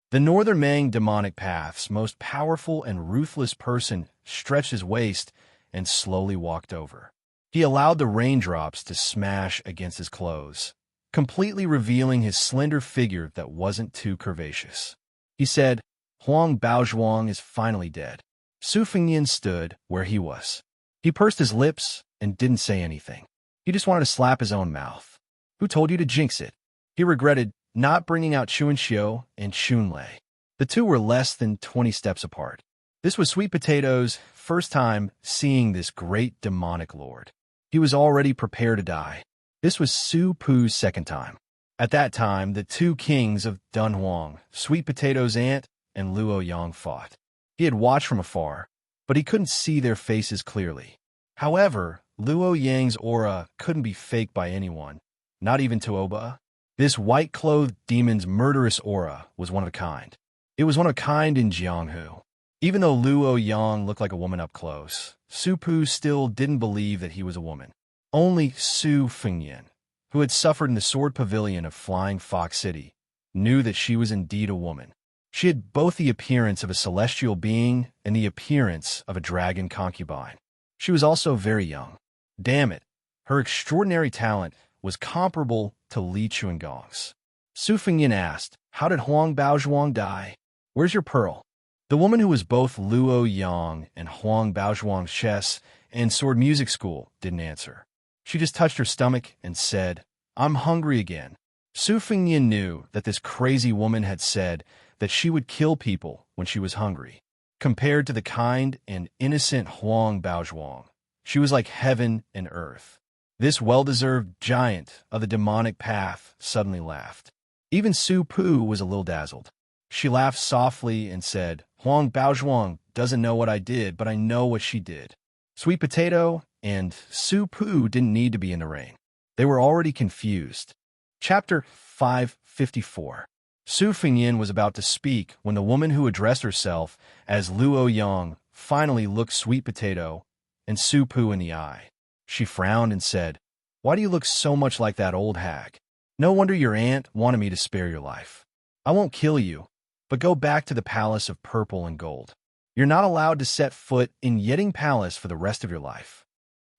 The Northern Mang demonic path's most powerful and ruthless person stretched his waist and slowly walked over. He allowed the raindrops to smash against his clothes, completely revealing his slender figure that wasn't too curvaceous. He said, "Huang Baozhuang is finally dead." Su Fengnian stood where he was. He pursed his lips and didn't say anything. He just wanted to slap his own mouth. Who told you to jinx it? He regretted not bringing out Xianxia and Xunlei. The two were less than 20 steps apart. This was Sweet Potato's first time seeing this great demonic lord. He was already prepared to die. This was Su Pu's second time. At that time, the two kings of Dunhuang, Sweet Potato's aunt and Luo Yang, fought. He had watched from afar, but he couldn't see their faces clearly. However, Luo Yang's aura couldn't be faked by anyone, not even Toba. This white-clothed demon's murderous aura was one of a kind. It was one of a kind in Jianghu. Even though Luo Yang looked like a woman up close, Su Pu still didn't believe that he was a woman. Only Su Fengnian, who had suffered in the Sword Pavilion of Flying Fox City, knew that she was indeed a woman. She had both the appearance of a celestial being and the appearance of a dragon concubine. She was also very young. Damn it, her extraordinary talent was comparable to Li Chuangong's. Su Fengnian asked, "How did Huang Baozhuang die? Where's your pearl?" The woman who was both Luo Yang and Huang Baozhuang's chess and sword music school didn't answer. She just touched her stomach and said, "I'm hungry again." Su Fengnian knew that this crazy woman had said that she would kill people when she was hungry. Compared to the kind and innocent Huang Baozhuang, she was like heaven and earth. This well-deserved giant of the demonic path suddenly laughed. Even Su Pu was a little dazzled. She laughed softly and said, "Huang Baozhuang doesn't know what I did, but I know what she did." Sweet Potato and Su Pu didn't need to be in the rain. They were already confused. Chapter 554. Su Fengnian was about to speak when the woman who addressed herself as Luo Yang finally looked Sweet Potato and Su Pu in the eye. She frowned and said, "Why do you look so much like that old hag? No wonder your aunt wanted me to spare your life. I won't kill you, but go back to the palace of purple and gold. You're not allowed to set foot in Yeding Palace for the rest of your life."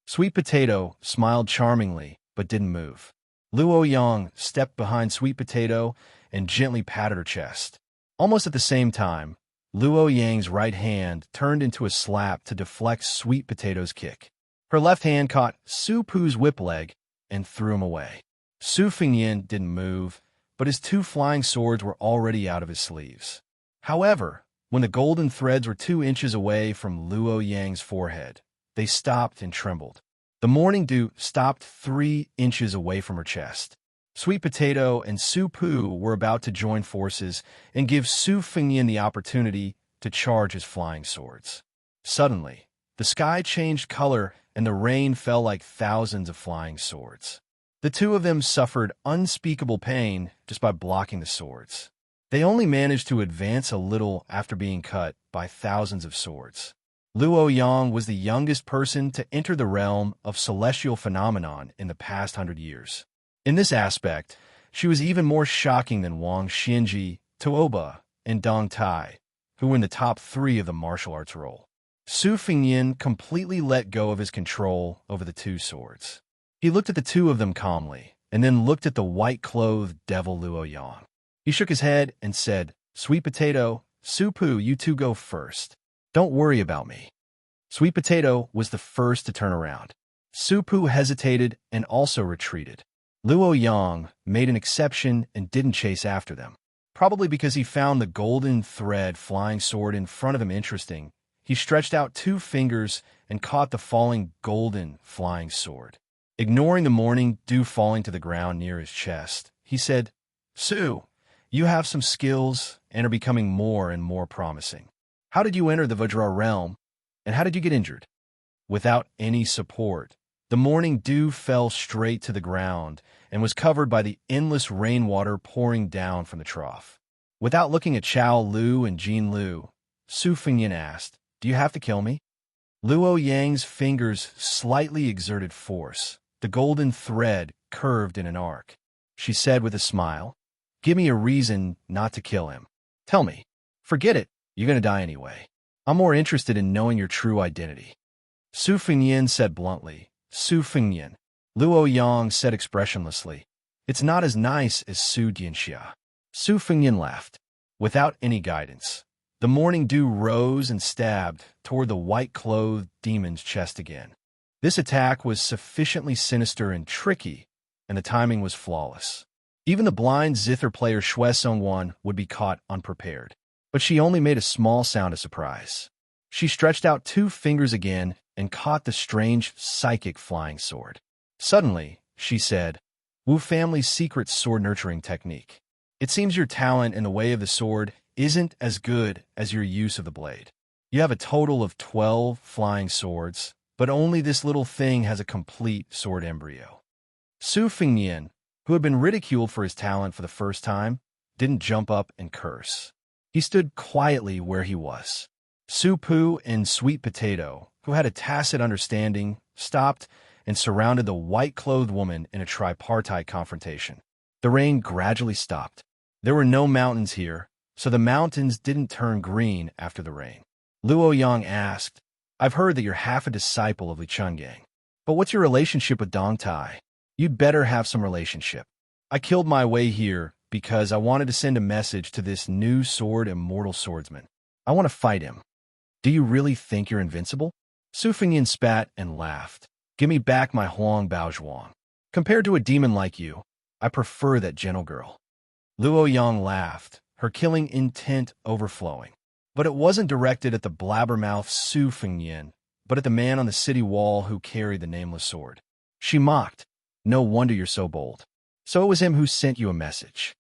Sweet Potato smiled charmingly, but didn't move. Luo Yang stepped behind Sweet Potato and gently patted her chest. Almost at the same time, Luo Yang's right hand turned into a slap to deflect Sweet Potato's kick. Her left hand caught Su Pu's whip leg and threw him away. Su Fengnian didn't move, but his two flying swords were already out of his sleeves. However, when the golden threads were 2 inches away from Luo Yang's forehead, they stopped and trembled. The morning dew stopped 3 inches away from her chest. Sweet Potato and Su Pu were about to join forces and give Su Fengnian the opportunity to charge his flying swords. Suddenly, the sky changed color and the rain fell like thousands of flying swords. The two of them suffered unspeakable pain just by blocking the swords. They only managed to advance a little after being cut by thousands of swords. Luo Yang was the youngest person to enter the realm of celestial phenomenon in the past 100 years. In this aspect, she was even more shocking than Wang Xinji, Toba, and Dong Tai, who were in the top 3 of the martial arts role. Su Fengnian completely let go of his control over the two swords. He looked at the two of them calmly, and then looked at the white-clothed devil Luo Yang. He shook his head and said, "Sweet Potato, Su Pu, you two go first. Don't worry about me." Sweet Potato was the first to turn around. Su Pu hesitated and also retreated. Luo Yang made an exception and didn't chase after them. Probably because he found the golden thread flying sword in front of him interesting, he stretched out 2 fingers and caught the falling golden flying sword. Ignoring the morning dew falling to the ground near his chest, he said, "Su, you have some skills and are becoming more and more promising. How did you enter the Vajra realm, and how did you get injured?" Without any support, the morning dew fell straight to the ground and was covered by the endless rainwater pouring down from the trough. Without looking at Chao Lu and Jin Lu, Su Fengnian asked, "Do you have to kill me?" Luo Yang's fingers slightly exerted force. The golden thread curved in an arc. She said with a smile, "Give me a reason not to kill him. Tell me. Forget it. You're going to die anyway. I'm more interested in knowing your true identity." Su Fengnian said bluntly, "Su Fengnian." Luo Yang said expressionlessly, "It's not as nice as Su Xianxia." Su Fengnian laughed. Without any guidance, the morning dew rose and stabbed toward the white-clothed demon's chest again. This attack was sufficiently sinister and tricky, and the timing was flawless. Even the blind zither player Xue Songwan would be caught unprepared. But she only made a small sound of surprise. She stretched out 2 fingers again and caught the strange psychic flying sword. Suddenly, she said, "Wu family's secret sword nurturing technique. It seems your talent in the way of the sword isn't as good as your use of the blade. You have a total of 12 flying swords, but only this little thing has a complete sword embryo." Su Fengnian, who had been ridiculed for his talent for the first time, didn't jump up and curse. He stood quietly where he was. Su Pu and Sweet Potato, who had a tacit understanding, stopped and surrounded the white-clothed woman in a tripartite confrontation. The rain gradually stopped. There were no mountains here, so the mountains didn't turn green after the rain. Luo Yang asked, "I've heard that you're half a disciple of Li Chungang. But what's your relationship with Dong Tai? You'd better have some relationship. I killed my way here because I wanted to send a message to this new sword immortal swordsman. I want to fight him. Do you really think you're invincible?" Su Fengnian spat and laughed. "Give me back my Huang Baozhuang. Compared to a demon like you, I prefer that gentle girl." Luo Yang laughed, her killing intent overflowing. But it wasn't directed at the blabbermouth Su Fengnian, but at the man on the city wall who carried the nameless sword. She mocked, "No wonder you're so bold. So it was him who sent you a message."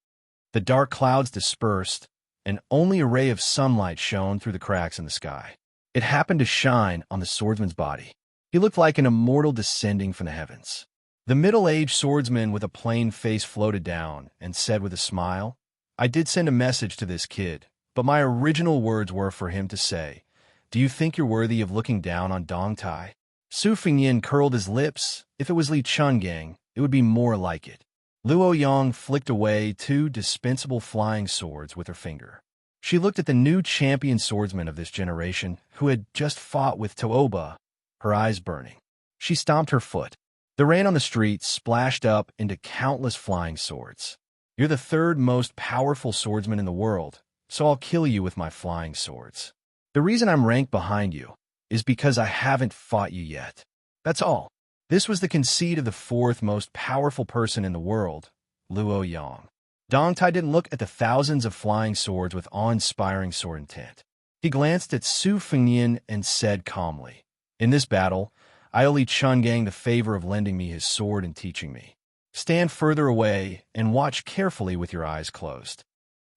The dark clouds dispersed, and only a ray of sunlight shone through the cracks in the sky. It happened to shine on the swordsman's body. He looked like an immortal descending from the heavens. The middle-aged swordsman with a plain face floated down and said with a smile, "I did send a message to this kid, but my original words were for him to say, 'Do you think you're worthy of looking down on Dong Tai?'" Su Fengnian curled his lips. If it was Li Chungang, it would be more like it. Luo Yang flicked away 2 dispensable flying swords with her finger. She looked at the new champion swordsman of this generation who had just fought with Tooba, her eyes burning. She stomped her foot. The rain on the street splashed up into countless flying swords. "You're the 3rd most powerful swordsman in the world, so I'll kill you with my flying swords. The reason I'm ranked behind you is because I haven't fought you yet. That's all." This was the conceit of the 4th most powerful person in the world, Luo Yang. Dong Tai didn't look at the thousands of flying swords with awe-inspiring sword intent. He glanced at Su Fengnian and said calmly, "In this battle, I owe Li Chungang the favor of lending me his sword and teaching me. Stand further away and watch carefully with your eyes closed."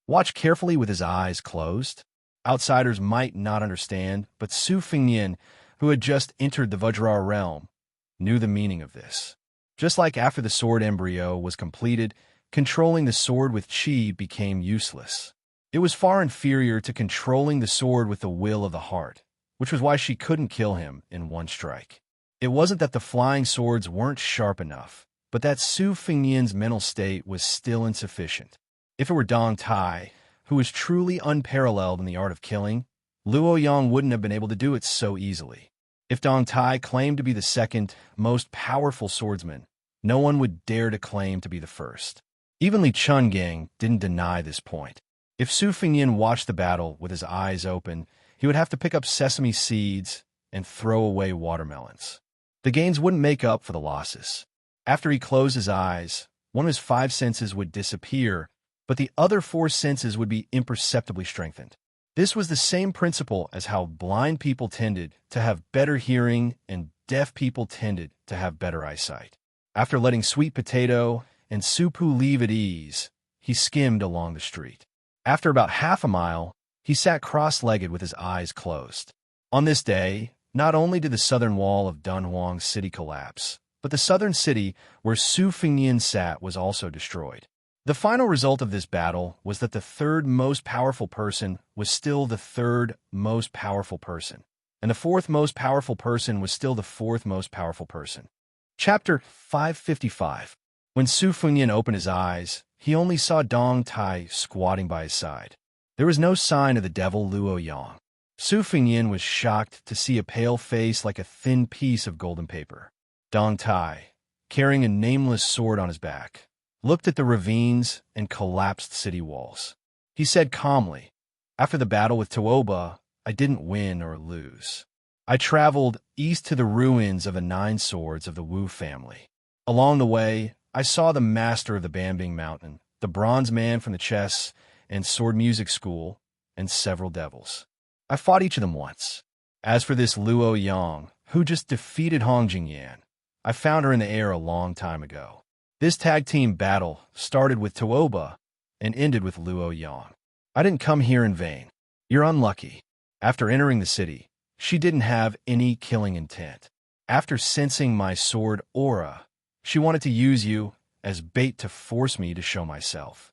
Watch carefully with his eyes closed? Outsiders might not understand, but Su Fengnian, who had just entered the Vajra realm, knew the meaning of this. Just like after the sword embryo was completed, controlling the sword with chi became useless. It was far inferior to controlling the sword with the will of the heart, which was why she couldn't kill him in one strike. It wasn't that the flying swords weren't sharp enough, but that Su Fengnian's mental state was still insufficient. If it were Dong Tai, who was truly unparalleled in the art of killing, Luo Yang wouldn't have been able to do it so easily. If Dong Tai claimed to be the second most powerful swordsman, no one would dare to claim to be the first. Even Li Chungang didn't deny this point. If Su Fingyan watched the battle with his eyes open, he would have to pick up sesame seeds and throw away watermelons. The gains wouldn't make up for the losses. After he closed his eyes, one of his 5 senses would disappear, but the other 4 senses would be imperceptibly strengthened. This was the same principle as how blind people tended to have better hearing and deaf people tended to have better eyesight. After letting Sweet Potato and Supu leave at ease, he skimmed along the street. After about half a mile, he sat cross-legged with his eyes closed. On this day, not only did the southern wall of Dunhuang City collapse, but the southern city where Su Fingyan sat was also destroyed. The final result of this battle was that the third most powerful person was still the third most powerful person, and the fourth most powerful person was still the fourth most powerful person. Chapter 555. When Su Fingyan opened his eyes, he only saw Dong Tai squatting by his side. There was no sign of the devil Luo Yang. Su Fingyan was shocked to see a pale face like a thin piece of golden paper. Dong Tai, carrying a nameless sword on his back, looked at the ravines and collapsed city walls. He said calmly, "After the battle with Tuoba, I didn't win or lose. I traveled east to the ruins of the 9 swords of the Wu family. Along the way, I saw the master of the Bambing Mountain, the bronze man from the chess and sword music school, and several devils. I fought each of them once. As for this Luo Yang, who just defeated Hong Jingyan, I found her in the air a long time ago. This tag team battle started with Tuoba and ended with Luo Yang. I didn't come here in vain. You're unlucky." After entering the city, she didn't have any killing intent. After sensing my sword aura, she wanted to use you as bait to force me to show myself.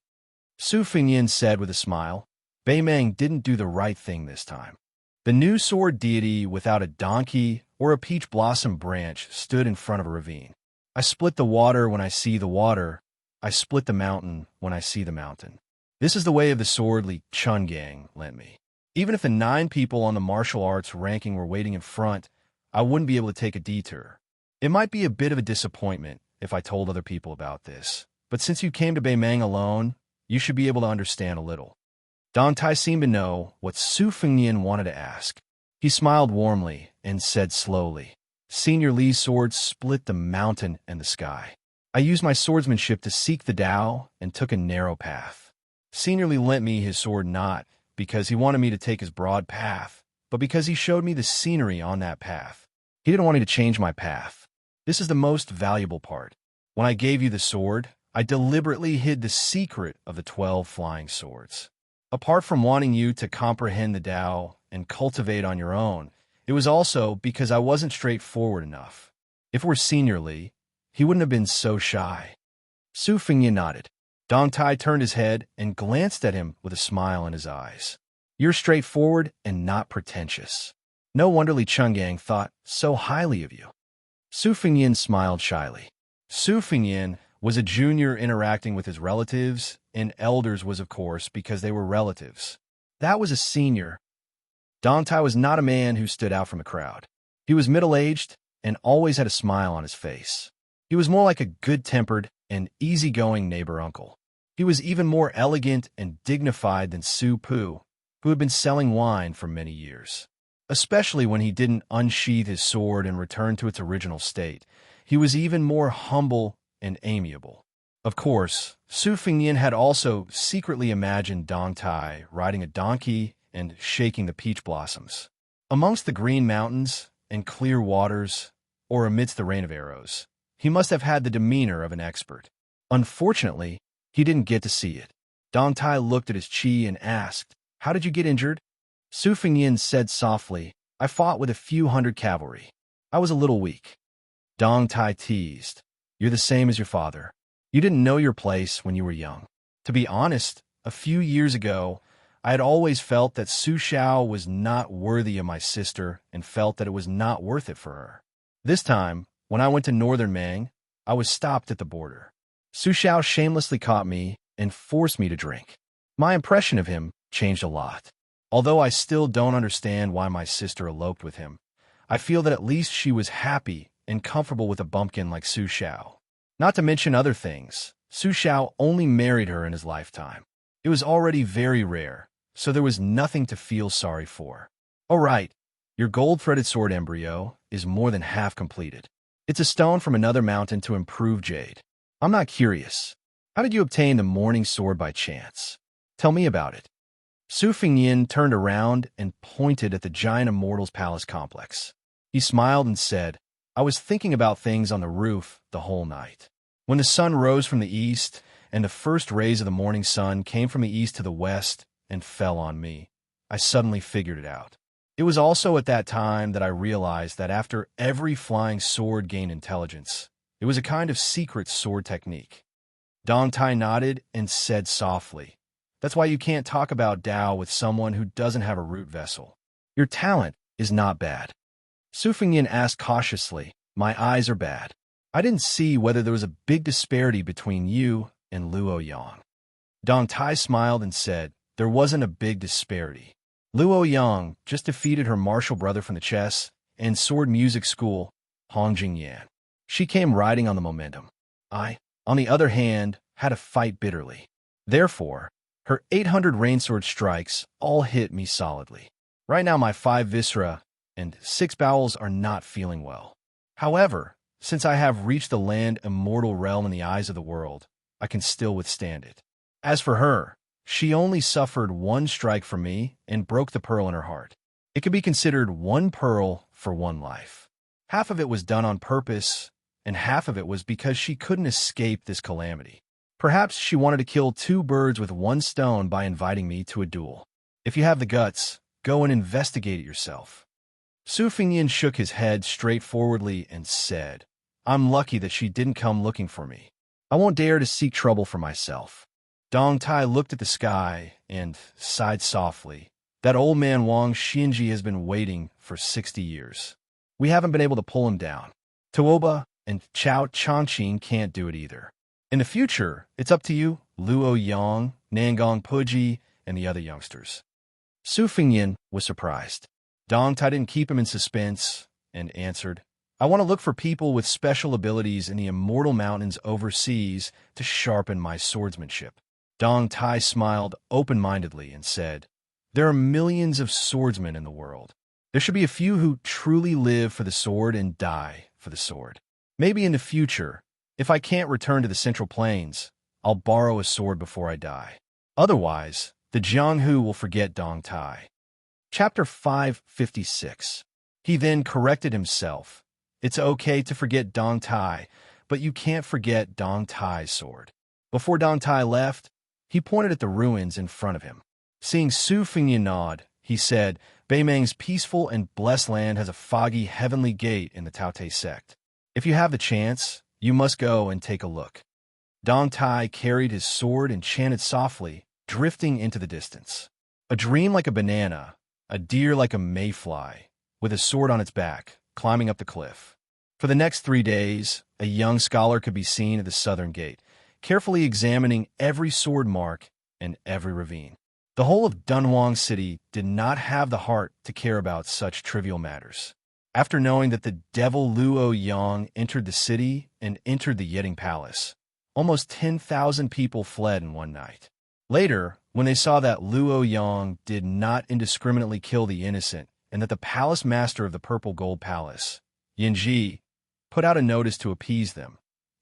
Su Fingyan said with a smile, "Bei Meng didn't do the right thing this time." The new sword deity without a donkey or a peach blossom branch stood in front of a ravine. I split the water when I see the water. I split the mountain when I see the mountain. This is the way of the sword Li Chungang lent me. Even if the 9 people on the martial arts ranking were waiting in front, I wouldn't be able to take a detour. It might be a bit of a disappointment if I told other people about this, but since you came to Bei Meng alone, you should be able to understand a little. Dong Tai seemed to know what Su Fingyan wanted to ask. He smiled warmly and said slowly, "Senior Li's sword split the mountain and the sky. I used my swordsmanship to seek the Tao and took a narrow path. Senior Li lent me his sword not because he wanted me to take his broad path, but because he showed me the scenery on that path. He didn't want me to change my path. This is the most valuable part. When I gave you the sword, I deliberately hid the secret of the 12 flying swords. Apart from wanting you to comprehend the Tao and cultivate on your own, it was also because I wasn't straightforward enough. If it were Senior Li, he wouldn't have been so shy." Su Fingyan nodded. Dong Tai turned his head and glanced at him with a smile in his eyes. "You're straightforward and not pretentious. No wonder Li Chungang thought so highly of you." Su Fingyan smiled shyly. Su Fingyan was a junior interacting with his relatives, and elders was, of course, because they were relatives. That was a senior. Dong Tai was not a man who stood out from the crowd. He was middle-aged and always had a smile on his face. He was more like a good-tempered and easygoing neighbor uncle. He was even more elegant and dignified than Su Pu, who had been selling wine for many years. Especially when he didn't unsheath his sword and return to its original state, he was even more humble and amiable. Of course, Su Fingyan had also secretly imagined Dong Tai riding a donkey and shaking the peach blossoms. Amongst the green mountains and clear waters, or amidst the rain of arrows, he must have had the demeanor of an expert. Unfortunately, he didn't get to see it. Dong Tai looked at his chi and asked, "How did you get injured?" Su Fingyan said softly, "I fought with a few hundred cavalry. I was a little weak." Dong Tai teased, "You're the same as your father. You didn't know your place when you were young. To be honest, a few years ago, I had always felt that Su Xiao was not worthy of my sister and felt that it was not worth it for her. This time, when I went to northern Meng, I was stopped at the border. Su Xiao shamelessly caught me and forced me to drink. My impression of him changed a lot. Although I still don't understand why my sister eloped with him, I feel that at least she was happy and comfortable with a bumpkin like Su Xiao. Not to mention other things, Su Xiao only married her in his lifetime. It was already very rare, so there was nothing to feel sorry for. All right, your gold-threaded sword embryo is more than half completed. It's a stone from another mountain to improve jade. I'm not curious. How did you obtain the morning sword by chance? Tell me about it. Su Fengnian turned around and pointed at the giant Immortal's palace complex. He smiled and said, I was thinking about things on the roof the whole night. When the sun rose from the east, and the first rays of the morning sun came from the east to the west and fell on me, I suddenly figured it out. It was also at that time that I realized that after every flying sword gained intelligence, it was a kind of secret sword technique. Dong Tai nodded and said softly, That's why you can't talk about Tao with someone who doesn't have a root vessel. Your talent is not bad. Su Fengnian asked cautiously, My eyes are bad. I didn't see whether there was a big disparity between you and Luo Yang. Dong Tai smiled and said, There wasn't a big disparity. Luo Yang just defeated her martial brother from the chess and sword music school, Hong Jingyan. She came riding on the momentum. I, on the other hand, had to fight bitterly. Therefore, her 800 rainsword strikes all hit me solidly. Right now my 5 viscera and 6 bowels are not feeling well. However, since I have reached the land immortal realm in the eyes of the world, I can still withstand it. As for her, she only suffered 1 strike from me and broke the pearl in her heart. It could be considered 1 pearl for 1 life. Half of it was done on purpose, and half of it was because she couldn't escape this calamity. Perhaps she wanted to kill 2 birds with 1 stone by inviting me to a duel. If you have the guts, go and investigate it yourself. Su Fengnian shook his head straightforwardly and said, I'm lucky that she didn't come looking for me. I won't dare to seek trouble for myself. Dong Tai looked at the sky and sighed softly. That old man Wang Xianxia has been waiting for 60 years. We haven't been able to pull him down. Tuoba and Chao Changqing can't do it either. In the future, it's up to you, Luo Yang, Nangong Puji, and the other youngsters. Su Fengnian was surprised. Dong Tai didn't keep him in suspense and answered, I want to look for people with special abilities in the immortal mountains overseas to sharpen my swordsmanship. Dong Tai smiled open-mindedly and said, There are millions of swordsmen in the world. There should be a few who truly live for the sword and die for the sword. Maybe in the future, if I can't return to the Central Plains, I'll borrow a sword before I die. Otherwise, the Jianghu will forget Dong Tai. Chapter 556. He then corrected himself. It's okay to forget Dong Tai, but you can't forget Dong Tai's sword. Before Dong Tai left, he pointed at the ruins in front of him. Seeing Su Fengnian nod, he said, Beimeng's peaceful and blessed land has a foggy heavenly gate in the Taote sect. If you have the chance, you must go and take a look. Dong Tai carried his sword and chanted softly, drifting into the distance. A dream like a banana, a deer like a mayfly, with a sword on its back, climbing up the cliff. For the next 3 days, a young scholar could be seen at the southern gate, carefully examining every sword mark and every ravine. The whole of Dunhuang City did not have the heart to care about such trivial matters. After knowing that the devil Luo Yang entered the city and entered the Yeding Palace, almost 10,000 people fled in one night. Later, when they saw that Luo Yang did not indiscriminately kill the innocent and that the palace master of the Purple Gold Palace, Yinji, put out a notice to appease them,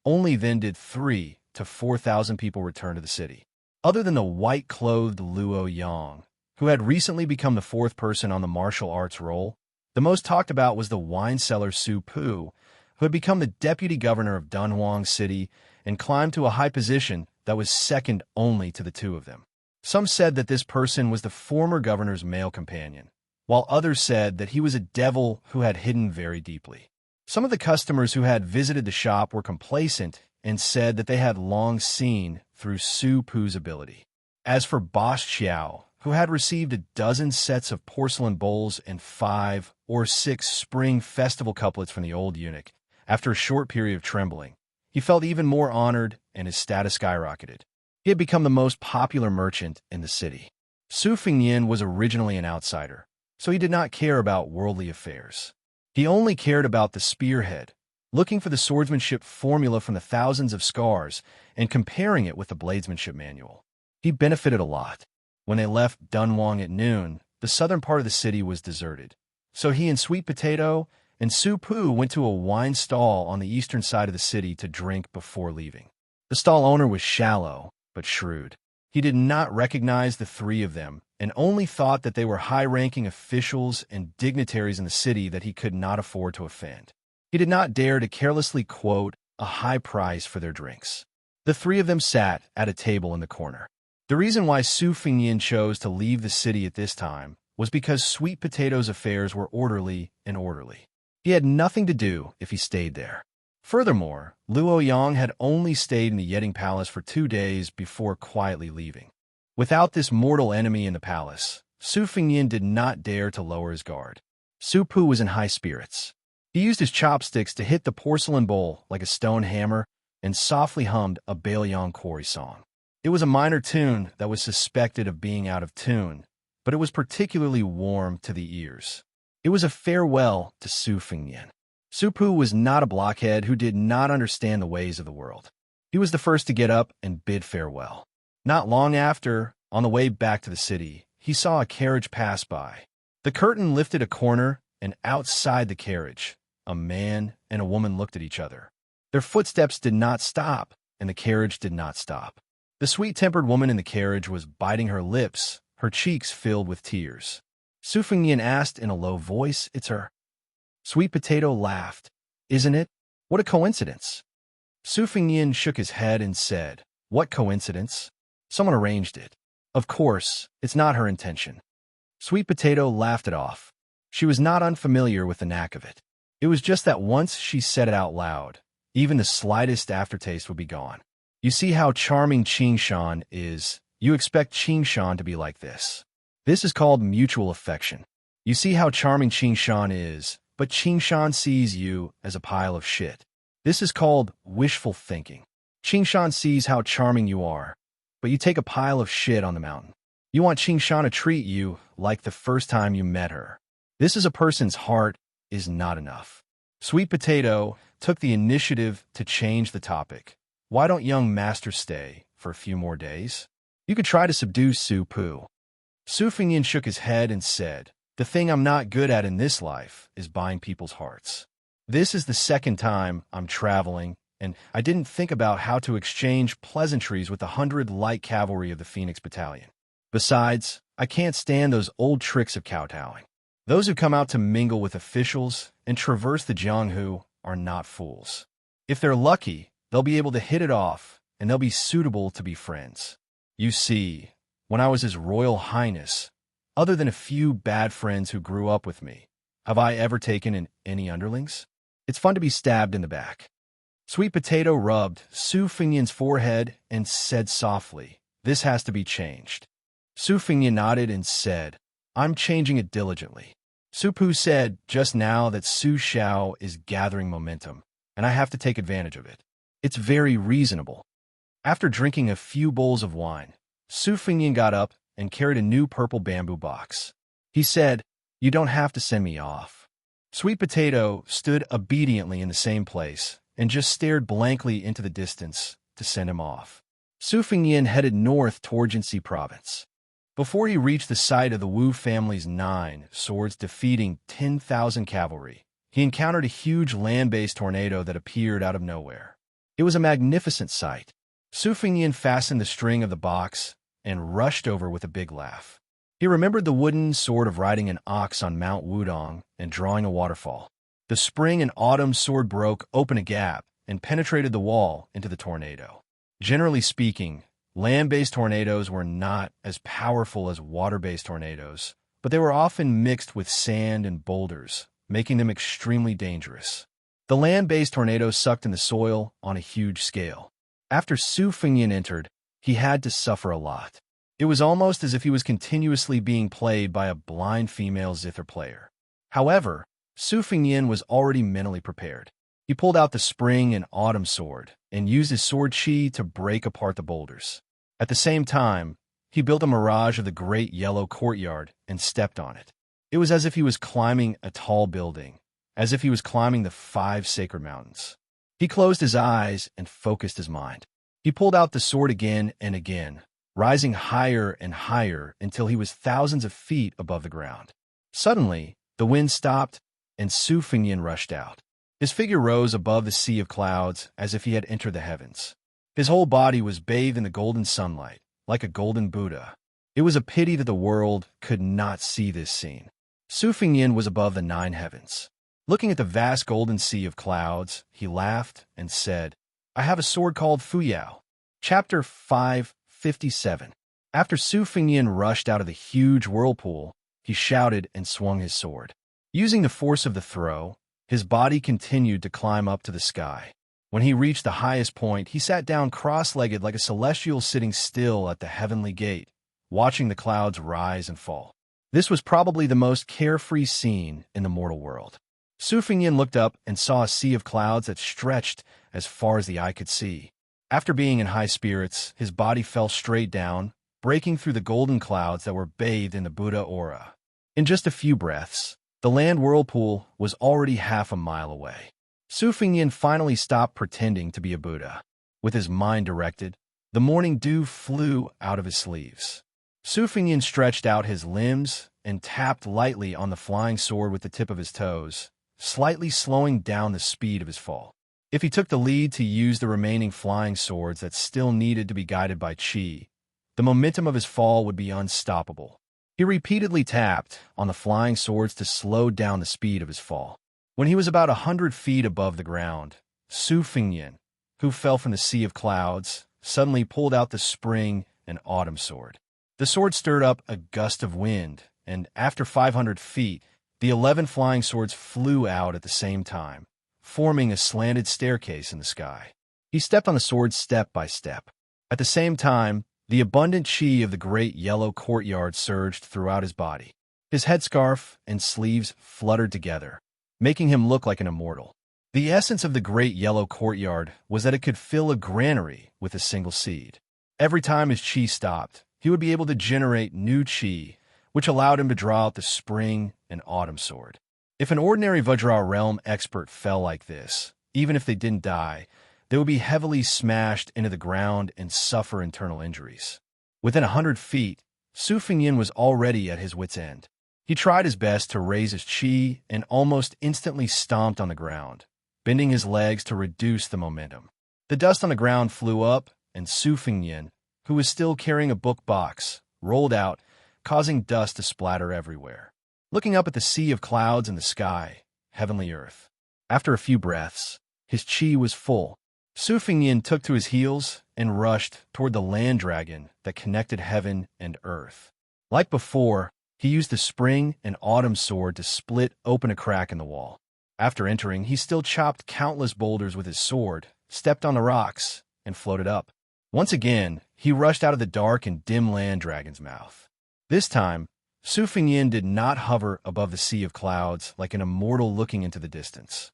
only then did 3,000 to 4,000 people return to the city. Other than the white-clothed Luo Yang, who had recently become the 4th person on the martial arts roll, the most talked about was the wine seller Su Pu, who had become the deputy governor of Dunhuang City and climbed to a high position that was second only to the 2 of them. Some said that this person was the former governor's male companion, while others said that he was a devil who had hidden very deeply. Some of the customers who had visited the shop were complacent and said that they had long seen through Su Pu's ability. As for Boss Xiao, who had received a dozen sets of porcelain bowls and 5 or 6 spring festival couplets from the old eunuch, after a short period of trembling, he felt even more honored and his status skyrocketed. He had become the most popular merchant in the city. Su Fengnian was originally an outsider, so he did not care about worldly affairs. He only cared about the spearhead, looking for the swordsmanship formula from the thousands of scars and comparing it with the bladesmanship manual. He benefited a lot. When they left Dunhuang at noon, the southern part of the city was deserted. So he and Sweet Potato and Su Pu went to a wine stall on the eastern side of the city to drink before leaving. The stall owner was shallow, but shrewd. He did not recognize the three of them and only thought that they were high-ranking officials and dignitaries in the city that he could not afford to offend. He did not dare to carelessly quote a high price for their drinks. The three of them sat at a table in the corner. The reason why Su Fengnian chose to leave the city at this time was because Sweet Potato's affairs were orderly and orderly. He had nothing to do if he stayed there. Furthermore, Luo Yang had only stayed in the Yeding Palace for 2 days before quietly leaving. Without this mortal enemy in the palace, Su Fengnian did not dare to lower his guard. Su Pu was in high spirits. He used his chopsticks to hit the porcelain bowl like a stone hammer and softly hummed a Bailiang Quarry song. It was a minor tune that was suspected of being out of tune, but it was particularly warm to the ears. It was a farewell to Su Fengnian. Su Pu was not a blockhead who did not understand the ways of the world. He was the first to get up and bid farewell. Not long after, on the way back to the city, he saw a carriage pass by. The curtain lifted a corner, and outside the carriage, a man and a woman looked at each other. Their footsteps did not stop, and the carriage did not stop. The sweet-tempered woman in the carriage was biting her lips, her cheeks filled with tears. Su Fengnian asked in a low voice, "It's her." Sweet Potato laughed. "Isn't it? What a coincidence." Su Fengnian shook his head and said, "What coincidence? Someone arranged it. Of course, it's not her intention." Sweet Potato laughed it off. She was not unfamiliar with the knack of it. It was just that once she said it out loud, even the slightest aftertaste would be gone. You see how charming Xianxia is. You expect Xianxia to be like this. This is called mutual affection. You see how charming Xianxia is, but Xianxia sees you as a pile of shit. This is called wishful thinking. Xianxia sees how charming you are, but you take a pile of shit on the mountain. You want Xianxia to treat you like the first time you met her. This is a person's heart is not enough. Sweet Potato took the initiative to change the topic. Why don't young masters stay for a few more days? You could try to subdue Su Pu. Su Fengnian shook his head and said, "The thing I'm not good at in this life is buying people's hearts. This is the second time I'm traveling, and I didn't think about how to exchange pleasantries with the 100 light cavalry of the Phoenix Battalion. Besides, I can't stand those old tricks of kowtowing. Those who come out to mingle with officials and traverse the Jianghu are not fools. If they're lucky, they'll be able to hit it off, and they'll be suitable to be friends. You see, when I was His Royal Highness, other than a few bad friends who grew up with me, have I ever taken in any underlings? It's fun to be stabbed in the back." Sweet Potato rubbed Su Fengnian's forehead and said softly, "This has to be changed." Su Fengnian nodded and said, "I'm changing it diligently. Su Pu said just now that Su Xiao is gathering momentum, and I have to take advantage of it. It's very reasonable." After drinking a few bowls of wine, Su Fengnian got up and carried a new purple bamboo box. He said, "You don't have to send me off." Sweet Potato stood obediently in the same place and just stared blankly into the distance to send him off. Su Fengnian headed north toward Jiangxi province. Before he reached the site of the Wu family's 9 swords defeating 10,000 cavalry, he encountered a huge land-based tornado that appeared out of nowhere. It was a magnificent sight. Su Fengnian fastened the string of the box and rushed over with a big laugh. He remembered the wooden sword of riding an ox on Mount Wudong and drawing a waterfall. The spring and autumn sword broke open a gap and penetrated the wall into the tornado. Generally speaking, land-based tornadoes were not as powerful as water-based tornadoes, but they were often mixed with sand and boulders, making them extremely dangerous. The land-based tornadoes sucked in the soil on a huge scale. After Su Fengnian entered, he had to suffer a lot. It was almost as if he was continuously being played by a blind female zither player. However, Su Fengnian was already mentally prepared. He pulled out the spring and autumn sword and used his sword chi to break apart the boulders. At the same time, He built a mirage of the great yellow courtyard and stepped on it. It was as if he was climbing a tall building, as if he was climbing the 5 sacred mountains. He closed his eyes and focused his mind. He pulled out the sword again and again, rising higher and higher until he was thousands of feet above the ground. Suddenly, the wind stopped, and Su Fengnian rushed out. His figure rose above the sea of clouds as if he had entered the heavens. His whole body was bathed in the golden sunlight, like a golden Buddha. It was a pity that the world could not see this scene. Su Fengnian was above the 9 heavens. Looking at the vast golden sea of clouds, he laughed and said, "I have a sword called Fuyao." Chapter 557. After Su Fengnian rushed out of the huge whirlpool, he shouted and swung his sword. Using the force of the throw, his body continued to climb up to the sky. When he reached the highest point, he sat down cross-legged like a celestial sitting still at the heavenly gate, watching the clouds rise and fall. This was probably the most carefree scene in the mortal world. Su Fengnian looked up and saw a sea of clouds that stretched as far as the eye could see. After being in high spirits, his body fell straight down, breaking through the golden clouds that were bathed in the Buddha aura. In just a few breaths, the land whirlpool was already half a mile away. Su Fengnian finally stopped pretending to be a Buddha. With his mind directed, the morning dew flew out of his sleeves. Su Fengnian stretched out his limbs and tapped lightly on the flying sword with the tip of his toes, slightly slowing down the speed of his fall. If he took the lead to use the remaining flying swords that still needed to be guided by Qi, the momentum of his fall would be unstoppable. He repeatedly tapped on the flying swords to slow down the speed of his fall. When he was about 100 feet above the ground, Su Fengnian, who fell from the sea of clouds, suddenly pulled out the spring and autumn sword. The sword stirred up a gust of wind, and after 500 feet, the 11 flying swords flew out at the same time, forming a slanted staircase in the sky. He stepped on the sword step by step. At the same time, the abundant qi of the great yellow courtyard surged throughout his body. His headscarf and sleeves fluttered together, making him look like an immortal. The essence of the great yellow courtyard was that it could fill a granary with a single seed. Every time his qi stopped, he would be able to generate new qi, which allowed him to draw out the spring and autumn sword. If an ordinary Vajra realm expert fell like this, even if they didn't die, they would be heavily smashed into the ground and suffer internal injuries. Within 100 feet, Su Fengnian was already at his wit's end. He tried his best to raise his qi and almost instantly stomped on the ground, bending his legs to reduce the momentum. The dust on the ground flew up, and Su Fengnian, who was still carrying a book box, rolled out, causing dust to splatter everywhere. Looking up at the sea of clouds in the sky, heavenly earth. After a few breaths, his qi was full. Su Fengnian took to his heels and rushed toward the land dragon that connected heaven and earth. Like before, he used the spring and autumn sword to split open a crack in the wall. After entering, he still chopped countless boulders with his sword, stepped on the rocks, and floated up. Once again, he rushed out of the dark and dim land dragon's mouth. This time, Su Fengnian did not hover above the sea of clouds like an immortal looking into the distance.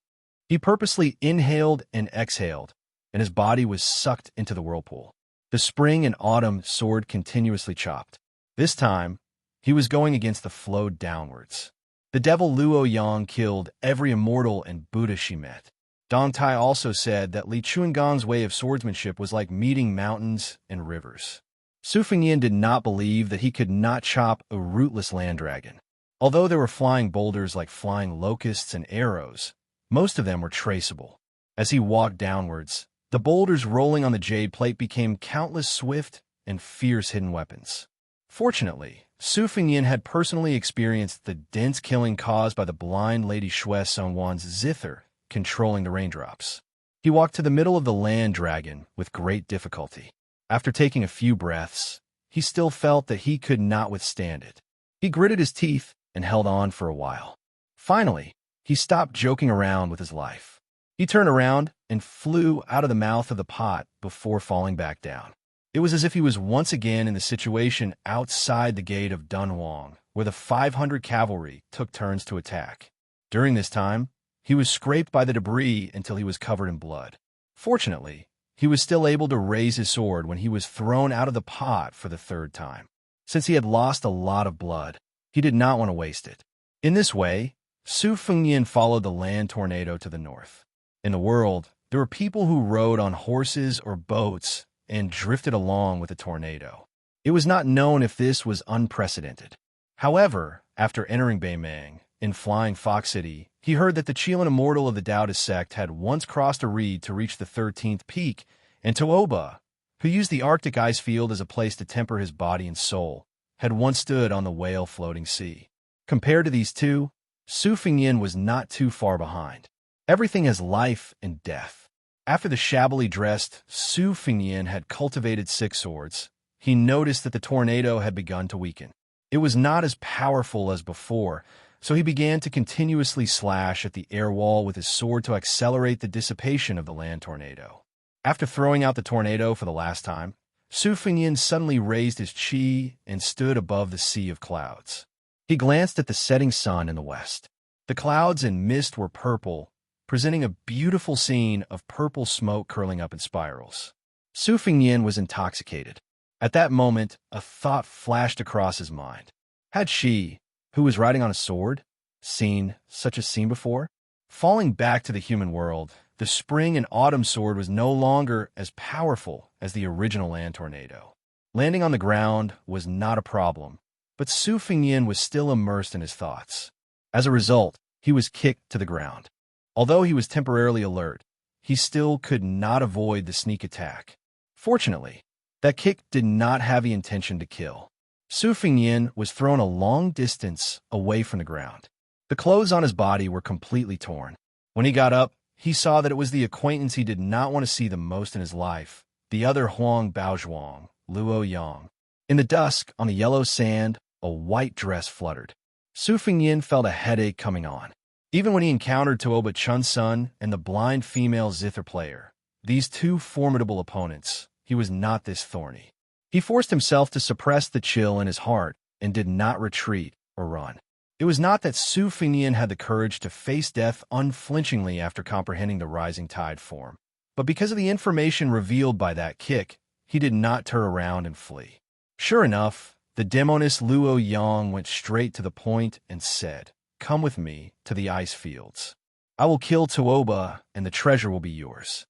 He purposely inhaled and exhaled, and his body was sucked into the whirlpool. The spring and autumn sword continuously chopped. This time, he was going against the flow downwards. The devil Luo Yang killed every immortal and Buddha she met. Dong Tai also said that Li Chuangong's way of swordsmanship was like meeting mountains and rivers. Su Fengnian did not believe that he could not chop a rootless land dragon. Although there were flying boulders like flying locusts and arrows, most of them were traceable. As he walked downwards, the boulders rolling on the jade plate became countless swift and fierce hidden weapons. Fortunately, Su Fengnian had personally experienced the dense killing caused by the blind Lady Xue Songwan's zither controlling the raindrops. He walked to the middle of the land dragon with great difficulty. After taking a few breaths, he still felt that he could not withstand it. He gritted his teeth and held on for a while. Finally, he stopped joking around with his life. He turned around and flew out of the mouth of the pot before falling back down. It was as if he was once again in the situation outside the gate of Dunhuang, where the 500 cavalry took turns to attack. During this time, he was scraped by the debris until he was covered in blood. Fortunately, he was still able to raise his sword when he was thrown out of the pot for the 3rd time. Since he had lost a lot of blood, he did not want to waste it. In this way, Su Fengnian followed the land tornado to the north. In the world, there were people who rode on horses or boats and drifted along with the tornado. It was not known if this was unprecedented. However, after entering Beimang, in Flying Fox City, he heard that the Qilin Immortal of the Taoist sect had once crossed a reed to reach the 13th peak, and Tuoba, who used the Arctic ice field as a place to temper his body and soul, had once stood on the whale-floating sea. Compared to these two, Su Fengnian was not too far behind. Everything has life and death. After the shabbily dressed Su Fengnian had cultivated 6 swords, he noticed that the tornado had begun to weaken. It was not as powerful as before, so he began to continuously slash at the air wall with his sword to accelerate the dissipation of the land tornado. After throwing out the tornado for the last time, Su Fengnian suddenly raised his qi and stood above the sea of clouds. He glanced at the setting sun in the west. The clouds and mist were purple, presenting a beautiful scene of purple smoke curling up in spirals. Su Fengnian was intoxicated. At that moment, a thought flashed across his mind. Had she, who was riding on a sword, seen such a scene before? Falling back to the human world, the spring and autumn sword was no longer as powerful as the original land tornado. Landing on the ground was not a problem, but Su Fengnian was still immersed in his thoughts. As a result, he was kicked to the ground. Although he was temporarily alert, he still could not avoid the sneak attack. Fortunately, that kick did not have the intention to kill. Su Fengnian was thrown a long distance away from the ground. The clothes on his body were completely torn. When he got up, he saw that it was the acquaintance he did not want to see the most in his life, the other Huang Baozhuang, Luo Yang. In the dusk, on the yellow sand, a white dress fluttered. Su Fengnian felt a headache coming on. Even when he encountered Tuoba Chunsun and the blind female zither player, these two formidable opponents, he was not this thorny. He forced himself to suppress the chill in his heart and did not retreat or run. It was not that Su Fengnian had the courage to face death unflinchingly after comprehending the rising tide form, but because of the information revealed by that kick, he did not turn around and flee. Sure enough, the demoness Luo Yang went straight to the point and said, "Come with me to the ice fields. I will kill Tuoba and the treasure will be yours."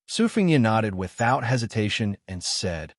Su Fengnian nodded without hesitation and said,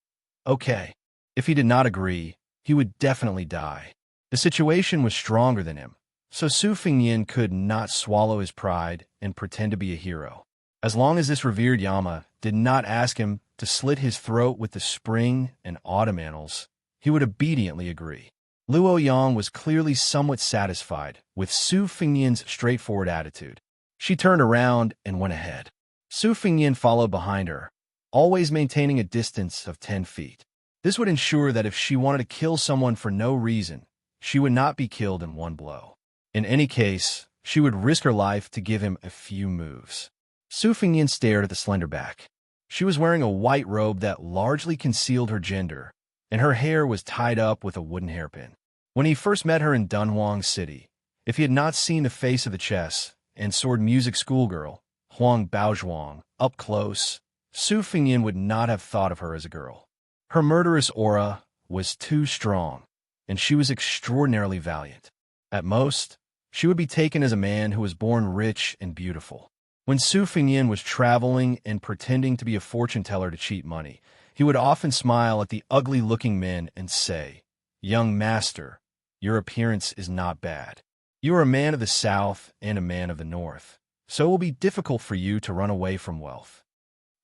"Okay." If he did not agree, he would definitely die. The situation was stronger than him, so Su Fengnian could not swallow his pride and pretend to be a hero. As long as this revered Yama did not ask him to slit his throat with the spring and autumn annals, he would obediently agree. Luo Yang was clearly somewhat satisfied with Su Fengnian's straightforward attitude. She turned around and went ahead. Su Fengnian followed behind her, always maintaining a distance of 10 feet. This would ensure that if she wanted to kill someone for no reason, she would not be killed in one blow. In any case, she would risk her life to give him a few moves. Su Fengnian stared at the slender back. She was wearing a white robe that largely concealed her gender, and her hair was tied up with a wooden hairpin. When he first met her in Dunhuang City, if he had not seen the face of the chess and sword music schoolgirl, Huang Baozhuang, up close, Su Fengnian would not have thought of her as a girl. Her murderous aura was too strong, and she was extraordinarily valiant. At most, she would be taken as a man who was born rich and beautiful. When Su Fengnian was traveling and pretending to be a fortune teller to cheat money, he would often smile at the ugly-looking men and say, "Young master, your appearance is not bad. You are a man of the South and a man of the North, so it will be difficult for you to run away from wealth."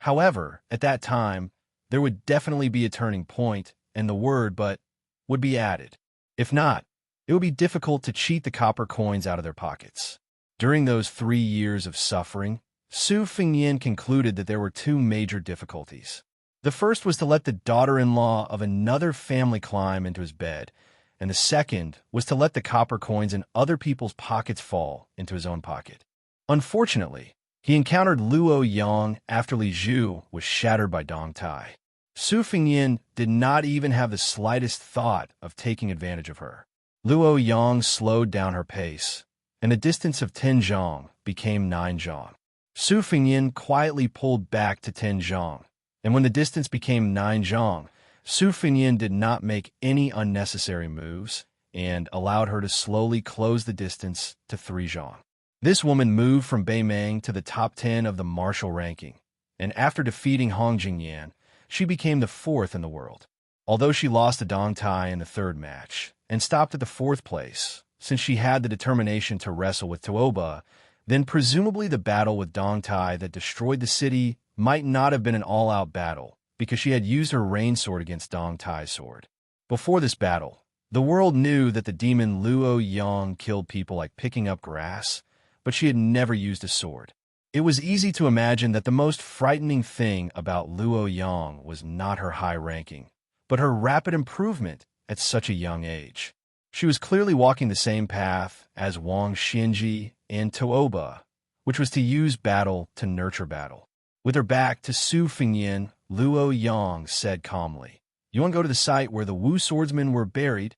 However, at that time, there would definitely be a turning point, and the word "but" would be added. If not, it would be difficult to cheat the copper coins out of their pockets. During those 3 years of suffering, Su Fengnian concluded that there were 2 major difficulties. The first was to let the daughter-in-law of another family climb into his bed, and the second was to let the copper coins in other people's pockets fall into his own pocket. Unfortunately, he encountered Luo Yang after Li Zhu was shattered by Dong Tai. Su Fengnian did not even have the slightest thought of taking advantage of her. Luo Yang slowed down her pace, and the distance of 10 zhang became 9 zhang. Su Fengnian quietly pulled back to 10 zhang, and when the distance became 9 zhang, Su Fengyan did not make any unnecessary moves and allowed her to slowly close the distance to 3 zhang. This woman moved from Beimeng to the top 10 of the martial ranking, and after defeating Hong Jingyan, she became the 4th in the world. Although she lost to Dong Tai in the 3rd match and stopped at the 4th place, since she had the determination to wrestle with Tuoba, then presumably the battle with Dong Tai that destroyed the city might not have been an all-out battle because she had used her rain sword against Dong Tai's sword. Before this battle, the world knew that the demon Luo Yang killed people like picking up grass, but she had never used a sword. It was easy to imagine that the most frightening thing about Luo Yang was not her high ranking, but her rapid improvement at such a young age. She was clearly walking the same path as Wang Xinji and Tuoba, which was to use battle to nurture battle. With her back to Su Fengyan, Luo Yang said calmly, "You want to go to the site where the Wu swordsmen were buried?"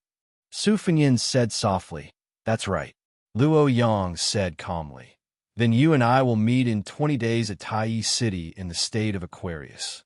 Su Fengyan said softly, "That's right." Luo Yang said calmly, "Then you and I will meet in 20 days at Tai City in the state of Aquarius."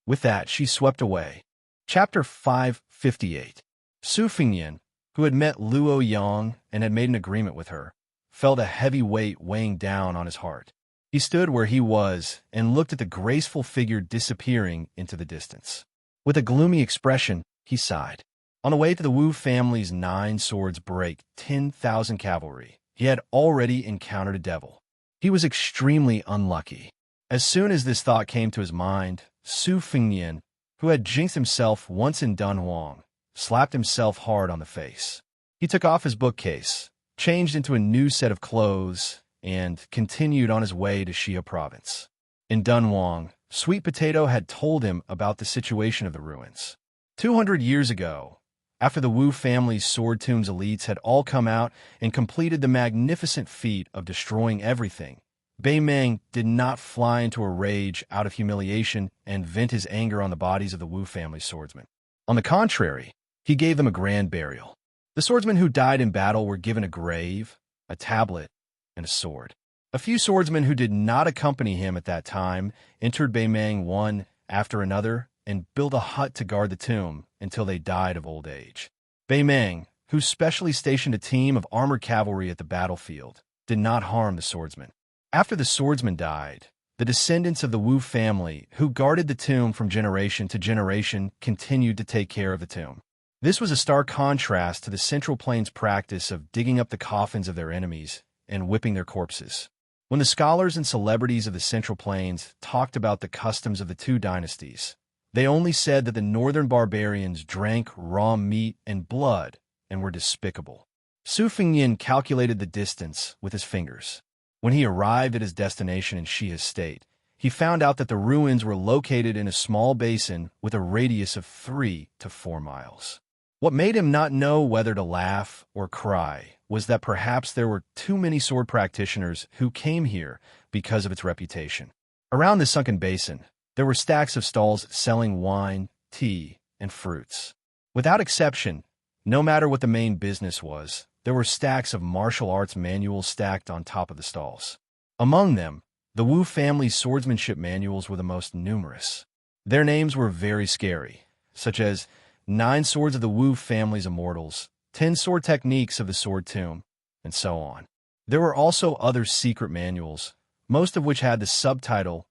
With that, she swept away. Chapter 558. Su Fengyan, who had met Luo Yang and had made an agreement with her, felt a heavy weight weighing down on his heart. He stood where he was and looked at the graceful figure disappearing into the distance. With a gloomy expression, he sighed. On the way to the Wu family's 9 swords break 10,000 cavalry, he had already encountered a devil. He was extremely unlucky. As soon as this thought came to his mind, Su Fengyan, who had jinxed himself once in Dunhuang, slapped himself hard on the face. He took off his bookcase, changed into a new set of clothes, and continued on his way to Xia province. In Dunhuang, Sweet Potato had told him about the situation of the ruins. 200 years ago, after the Wu family's Sword Tomb's elites had all come out and completed the magnificent feat of destroying everything, Beimeng did not fly into a rage out of humiliation and vent his anger on the bodies of the Wu family swordsmen. On the contrary, he gave them a grand burial. The swordsmen who died in battle were given a grave, a tablet, and a sword. A few swordsmen who did not accompany him at that time entered Beimeng one after another and built a hut to guard the tomb until they died of old age. Beimeng, who specially stationed a team of armored cavalry at the battlefield, did not harm the swordsmen. After the swordsmen died, the descendants of the Wu family, who guarded the tomb from generation to generation, continued to take care of the tomb. This was a stark contrast to the Central Plains practice of digging up the coffins of their enemies and whipping their corpses. When the scholars and celebrities of the Central Plains talked about the customs of the 2 dynasties, they only said that the northern barbarians drank raw meat and blood and were despicable. Su Fengyan calculated the distance with his fingers. When he arrived at his destination in Xia's state, he found out that the ruins were located in a small basin with a radius of 3 to 4 miles. What made him not know whether to laugh or cry was that perhaps there were too many sword practitioners who came here because of its reputation. Around the sunken basin, there were stacks of stalls selling wine, tea, and fruits. Without exception, no matter what the main business was, there were stacks of martial arts manuals stacked on top of the stalls. Among them, the Wu family swordsmanship manuals were the most numerous. Their names were very scary, such as 9 Swords of the Wu family's Immortals, 10 Sword Techniques of the Sword Tomb, and so on. There were also other secret manuals, most of which had the subtitle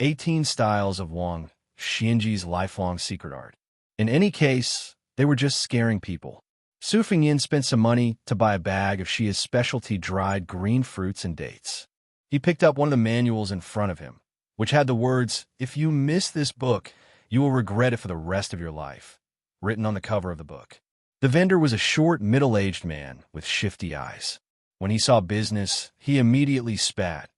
18 Styles of Wang Xinji's Lifelong Secret Art. In any case, they were just scaring people. Su Fengyan spent some money to buy a bag of Xia's specialty dried green fruits and dates. He picked up one of the manuals in front of him, which had the words, "If you miss this book, you will regret it for the rest of your life," written on the cover of the book. The vendor was a short, middle-aged man with shifty eyes. When he saw business, he immediately spat.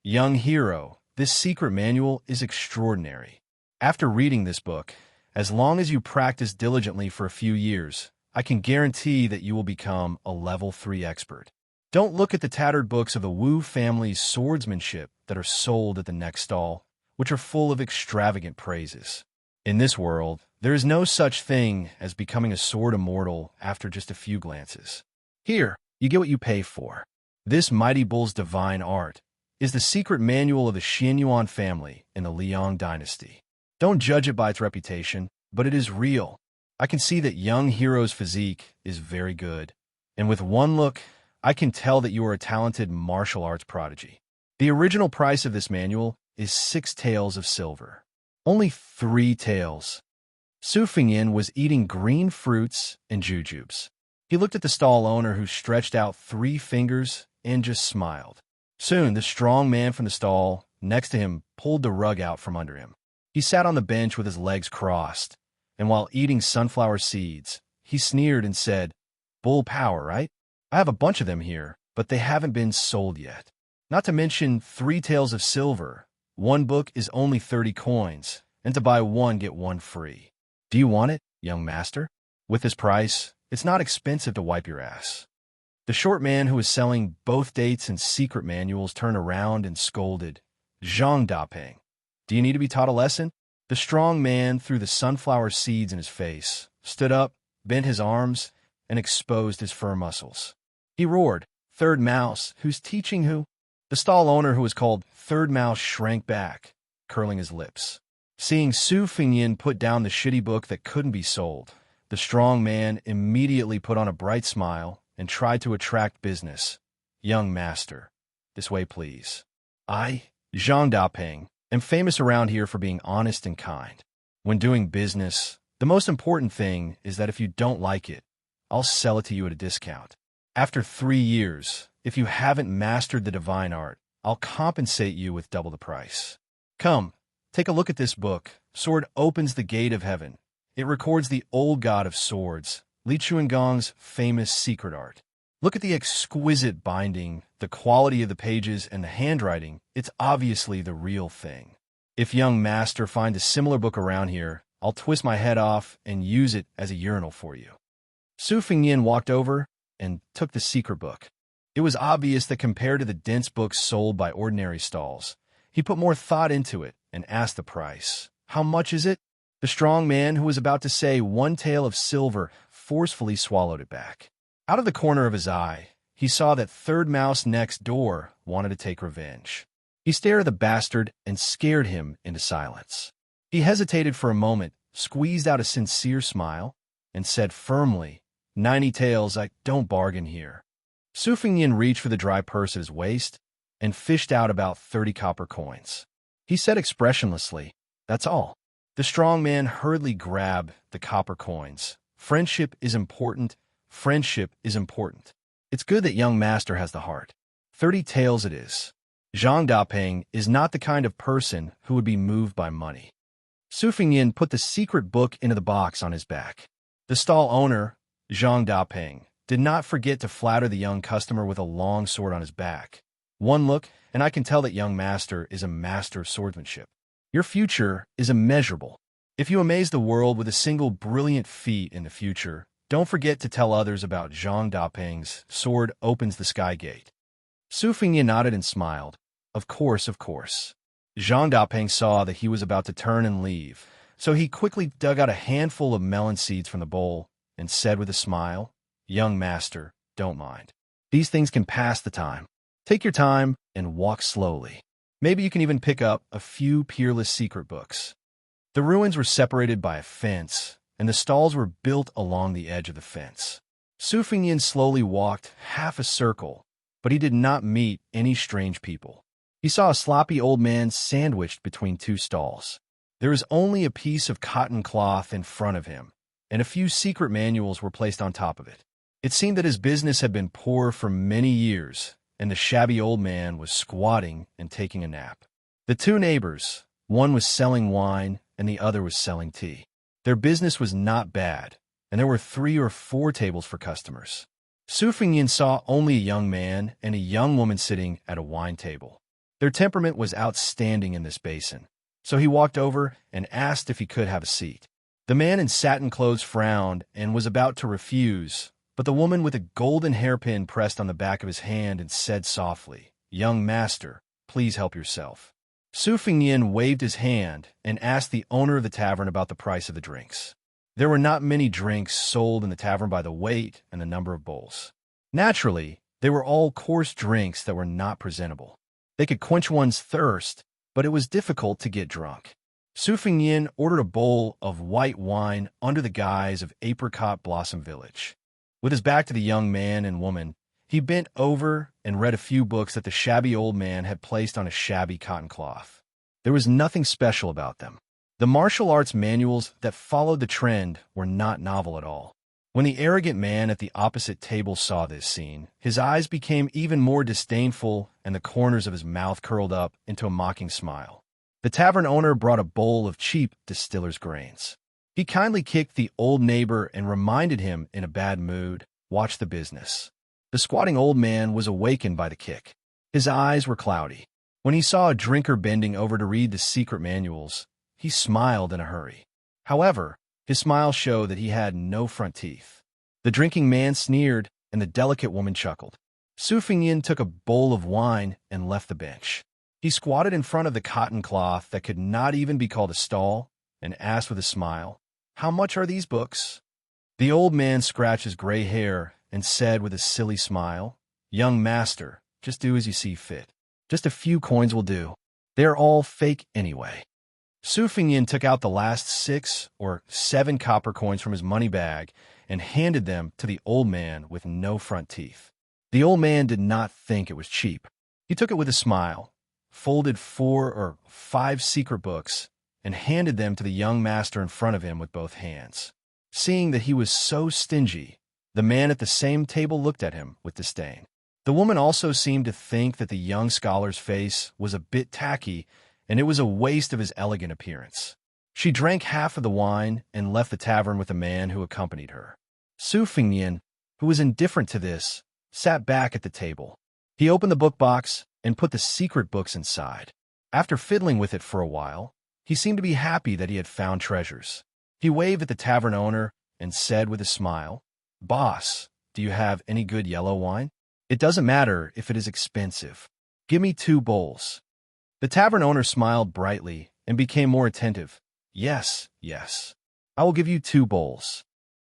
"Young hero, this secret manual is extraordinary. After reading this book, as long as you practice diligently for a few years, I can guarantee that you will become a level 3 expert. Don't look at the tattered books of the Wu family's swordsmanship that are sold at the next stall, which are full of extravagant praises. In this world, there is no such thing as becoming a sword immortal after just a few glances. Here, you get what you pay for. This mighty bull's divine art is the secret manual of the Xianyuan family in the Liang dynasty. Don't judge it by its reputation, but it is real. I can see that young hero's physique is very good, and with one look, I can tell that you are a talented martial arts prodigy. The original price of this manual is 6 taels of silver. Only 3 taels. Su Fingyin was eating green fruits and jujubes. He looked at the stall owner who stretched out 3 fingers and just smiled. Soon, the strong man from the stall next to him pulled the rug out from under him. He sat on the bench with his legs crossed, and while eating sunflower seeds, he sneered and said, "Bull power, right? I have a bunch of them here, but they haven't been sold yet. Not to mention 3 taels of silver. One book is only 30 coins, and to buy one get one free. Do you want it, young master? With this price, it's not expensive to wipe your ass." The short man who was selling both dates and secret manuals turned around and scolded, "Zhang Dapeng, do you need to be taught a lesson?" The strong man threw the sunflower seeds in his face, stood up, bent his arms, and exposed his firm muscles. He roared, "Third Mouse, who's teaching who?" The stall owner, who was called Third Mouse, shrank back, curling his lips. Seeing Su Fingyin put down the shitty book that couldn't be sold, the strong man immediately put on a bright smile and tried to attract business. "Young master, this way please. I, Zhang Dapeng, am famous around here for being honest and kind. When doing business, the most important thing is that if you don't like it, I'll sell it to you at a discount. After 3 years, if you haven't mastered the divine art, I'll compensate you with double the price. Come, take a look at this book. Sword opens the gate of heaven. It records the old god of swords, Li Chuangong's famous secret art. Look at the exquisite binding, the quality of the pages, and the handwriting. It's obviously the real thing. If young master finds a similar book around here, I'll twist my head off and use it as a urinal for you." Su Fingyin walked over and took the secret book. It was obvious that compared to the dense books sold by ordinary stalls, he put more thought into it and asked the price. "How much is it?" The strong man, who was about to say 1 tael of silver, forcefully swallowed it back. Out of the corner of his eye, he saw that Third Mouse next door wanted to take revenge. He stared at the bastard and scared him into silence. He hesitated for a moment, squeezed out a sincere smile, and said firmly, 90 taels, I don't bargain here." Su Fingyin reached for the dry purse at his waist and fished out about 30 copper coins. He said expressionlessly, "That's all." The strong man hurriedly grabbed the copper coins. "Friendship is important. Friendship is important. It's good that young master has the heart. 30 taels it is." Zhang Dapeng is not the kind of person who would be moved by money. Su Fingyin put the secret book into the box on his back. The stall owner, Zhang Dapeng, did not forget to flatter the young customer with a long sword on his back. "One look, and I can tell that young master is a master of swordsmanship. Your future is immeasurable. If you amaze the world with a single brilliant feat in the future, don't forget to tell others about Zhang Dapeng's sword opens the sky gate." Su Fingyin nodded and smiled. Of course, of course." Zhang Dapeng saw that he was about to turn and leave, so he quickly dug out a handful of melon seeds from the bowl and said with a smile, "Young master, don't mind. These things can pass the time. Take your time and walk slowly. Maybe you can even pick up a few peerless secret books." The ruins were separated by a fence, and the stalls were built along the edge of the fence. Su Fingyin slowly walked half a circle, but he did not meet any strange people. He saw a sloppy old man sandwiched between 2 stalls. There was only a piece of cotton cloth in front of him, and a few secret manuals were placed on top of it. It seemed that his business had been poor for many years, and the shabby old man was squatting and taking a nap. The 2 neighbors, one was selling wine and the other was selling tea. Their business was not bad, and there were 3 or 4 tables for customers. Su Fingyin saw only a young man and a young woman sitting at a wine table. Their temperament was outstanding in this basin, so he walked over and asked if he could have a seat. The man in satin clothes frowned and was about to refuse, but the woman with a golden hairpin pressed on the back of his hand and said softly, "Young master, please help yourself." Su Fingyin waved his hand and asked the owner of the tavern about the price of the drinks. There were not many drinks sold in the tavern by the weight and the number of bowls. Naturally, they were all coarse drinks that were not presentable. They could quench one's thirst, but it was difficult to get drunk. Su Fingyin ordered a bowl of white wine under the guise of Apricot Blossom Village. With his back to the young man and woman, he bent over and read a few books that the shabby old man had placed on a shabby cotton cloth. There was nothing special about them. The martial arts manuals that followed the trend were not novel at all. When the arrogant man at the opposite table saw this scene, his eyes became even more disdainful and the corners of his mouth curled up into a mocking smile. The tavern owner brought a bowl of cheap distiller's grains. He kindly kicked the old neighbor and reminded him, in a bad mood, watch the business. The squatting old man was awakened by the kick. His eyes were cloudy. When he saw a drinker bending over to read the secret manuals, he smiled in a hurry. However, his smile showed that he had no front teeth. The drinking man sneered, and the delicate woman chuckled. Su Fingyin took a bowl of wine and left the bench. He squatted in front of the cotton cloth that could not even be called a stall and asked with a smile, "How much are these books?" The old man scratched his gray hair and said with a silly smile, "Young master, just do as you see fit. Just a few coins will do. They are all fake anyway." Su Fingyin took out the last 6 or 7 copper coins from his money bag and handed them to the old man with no front teeth. The old man did not think it was cheap. He took it with a smile, folded 4 or 5 secret books, and handed them to the young master in front of him with both hands. Seeing that he was so stingy, the man at the same table looked at him with disdain. The woman also seemed to think that the young scholar's face was a bit tacky, and it was a waste of his elegant appearance. She drank half of the wine and left the tavern with the man who accompanied her. Su Fingyin, who was indifferent to this, sat back at the table. He opened the book box and put the secret books inside. After fiddling with it for a while, he seemed to be happy that he had found treasures. He waved at the tavern owner and said with a smile, "Boss, do you have any good yellow wine? It doesn't matter if it is expensive. Give me 2 bowls." The tavern owner smiled brightly and became more attentive. Yes, I will give you 2 bowls."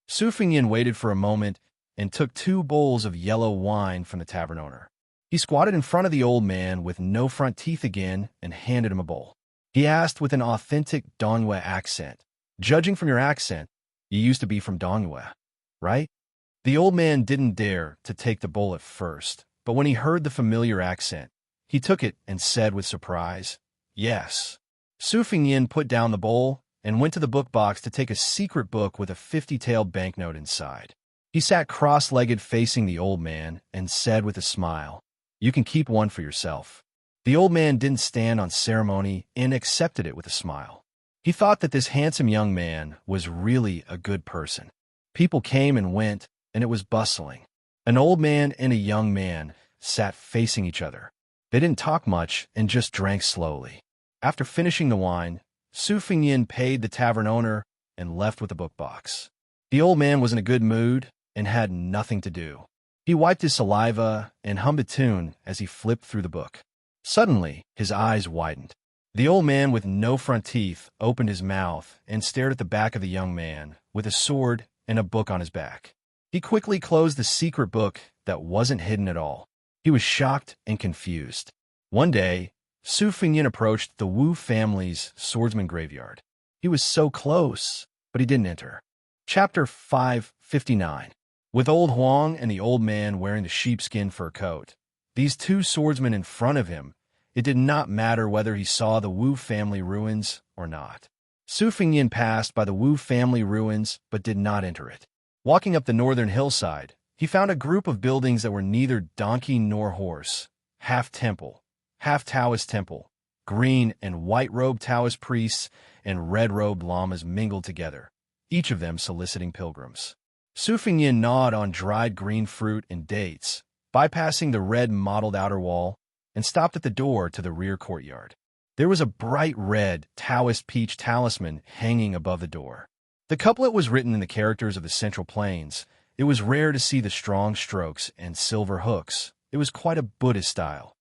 Su Fingyin waited for a moment and took 2 bowls of yellow wine from the tavern owner. He squatted in front of the old man with no front teeth again and handed him a bowl. He asked with an authentic Dongyue accent, "Judging from your accent, you used to be from Dongyue, right?" The old man didn't dare to take the bowl at first, but when he heard the familiar accent, he took it and said with surprise, "Yes." Su Fingyin put down the bowl and went to the book box to take a secret book with a 50-tailed banknote inside. He sat cross-legged facing the old man and said with a smile, "You can keep one for yourself." The old man didn't stand on ceremony and accepted it with a smile. He thought that this handsome young man was really a good person. People came and went, and it was bustling. An old man and a young man sat facing each other. They didn't talk much and just drank slowly. After finishing the wine, Su Fingyin paid the tavern owner and left with the book box. The old man was in a good mood and had nothing to do. He wiped his saliva and hummed a tune as he flipped through the book. Suddenly, his eyes widened. The old man with no front teeth opened his mouth and stared at the back of the young man with a sword and a book on his back. He quickly closed the secret book that wasn't hidden at all. He was shocked and confused. One day, Su Fingyin approached the Wu family's swordsman graveyard. He was so close, but he didn't enter. Chapter 559. With old Huang and the old man wearing the sheepskin fur coat, these 2 swordsmen in front of him, it did not matter whether he saw the Wu family ruins or not. Su Fingyin passed by the Wu family ruins but did not enter it. Walking up the northern hillside, he found a group of buildings that were neither donkey nor horse, half temple, half Taoist temple, green and white-robed Taoist priests and red-robed lamas mingled together, each of them soliciting pilgrims. Su Fingyin gnawed on dried green fruit and dates, bypassing the red mottled outer wall, and stopped at the door to the rear courtyard. There was a bright red Taoist peach talisman hanging above the door. The couplet was written in the characters of the Central Plains. It was rare to see the strong strokes and silver hooks. It was quite a Buddhist style.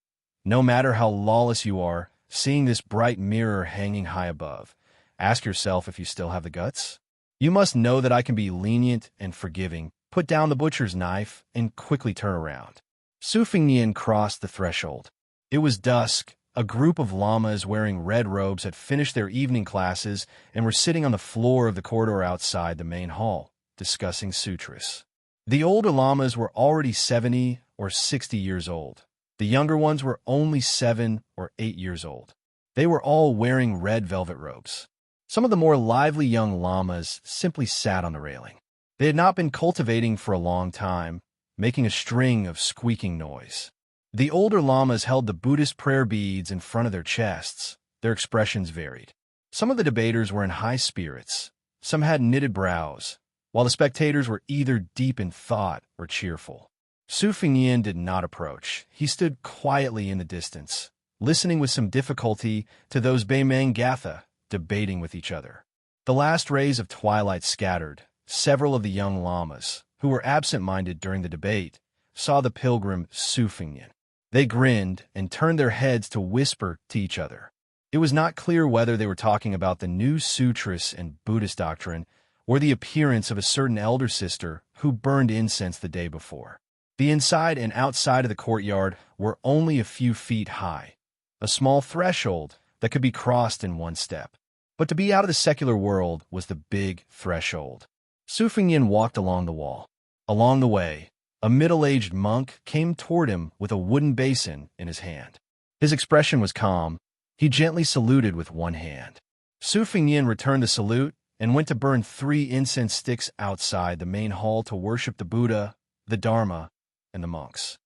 No matter how lawless you are, seeing this bright mirror hanging high above, ask yourself if you still have the guts. You must know that I can be lenient and forgiving. Put down the butcher's knife and quickly turn around. Su Fingyin crossed the threshold. It was dusk. A group of lamas wearing red robes had finished their evening classes and were sitting on the floor of the corridor outside the main hall, discussing sutras. The older lamas were already 70 or 60 years old. The younger ones were only 7 or 8 years old. They were all wearing red velvet robes. Some of the more lively young lamas simply sat on the railing. They had not been cultivating for a long time, making a string of squeaking noise. The older lamas held the Buddhist prayer beads in front of their chests. Their expressions varied. Some of the debaters were in high spirits. Some had knitted brows, while the spectators were either deep in thought or cheerful. Su Fengnian did not approach. He stood quietly in the distance, listening with some difficulty to those Beimeng Gatha debating with each other. The last rays of twilight scattered. Several of the young lamas, who were absent-minded during the debate, saw the pilgrim Su Fengnian. They grinned and turned their heads to whisper to each other. It was not clear whether they were talking about the new sutras and Buddhist doctrine or the appearance of a certain elder sister who burned incense the day before. The inside and outside of the courtyard were only a few feet high, a small threshold that could be crossed in one step. But to be out of the secular world was the big threshold. Su Fengnian walked along the wall. Along the way, a middle-aged monk came toward him with a wooden basin in his hand. His expression was calm. He gently saluted with one hand. Su Fengnian returned the salute and went to burn 3 incense sticks outside the main hall to worship the Buddha, the Dharma, and the monks.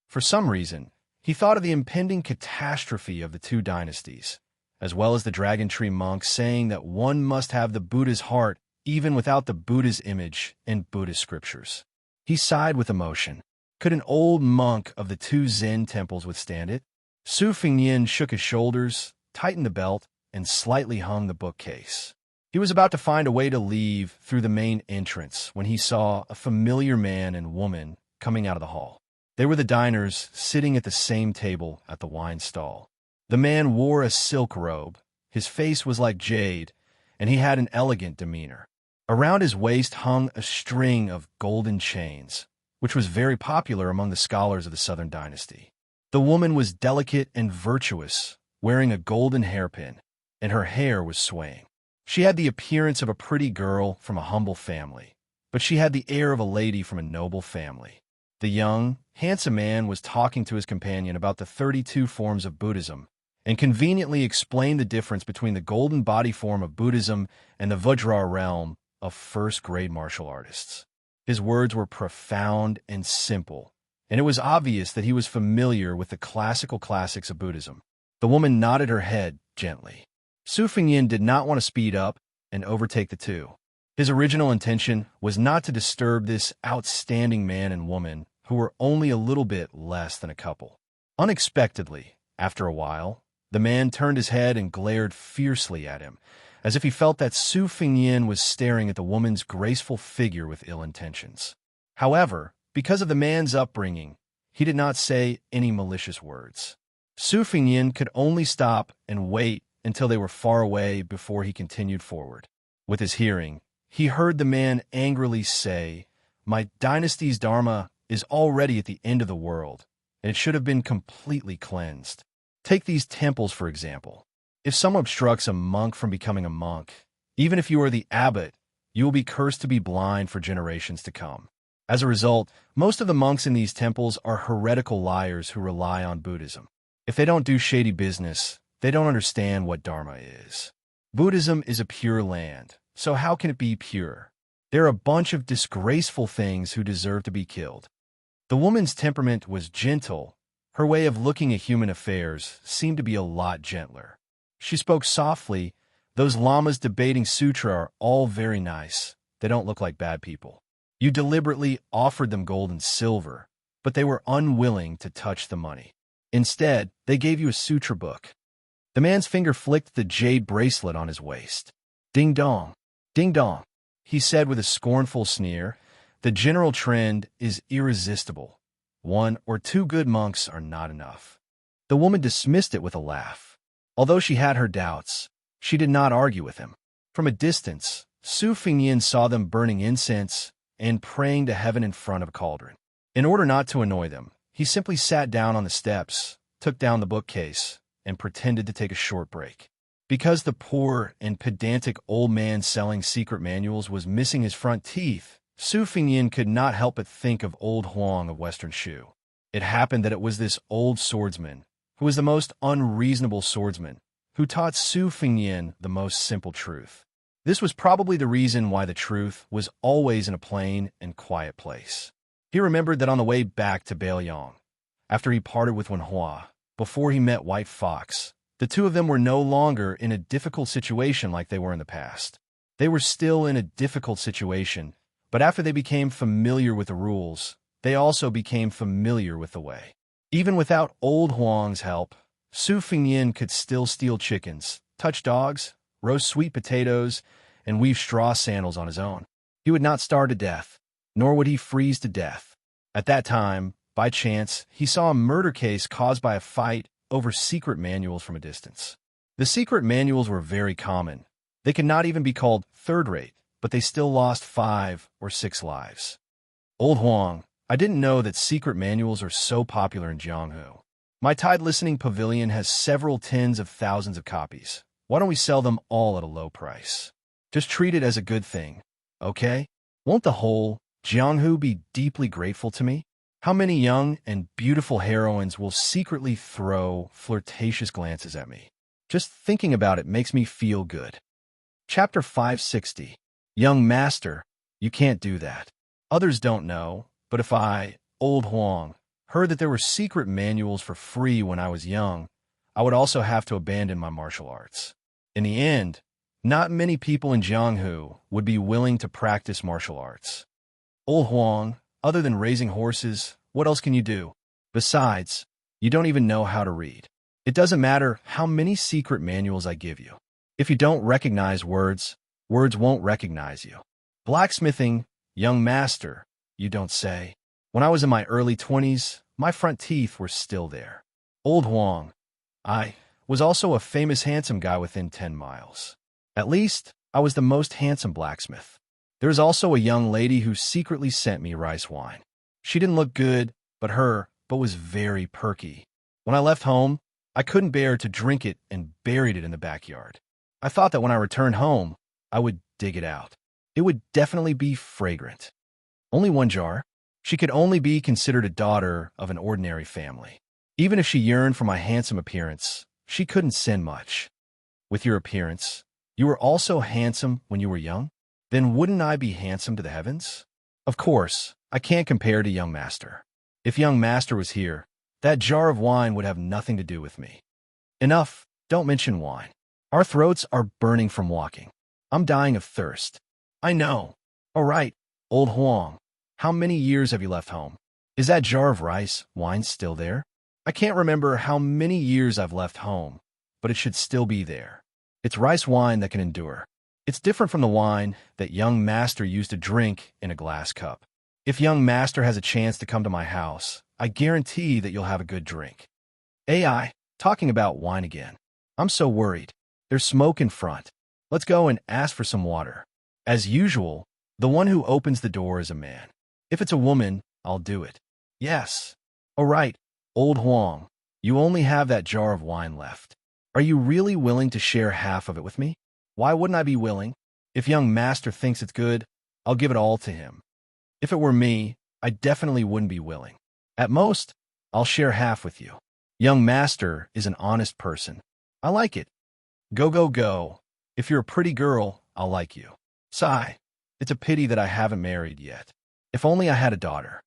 For some reason, he thought of the impending catastrophe of the 2 dynasties, as well as the dragon tree monks saying that one must have the Buddha's heart even without the Buddha's image in Buddhist scriptures. He sighed with emotion. Could an old monk of the 2 Zen temples withstand it? Su Fengnian shook his shoulders, tightened the belt, and slightly hung the bookcase. He was about to find a way to leave through the main entrance when he saw a familiar man and woman coming out of the hall. They were the diners sitting at the same table at the wine stall. The man wore a silk robe, his face was like jade, and he had an elegant demeanor. Around his waist hung a string of golden chains, which was very popular among the scholars of the Southern Dynasty. The woman was delicate and virtuous, wearing a golden hairpin, and her hair was swaying. She had the appearance of a pretty girl from a humble family, but she had the air of a lady from a noble family. The young, handsome man was talking to his companion about the 32 forms of Buddhism, and conveniently explained the difference between the golden body form of Buddhism and the Vajra realm of first-grade martial artists. His words were profound and simple, and it was obvious that he was familiar with the classical classics of Buddhism. The woman nodded her head gently. Su Fengnian did not want to speed up and overtake the 2. His original intention was not to disturb this outstanding man and woman who were only a little bit less than a couple. Unexpectedly, after a while, the man turned his head and glared fiercely at him, as if he felt that Su Fengnian was staring at the woman's graceful figure with ill intentions. However, because of the man's upbringing, he did not say any malicious words. Su Fengnian could only stop and wait until they were far away before he continued forward. With his hearing, he heard the man angrily say, "My dynasty's dharma is already at the end of the world, and it should have been completely cleansed. Take these temples, for example. If someone obstructs a monk from becoming a monk, even if you are the abbot, you will be cursed to be blind for generations to come. As a result, most of the monks in these temples are heretical liars who rely on Buddhism. If they don't do shady business, they don't understand what Dharma is. Buddhism is a pure land, so how can it be pure? There are a bunch of disgraceful things who deserve to be killed." The woman's temperament was gentle. Her way of looking at human affairs seemed to be a lot gentler. She spoke softly. "Those lamas debating sutra are all very nice. They don't look like bad people. You deliberately offered them gold and silver, but they were unwilling to touch the money. Instead, they gave you a sutra book." The man's finger flicked the jade bracelet on his waist. "Ding dong, ding dong," he said with a scornful sneer. "The general trend is irresistible. 1 or 2 good monks are not enough." The woman dismissed it with a laugh. Although she had her doubts, she did not argue with him. From a distance, Su Fengnian saw them burning incense and praying to heaven in front of a cauldron. In order not to annoy them, he simply sat down on the steps, took down the bookcase, and pretended to take a short break. Because the poor and pedantic old man selling secret manuals was missing his front teeth, Su Fingyin could not help but think of old Huang of Western Shu. It happened that it was this old swordsman, who was the most unreasonable swordsman, who taught Su Fingyin the most simple truth. This was probably the reason why the truth was always in a plain and quiet place. He remembered that on the way back to Beiyang, after he parted with Wenhua, before he met White Fox, the two of them were no longer in a difficult situation like they were in the past. They were still in a difficult situation, but after they became familiar with the rules, they also became familiar with the way. Even without old Huang's help, Su Fingyin could still steal chickens, touch dogs, roast sweet potatoes, and weave straw sandals on his own. He would not starve to death, nor would he freeze to death. At that time, by chance, he saw a murder case caused by a fight over secret manuals from a distance. The secret manuals were very common. They could not even be called third-rate, but they still lost 5 or 6 lives. Old Huang, I didn't know that secret manuals are so popular in Jianghu. My Tide Listening Pavilion has several tens of thousands of copies. Why don't we sell them all at a low price? Just treat it as a good thing, okay? Won't the whole Jianghu be deeply grateful to me? How many young and beautiful heroines will secretly throw flirtatious glances at me? Just thinking about it makes me feel good. Chapter 560. Young Master, you can't do that. Others don't know, but if I, old Huang, heard that there were secret manuals for free when I was young, I would also have to abandon my martial arts. In the end, not many people in Jianghu would be willing to practice martial arts. Old Huang, other than raising horses, what else can you do? Besides, you don't even know how to read. It doesn't matter how many secret manuals I give you. If you don't recognize words, words won't recognize you. Blacksmithing, young master, you don't say. When I was in my early 20s, my front teeth were still there. Old Huang, I was also a famous handsome guy within 10 miles. At least, I was the most handsome blacksmith. There's also a young lady who secretly sent me rice wine. She didn't look good, but was very perky. When I left home, I couldn't bear to drink it and buried it in the backyard. I thought that when I returned home, I would dig it out. It would definitely be fragrant. Only one jar. She could only be considered a daughter of an ordinary family. Even if she yearned for my handsome appearance, she couldn't sin much. With your appearance, you were also handsome when you were young? Then wouldn't I be handsome to the heavens? Of course, I can't compare to young master. If young master was here, that jar of wine would have nothing to do with me. Enough, don't mention wine. Our throats are burning from walking. I'm dying of thirst. I know. All right, old Huang, how many years have you left home? Is that jar of rice wine still there? I can't remember how many years I've left home, but it should still be there. It's rice wine that can endure. It's different from the wine that young master used to drink in a glass cup. If young master has a chance to come to my house, I guarantee that you'll have a good drink. AI, talking about wine again. I'm so worried. There's smoke in front. Let's go and ask for some water. As usual, the one who opens the door is a man. If it's a woman, I'll do it. Yes. All right, old Huang, you only have that jar of wine left. Are you really willing to share half of it with me? Why wouldn't I be willing? If young master thinks it's good, I'll give it all to him. If it were me, I definitely wouldn't be willing. At most, I'll share half with you. Young master is an honest person. I like it. Go, go, go. If you're a pretty girl, I'll like you. Sigh. It's a pity that I haven't married yet. If only I had a daughter.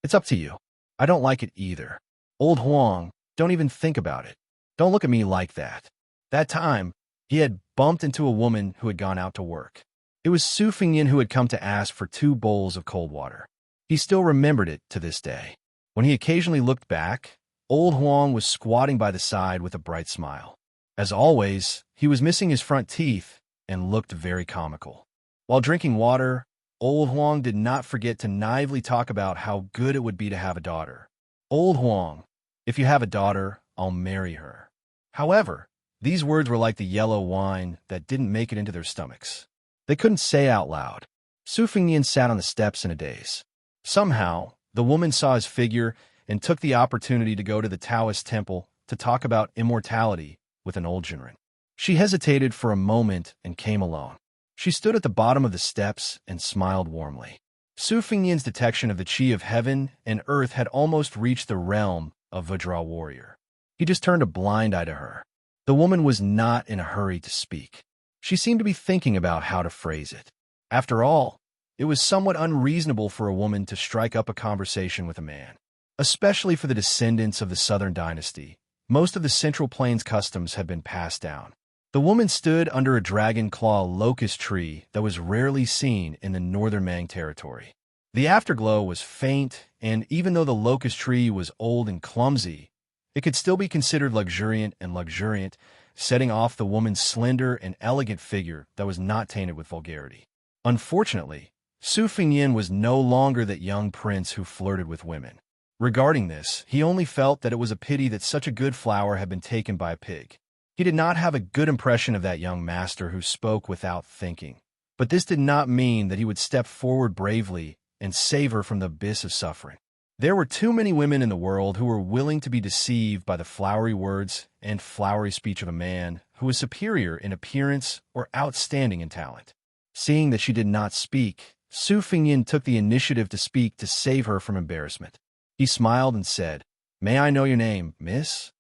It's up to you. I don't like it either. Old Huang, don't even think about it. Don't look at me like that. That time, he had bumped into a woman who had gone out to work. It was Su Fingyin who had come to ask for 2 bowls of cold water. He still remembered it to this day. When he occasionally looked back, old Huang was squatting by the side with a bright smile. As always, he was missing his front teeth and looked very comical. While drinking water, old Huang did not forget to naively talk about how good it would be to have a daughter. Old Huang, if you have a daughter, I'll marry her. However, these words were like the yellow wine that didn't make it into their stomachs. They couldn't say out loud. Su Fingyin sat on the steps in a daze. Somehow, the woman saw his figure and took the opportunity to go to the Taoist temple to talk about immortality with an old Jinren. She hesitated for a moment and came alone. She stood at the bottom of the steps and smiled warmly. Su Fengnian's detection of the chi of heaven and earth had almost reached the realm of Vajra warrior. He just turned a blind eye to her. The woman was not in a hurry to speak. She seemed to be thinking about how to phrase it. After all, it was somewhat unreasonable for a woman to strike up a conversation with a man. Especially for the descendants of the Southern Dynasty, most of the Central Plains customs had been passed down. The woman stood under a dragon claw locust tree that was rarely seen in the northern Mang territory. The afterglow was faint, and even though the locust tree was old and clumsy, it could still be considered luxuriant, setting off the woman's slender and elegant figure that was not tainted with vulgarity. Unfortunately, Su Fengnian was no longer that young prince who flirted with women. Regarding this, he only felt that it was a pity that such a good flower had been taken by a pig. He did not have a good impression of that young master who spoke without thinking. But this did not mean that he would step forward bravely and save her from the abyss of suffering. There were too many women in the world who were willing to be deceived by the flowery words and flowery speech of a man who was superior in appearance or outstanding in talent. Seeing that she did not speak, Su Fengnian took the initiative to speak to save her from embarrassment. He smiled and said, "May I know your name, miss?"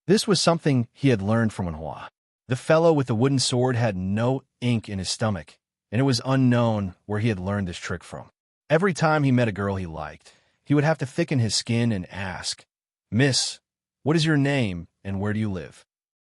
This was something he had learned from Wenhua. The fellow with the wooden sword had no ink in his stomach, and it was unknown where he had learned this trick from. Every time he met a girl he liked, he would have to thicken his skin and ask, "Miss, what is your name and where do you live?"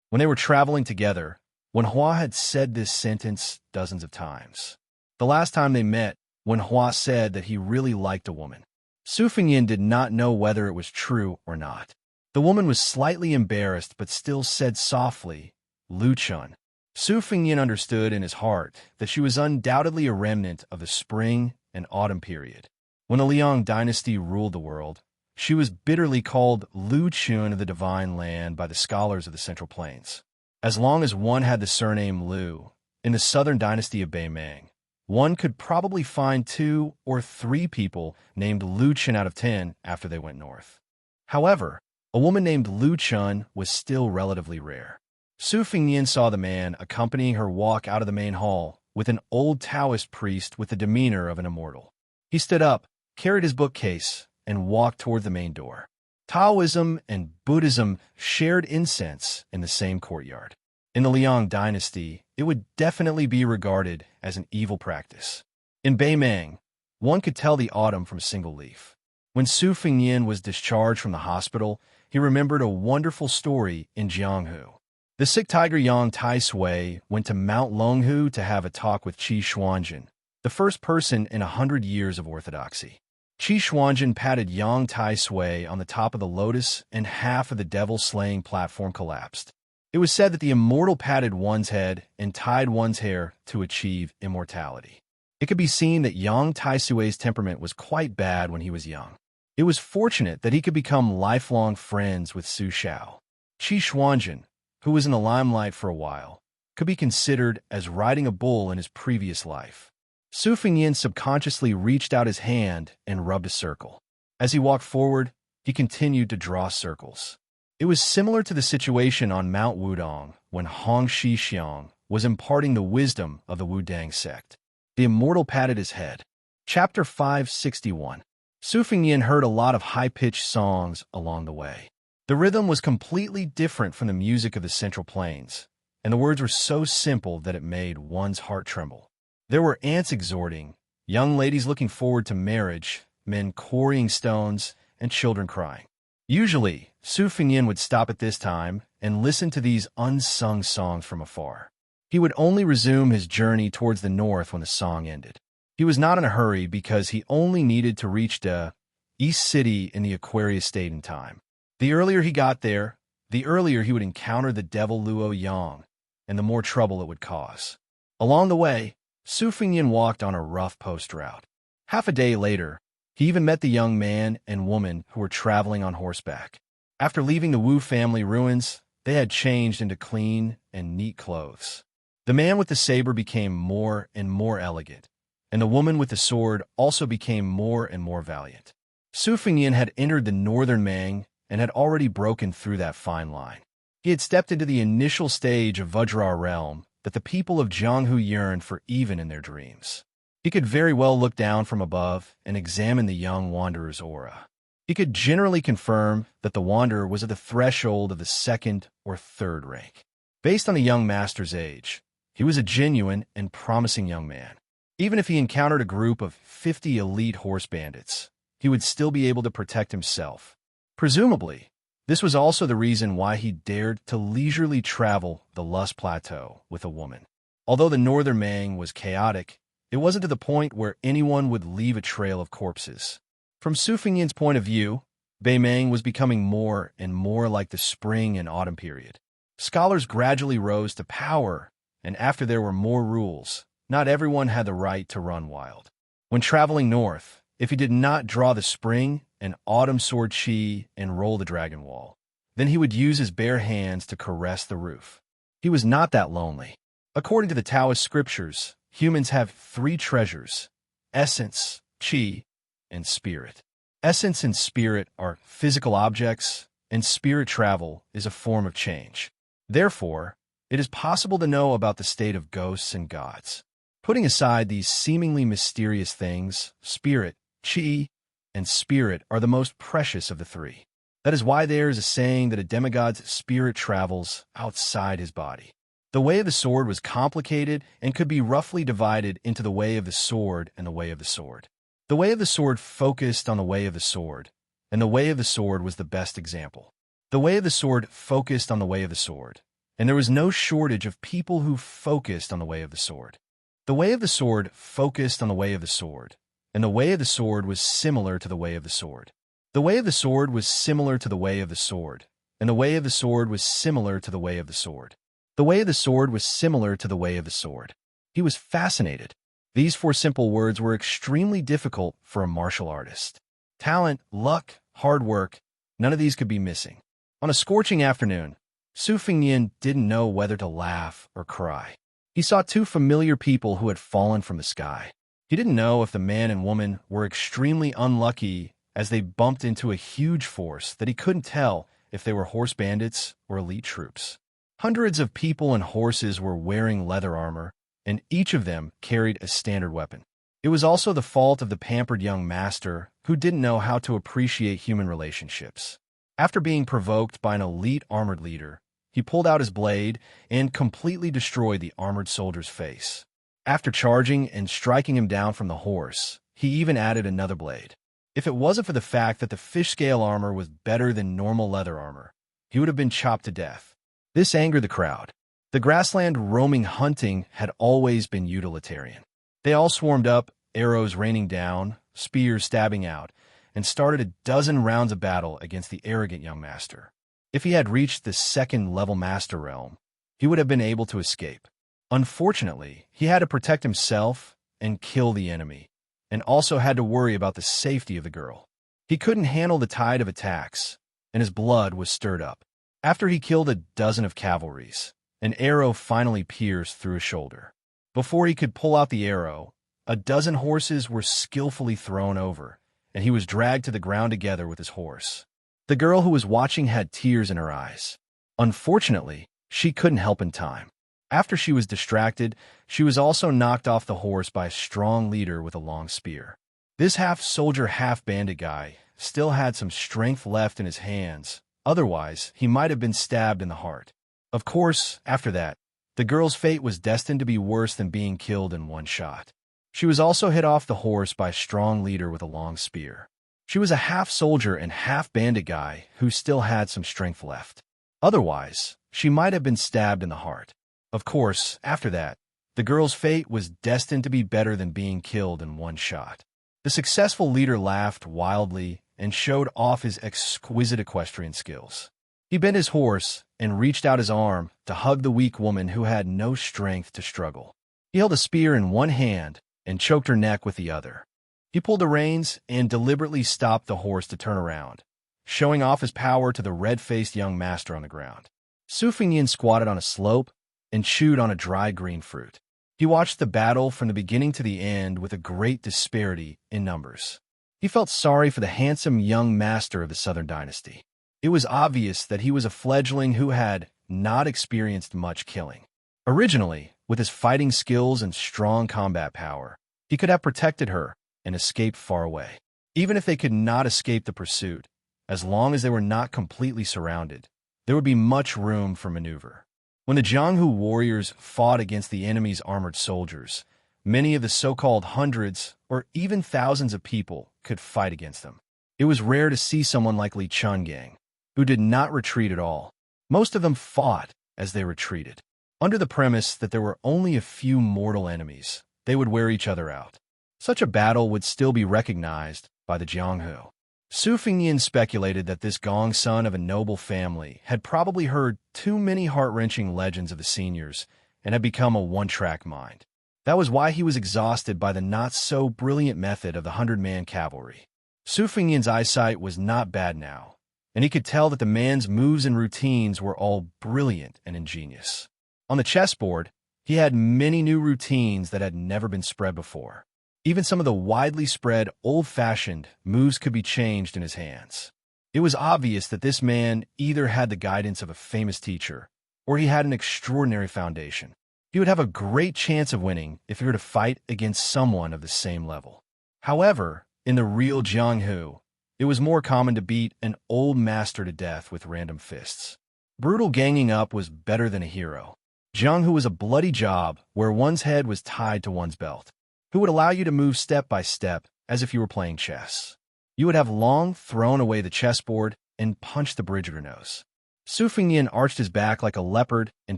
When they were traveling together, Wenhua had said this sentence dozens of times. The last time they met, Wenhua said that he really liked a woman. Su Fengnian did not know whether it was true or not. The woman was slightly embarrassed but still said softly, "Lu Chun." Su Fengnian understood in his heart that she was undoubtedly a remnant of the spring and autumn period. When the Liang dynasty ruled the world, she was bitterly called Lu Chun of the Divine Land by the scholars of the Central Plains. As long as one had the surname Lu, in the Southern dynasty of Beimang, one could probably find 2 or 3 people named Lu Chun out of 10 after they went north. However, a woman named Lu Chun was still relatively rare. Su Fengnian saw the man accompanying her walk out of the main hall with an old Taoist priest with the demeanor of an immortal. He stood up, carried his bookcase, and walked toward the main door. Taoism and Buddhism shared incense in the same courtyard. In the Liang dynasty, it would definitely be regarded as an evil practice. In Beimang, one could tell the autumn from a single leaf. When Su Fengnian was discharged from the hospital, he remembered a wonderful story in Jianghu. The sick tiger Yang Tai Sui went to Mount Longhu to have a talk with Qi Xuanjin, the first person in 100 years of orthodoxy. Qi Xuanjin patted Yang Tai Sui on the top of the lotus, and half of the devil-slaying platform collapsed. It was said that the immortal patted one's head and tied one's hair to achieve immortality. It could be seen that Yang Tai Sui's temperament was quite bad when he was young. It was fortunate that he could become lifelong friends with Su Xiao. Qi Xuanjin, who was in the limelight for a while, could be considered as riding a bull in his previous life. Su Fengnian subconsciously reached out his hand and rubbed a circle. As he walked forward, he continued to draw circles. It was similar to the situation on Mount Wudong when Hong Xixiang was imparting the wisdom of the Wudang sect. The immortal patted his head. Chapter 561. Su Fengnian heard a lot of high-pitched songs along the way. The rhythm was completely different from the music of the Central Plains, and the words were so simple that it made one's heart tremble. There were ants exhorting, young ladies looking forward to marriage, men quarrying stones, and children crying. Usually, Su Fengnian would stop at this time and listen to these unsung songs from afar. He would only resume his journey towards the north when the song ended. He was not in a hurry because he only needed to reach the East City in the Aquarius state in time. The earlier he got there, the earlier he would encounter the devil Luo Yang, and the more trouble it would cause. Along the way, Su Fengnian walked on a rough post route. Half a day later, he even met the young man and woman who were traveling on horseback. After leaving the Wu family ruins, they had changed into clean and neat clothes. The man with the saber became more and more elegant, and the woman with the sword also became more and more valiant. Su Fengnian had entered the northern Mang and had already broken through that fine line. He had stepped into the initial stage of Vajra realm that the people of Jianghu yearned for even in their dreams. He could very well look down from above and examine the young wanderer's aura. He could generally confirm that the wanderer was at the threshold of the second or third rank. Based on the young master's age, he was a genuine and promising young man. Even if he encountered a group of 50 elite horse bandits, he would still be able to protect himself. Presumably, this was also the reason why he dared to leisurely travel the Lust Plateau with a woman. Although the northern Mang was chaotic, it wasn't to the point where anyone would leave a trail of corpses. From Su Fengnian's point of view, Beimang was becoming more and more like the spring and autumn period. Scholars gradually rose to power, and after there were more rules, not everyone had the right to run wild. When traveling north, if he did not draw the spring and autumn sword chi and roll the dragon wall, then he would use his bare hands to caress the roof. He was not that lonely. According to the Taoist scriptures, humans have three treasures: essence, chi, and spirit. Essence and spirit are physical objects, and spirit travel is a form of change. Therefore, it is possible to know about the state of ghosts and gods. Putting aside these seemingly mysterious things, spirit, chi, and spirit are the most precious of the three. That is why there is a saying that a demigod's spirit travels outside his body. The way of the sword was complicated and could be roughly divided into the way of the sword and the way of the sword. The way of the sword focused on the way of the sword, and the way of the sword was the best example. The way of the sword focused on the way of the sword, and there was no shortage of people who focused on the way of the sword. The way of the sword focused on the way of the sword, and the way of the sword was similar to the way of the sword. The way of the sword was similar to the way of the sword, and the way of the sword was similar to the way of the sword. The way of the sword was similar to the way of the sword. He was fascinated. These four simple words were extremely difficult for a martial artist. Talent, luck, hard work, none of these could be missing. On a scorching afternoon, Su Fengnian didn't know whether to laugh or cry. He saw two familiar people who had fallen from the sky. He didn't know if the man and woman were extremely unlucky as they bumped into a huge force that he couldn't tell if they were horse bandits or elite troops. Hundreds of people and horses were wearing leather armor, and each of them carried a standard weapon. It was also the fault of the pampered young master who didn't know how to appreciate human relationships. After being provoked by an elite armored leader, he pulled out his blade and completely destroyed the armored soldier's face. After charging and striking him down from the horse, he even added another blade. If it wasn't for the fact that the fish scale armor was better than normal leather armor, he would have been chopped to death. This angered the crowd. The grassland roaming hunting had always been utilitarian. They all swarmed up, arrows raining down, spears stabbing out, and started a dozen rounds of battle against the arrogant young master. If he had reached the second-level master realm, he would have been able to escape. Unfortunately, he had to protect himself and kill the enemy, and also had to worry about the safety of the girl. He couldn't handle the tide of attacks, and his blood was stirred up. After he killed a dozen of cavalries, an arrow finally pierced through his shoulder. Before he could pull out the arrow, a dozen horses were skillfully thrown over, and he was dragged to the ground together with his horse. The girl who was watching had tears in her eyes. Unfortunately, she couldn't help in time. After she was distracted, she was also knocked off the horse by a strong leader with a long spear. This half-soldier, half-bandit guy still had some strength left in his hands. Otherwise, he might have been stabbed in the heart. Of course, after that, the girl's fate was destined to be worse than being killed in one shot. She was also hit off the horse by a strong leader with a long spear. She was a half-soldier and half-bandit guy who still had some strength left. Otherwise, she might have been stabbed in the heart. Of course, after that, the girl's fate was destined to be better than being killed in one shot. The successful leader laughed wildly and showed off his exquisite equestrian skills. He bent his horse and reached out his arm to hug the weak woman who had no strength to struggle. He held a spear in one hand and choked her neck with the other. He pulled the reins and deliberately stopped the horse to turn around, showing off his power to the red-faced young master on the ground. Su Fengnian squatted on a slope and chewed on a dry green fruit. He watched the battle from the beginning to the end with a great disparity in numbers. He felt sorry for the handsome young master of the Southern Dynasty. It was obvious that he was a fledgling who had not experienced much killing. Originally, with his fighting skills and strong combat power, he could have protected her and escaped far away. Even if they could not escape the pursuit, as long as they were not completely surrounded, there would be much room for maneuver. When the Jianghu warriors fought against the enemy's armored soldiers, many of the so-called hundreds or even thousands of people could fight against them. It was rare to see someone like Li Chungang, who did not retreat at all. Most of them fought as they retreated. Under the premise that there were only a few mortal enemies, they would wear each other out. Such a battle would still be recognized by the Jianghu. Su Fengnian speculated that this Gong son of a noble family had probably heard too many heart-wrenching legends of the seniors and had become a one-track mind. That was why he was exhausted by the not-so-brilliant method of the 100-man cavalry. Su Fengnian's eyesight was not bad now, and he could tell that the man's moves and routines were all brilliant and ingenious. On the chessboard, he had many new routines that had never been spread before. Even some of the widely spread, old-fashioned moves could be changed in his hands. It was obvious that this man either had the guidance of a famous teacher, or he had an extraordinary foundation. He would have a great chance of winning if he were to fight against someone of the same level. However, in the real Jianghu, it was more common to beat an old master to death with random fists. Brutal ganging up was better than a hero. Jianghu was a bloody job where one's head was tied to one's belt, who would allow you to move step by step as if you were playing chess. You would have long thrown away the chessboard and punched the bridge of your nose. Su Fengnian arched his back like a leopard and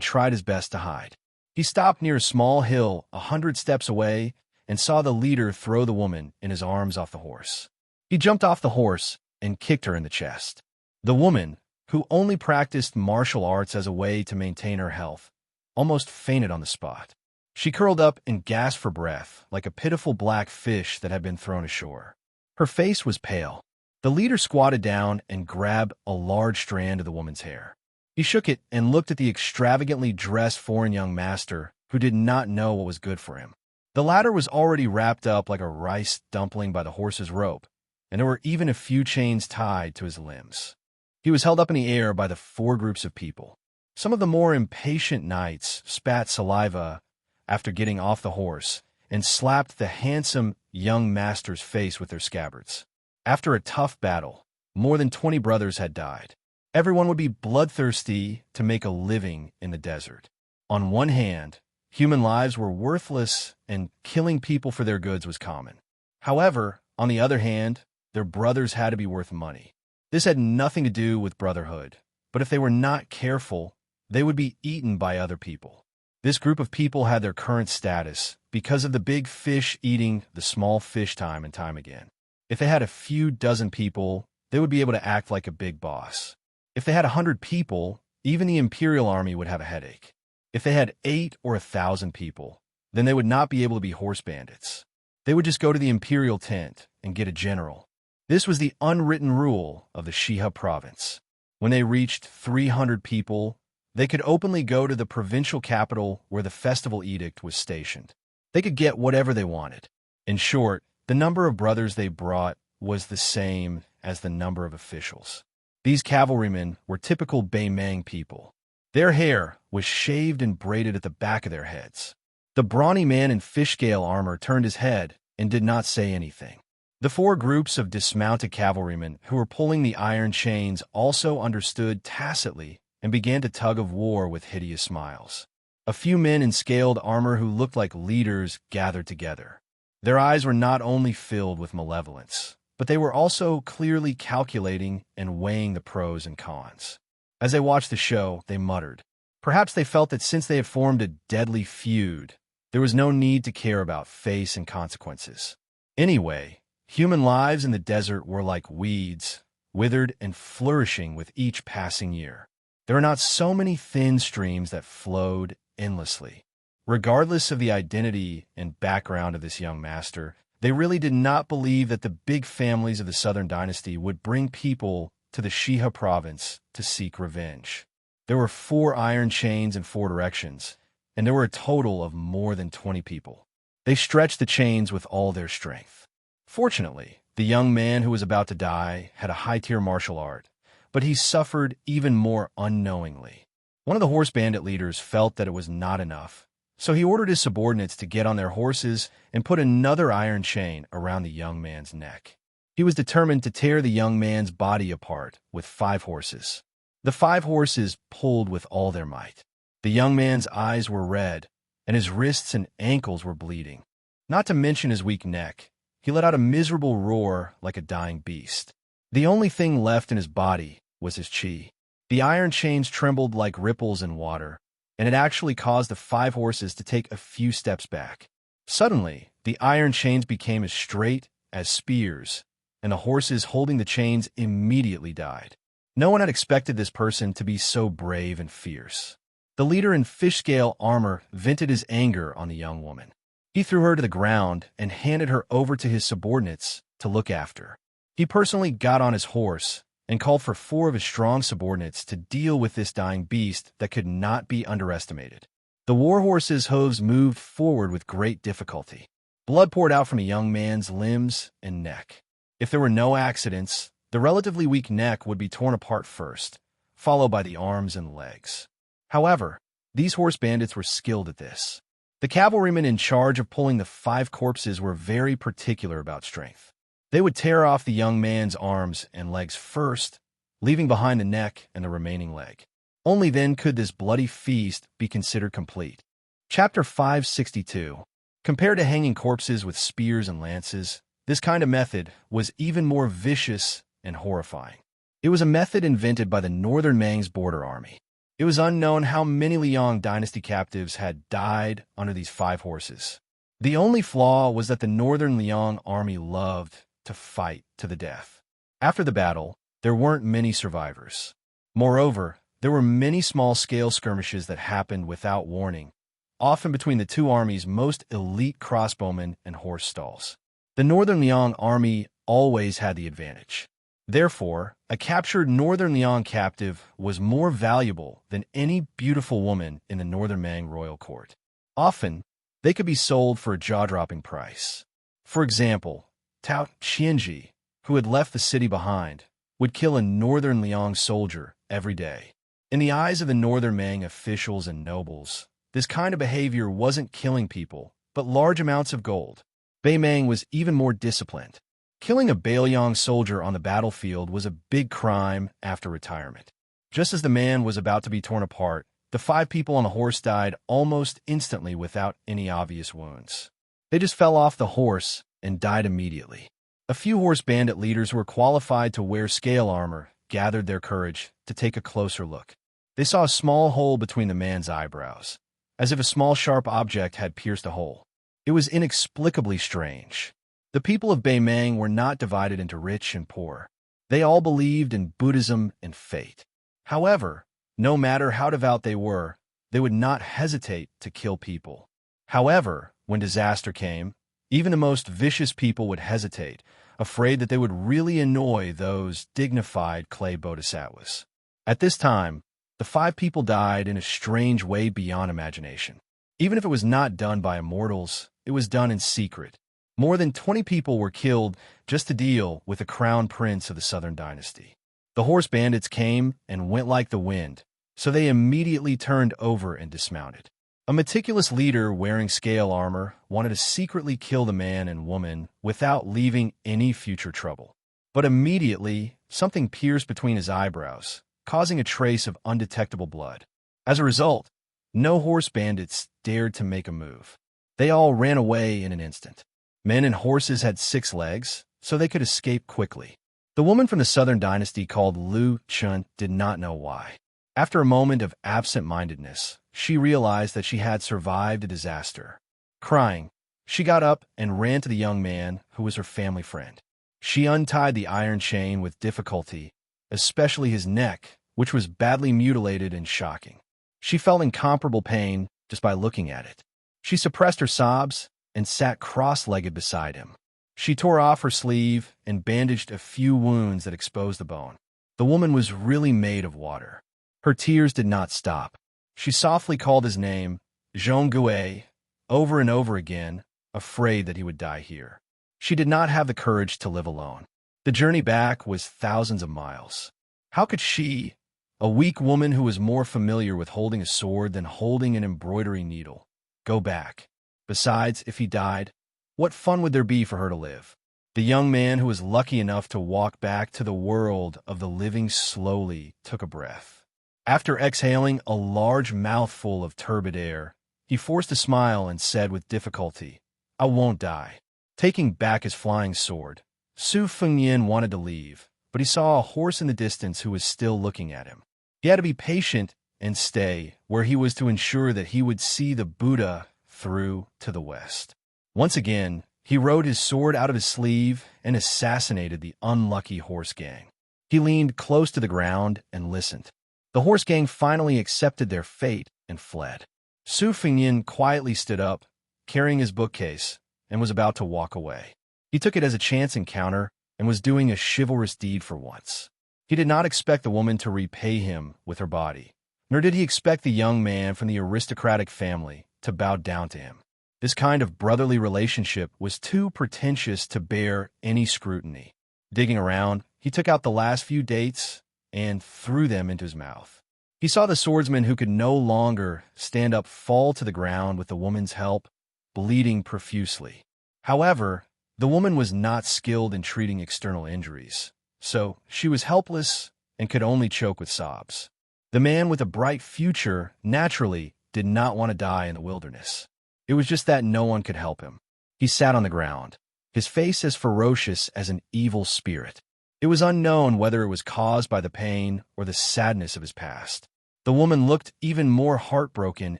tried his best to hide. He stopped near a small hill 100 steps away and saw the leader throw the woman in his arms off the horse. He jumped off the horse and kicked her in the chest. The woman, who only practiced martial arts as a way to maintain her health, almost fainted on the spot. She curled up and gasped for breath, like a pitiful black fish that had been thrown ashore. Her face was pale. The leader squatted down and grabbed a large strand of the woman's hair. He shook it and looked at the extravagantly dressed foreign young master, who did not know what was good for him. The latter was already wrapped up like a rice dumpling by the horse's rope, and there were even a few chains tied to his limbs. He was held up in the air by the 4 groups of people. Some of the more impatient knights spat saliva after getting off the horse and slapped the handsome young master's face with their scabbards. After a tough battle, more than 20 brothers had died. Everyone would be bloodthirsty to make a living in the desert. On one hand, human lives were worthless and killing people for their goods was common. However, on the other hand, their brothers had to be worth money. This had nothing to do with brotherhood, but if they were not careful, they would be eaten by other people. This group of people had their current status because of the big fish eating the small fish time and time again. If they had a few dozen people, they would be able to act like a big boss. If they had 100 people, even the imperial army would have a headache. If they had 8 or 1,000 people, then they would not be able to be horse bandits. They would just go to the imperial tent and get a general. This was the unwritten rule of the Xiha province. When they reached 300 people, they could openly go to the provincial capital where the festival edict was stationed. They could get whatever they wanted. In short, the number of brothers they brought was the same as the number of officials. These cavalrymen were typical Beimang people. Their hair was shaved and braided at the back of their heads. The brawny man in fish-scale armor turned his head and did not say anything. The 4 groups of dismounted cavalrymen who were pulling the iron chains also understood tacitly and began to tug of war with hideous smiles. A few men in scaled armor who looked like leaders gathered together. Their eyes were not only filled with malevolence, but they were also clearly calculating and weighing the pros and cons. As they watched the show, they muttered. Perhaps they felt that since they had formed a deadly feud, there was no need to care about face and consequences. Anyway, human lives in the desert were like weeds, withered and flourishing with each passing year. There were not so many thin streams that flowed endlessly. Regardless of the identity and background of this young master, they really did not believe that the big families of the Southern Dynasty would bring people to the Xiha province to seek revenge. There were 4 iron chains in 4 directions, and there were a total of more than 20 people. They stretched the chains with all their strength. Fortunately, the young man who was about to die had a high-tier martial art, but he suffered even more unknowingly. One of the horse bandit leaders felt that it was not enough, so he ordered his subordinates to get on their horses and put another iron chain around the young man's neck. He was determined to tear the young man's body apart with 5 horses. The 5 horses pulled with all their might. The young man's eyes were red, and his wrists and ankles were bleeding. Not to mention his weak neck, he let out a miserable roar like a dying beast. The only thing left in his body was his chi. The iron chains trembled like ripples in water, and it actually caused the 5 horses to take a few steps back. Suddenly, the iron chains became as straight as spears, and the horses holding the chains immediately died. No one had expected this person to be so brave and fierce. The leader in fish-scale armor vented his anger on the young woman. He threw her to the ground and handed her over to his subordinates to look after. He personally got on his horse and called for 4 of his strong subordinates to deal with this dying beast that could not be underestimated. The war horse's hooves moved forward with great difficulty. Blood poured out from the young man's limbs and neck. If there were no accidents, the relatively weak neck would be torn apart first, followed by the arms and legs. However, these horse bandits were skilled at this. The cavalrymen in charge of pulling the 5 corpses were very particular about strength. They would tear off the young man's arms and legs first, leaving behind the neck and the remaining leg. Only then could this bloody feast be considered complete. Chapter 562. Compared to hanging corpses with spears and lances, this kind of method was even more vicious and horrifying. It was a method invented by the Northern Mang's border army. It was unknown how many Liang dynasty captives had died under these 5 horses. The only flaw was that the Northern Liang army loved to fight to the death. After the battle, there weren't many survivors. Moreover, there were many small-scale skirmishes that happened without warning, often between the 2 armies' most elite crossbowmen and horse stalls. The Northern Liang army always had the advantage. Therefore, a captured Northern Liang captive was more valuable than any beautiful woman in the Northern Mang royal court. Often, they could be sold for a jaw-dropping price. For example, Tao Xianxia, who had left the city behind, would kill a Northern Liang soldier every day. In the eyes of the Northern Mang officials and nobles, this kind of behavior wasn't killing people, but large amounts of gold. Bei Mang was even more disciplined. Killing a Bailiang soldier on the battlefield was a big crime after retirement. Just as the man was about to be torn apart, the 5 people on the horse died almost instantly without any obvious wounds. They just fell off the horse and died immediately. A few horse bandit leaders who were qualified to wear scale armor gathered their courage to take a closer look. They saw a small hole between the man's eyebrows, as if a small sharp object had pierced a hole. It was inexplicably strange. The people of Bei Mang were not divided into rich and poor. They all believed in Buddhism and fate. However, no matter how devout they would not hesitate to kill people. However, when disaster came, even the most vicious people would hesitate, afraid that they would really annoy those dignified clay bodhisattvas. At this time, the 5 people died in a strange way beyond imagination. Even if it was not done by immortals, it was done in secret. More than 20 people were killed just to deal with the crown prince of the Southern Dynasty. The horse bandits came and went like the wind, so they immediately turned over and dismounted. A meticulous leader wearing scale armor wanted to secretly kill the man and woman without leaving any future trouble. But immediately, something pierced between his eyebrows, causing a trace of undetectable blood. As a result, no horse bandits dared to make a move. They all ran away in an instant. Men and horses had 6 legs, so they could escape quickly. The woman from the Southern Dynasty called Lu Chun did not know why. After a moment of absent-mindedness, she realized that she had survived a disaster. Crying, she got up and ran to the young man who was her family friend. She untied the iron chain with difficulty, especially his neck, which was badly mutilated and shocking. She felt incomparable pain just by looking at it. She suppressed her sobs and sat cross-legged beside him. She tore off her sleeve and bandaged a few wounds that exposed the bone. The woman was really made of water. Her tears did not stop. She softly called his name, Zhongguei, over and over again, afraid that he would die here. She did not have the courage to live alone. The journey back was thousands of miles. How could she, a weak woman who was more familiar with holding a sword than holding an embroidery needle, go back? Besides, if he died, what fun would there be for her to live? The young man who was lucky enough to walk back to the world of the living slowly took a breath. After exhaling a large mouthful of turbid air, he forced a smile and said with difficulty, "I won't die." Taking back his flying sword, Su Fengnian wanted to leave, but he saw a horse in the distance who was still looking at him. He had to be patient and stay where he was to ensure that he would see the Buddha through to the west. Once again, he rode his sword out of his sleeve and assassinated the unlucky horse gang. He leaned close to the ground and listened. The horse gang finally accepted their fate and fled. Su Fengnian quietly stood up, carrying his bookcase, and was about to walk away. He took it as a chance encounter and was doing a chivalrous deed for once. He did not expect the woman to repay him with her body, nor did he expect the young man from the aristocratic family to bow down to him. This kind of brotherly relationship was too pretentious to bear any scrutiny. Digging around, he took out the last few dates and threw them into his mouth. He saw the swordsman who could no longer stand up fall to the ground with the woman's help, bleeding profusely. However, the woman was not skilled in treating external injuries, so she was helpless and could only choke with sobs. The man with a bright future naturally did not want to die in the wilderness. It was just that no one could help him. He sat on the ground, his face as ferocious as an evil spirit. It was unknown whether it was caused by the pain or the sadness of his past. The woman looked even more heartbroken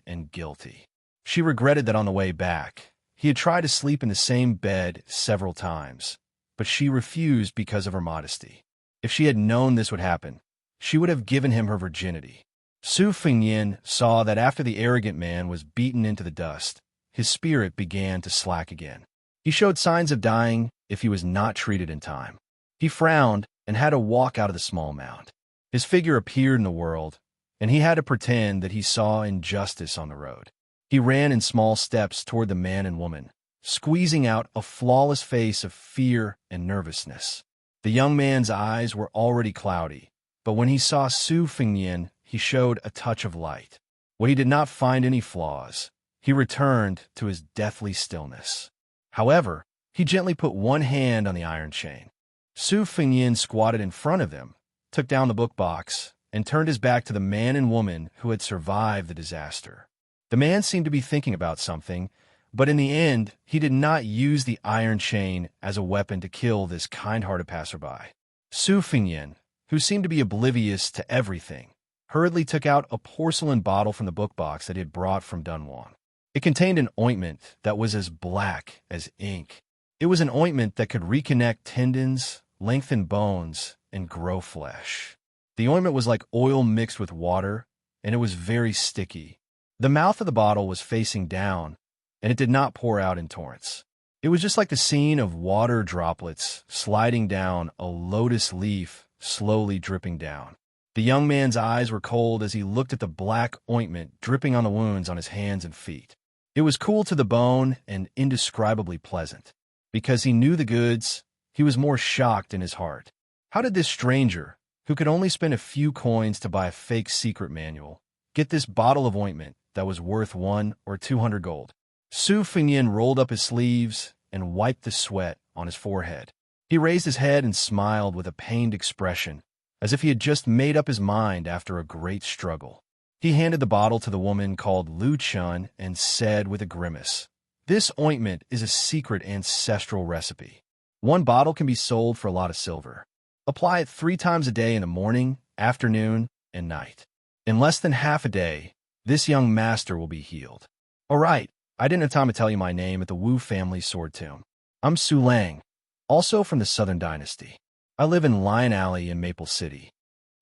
and guilty. She regretted that on the way back, he had tried to sleep in the same bed several times, but she refused because of her modesty. If she had known this would happen, she would have given him her virginity. Su Fengnian saw that after the arrogant man was beaten into the dust, his spirit began to slack again. He showed signs of dying if he was not treated in time. He frowned and had to walk out of the small mound. His figure appeared in the world, and he had to pretend that he saw injustice on the road. He ran in small steps toward the man and woman, squeezing out a flawless face of fear and nervousness. The young man's eyes were already cloudy, but when he saw Su Fengnian, he showed a touch of light. When he did not find any flaws, he returned to his deathly stillness. However, he gently put one hand on the iron chain. Su Fengnian squatted in front of them, took down the book box, and turned his back to the man and woman who had survived the disaster. The man seemed to be thinking about something, but in the end, he did not use the iron chain as a weapon to kill this kind-hearted passerby. Su Fengnian, who seemed to be oblivious to everything, hurriedly took out a porcelain bottle from the book box that he had brought from Dunhuang. It contained an ointment that was as black as ink. It was an ointment that could reconnect tendons, lengthen bones, and grow flesh. The ointment was like oil mixed with water, and it was very sticky. The mouth of the bottle was facing down, and it did not pour out in torrents. It was just like the scene of water droplets sliding down a lotus leaf, slowly dripping down. The young man's eyes were cold as he looked at the black ointment dripping on the wounds on his hands and feet. It was cool to the bone and indescribably pleasant. Because he knew the goods, he was more shocked in his heart. How did this stranger, who could only spend a few coins to buy a fake secret manual, get this bottle of ointment that was worth 100 or 200 gold? Su Fengnian rolled up his sleeves and wiped the sweat on his forehead. He raised his head and smiled with a pained expression, as if he had just made up his mind after a great struggle. He handed the bottle to the woman called Lu Chun and said with a grimace, "This ointment is a secret ancestral recipe. One bottle can be sold for a lot of silver. Apply it 3 times a day in the morning, afternoon, and night. In less than half a day, this young master will be healed." "All right, I didn't have time to tell you my name at the Wu family sword tomb. I'm Su Lang, also from the Southern Dynasty. I live in Lion Alley in Maple City."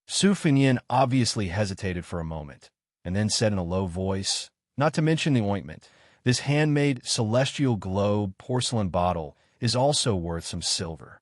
Su Fengnian obviously hesitated for a moment, and then said in a low voice, "Not to mention the ointment, this handmade celestial globe porcelain bottle is also worth some silver."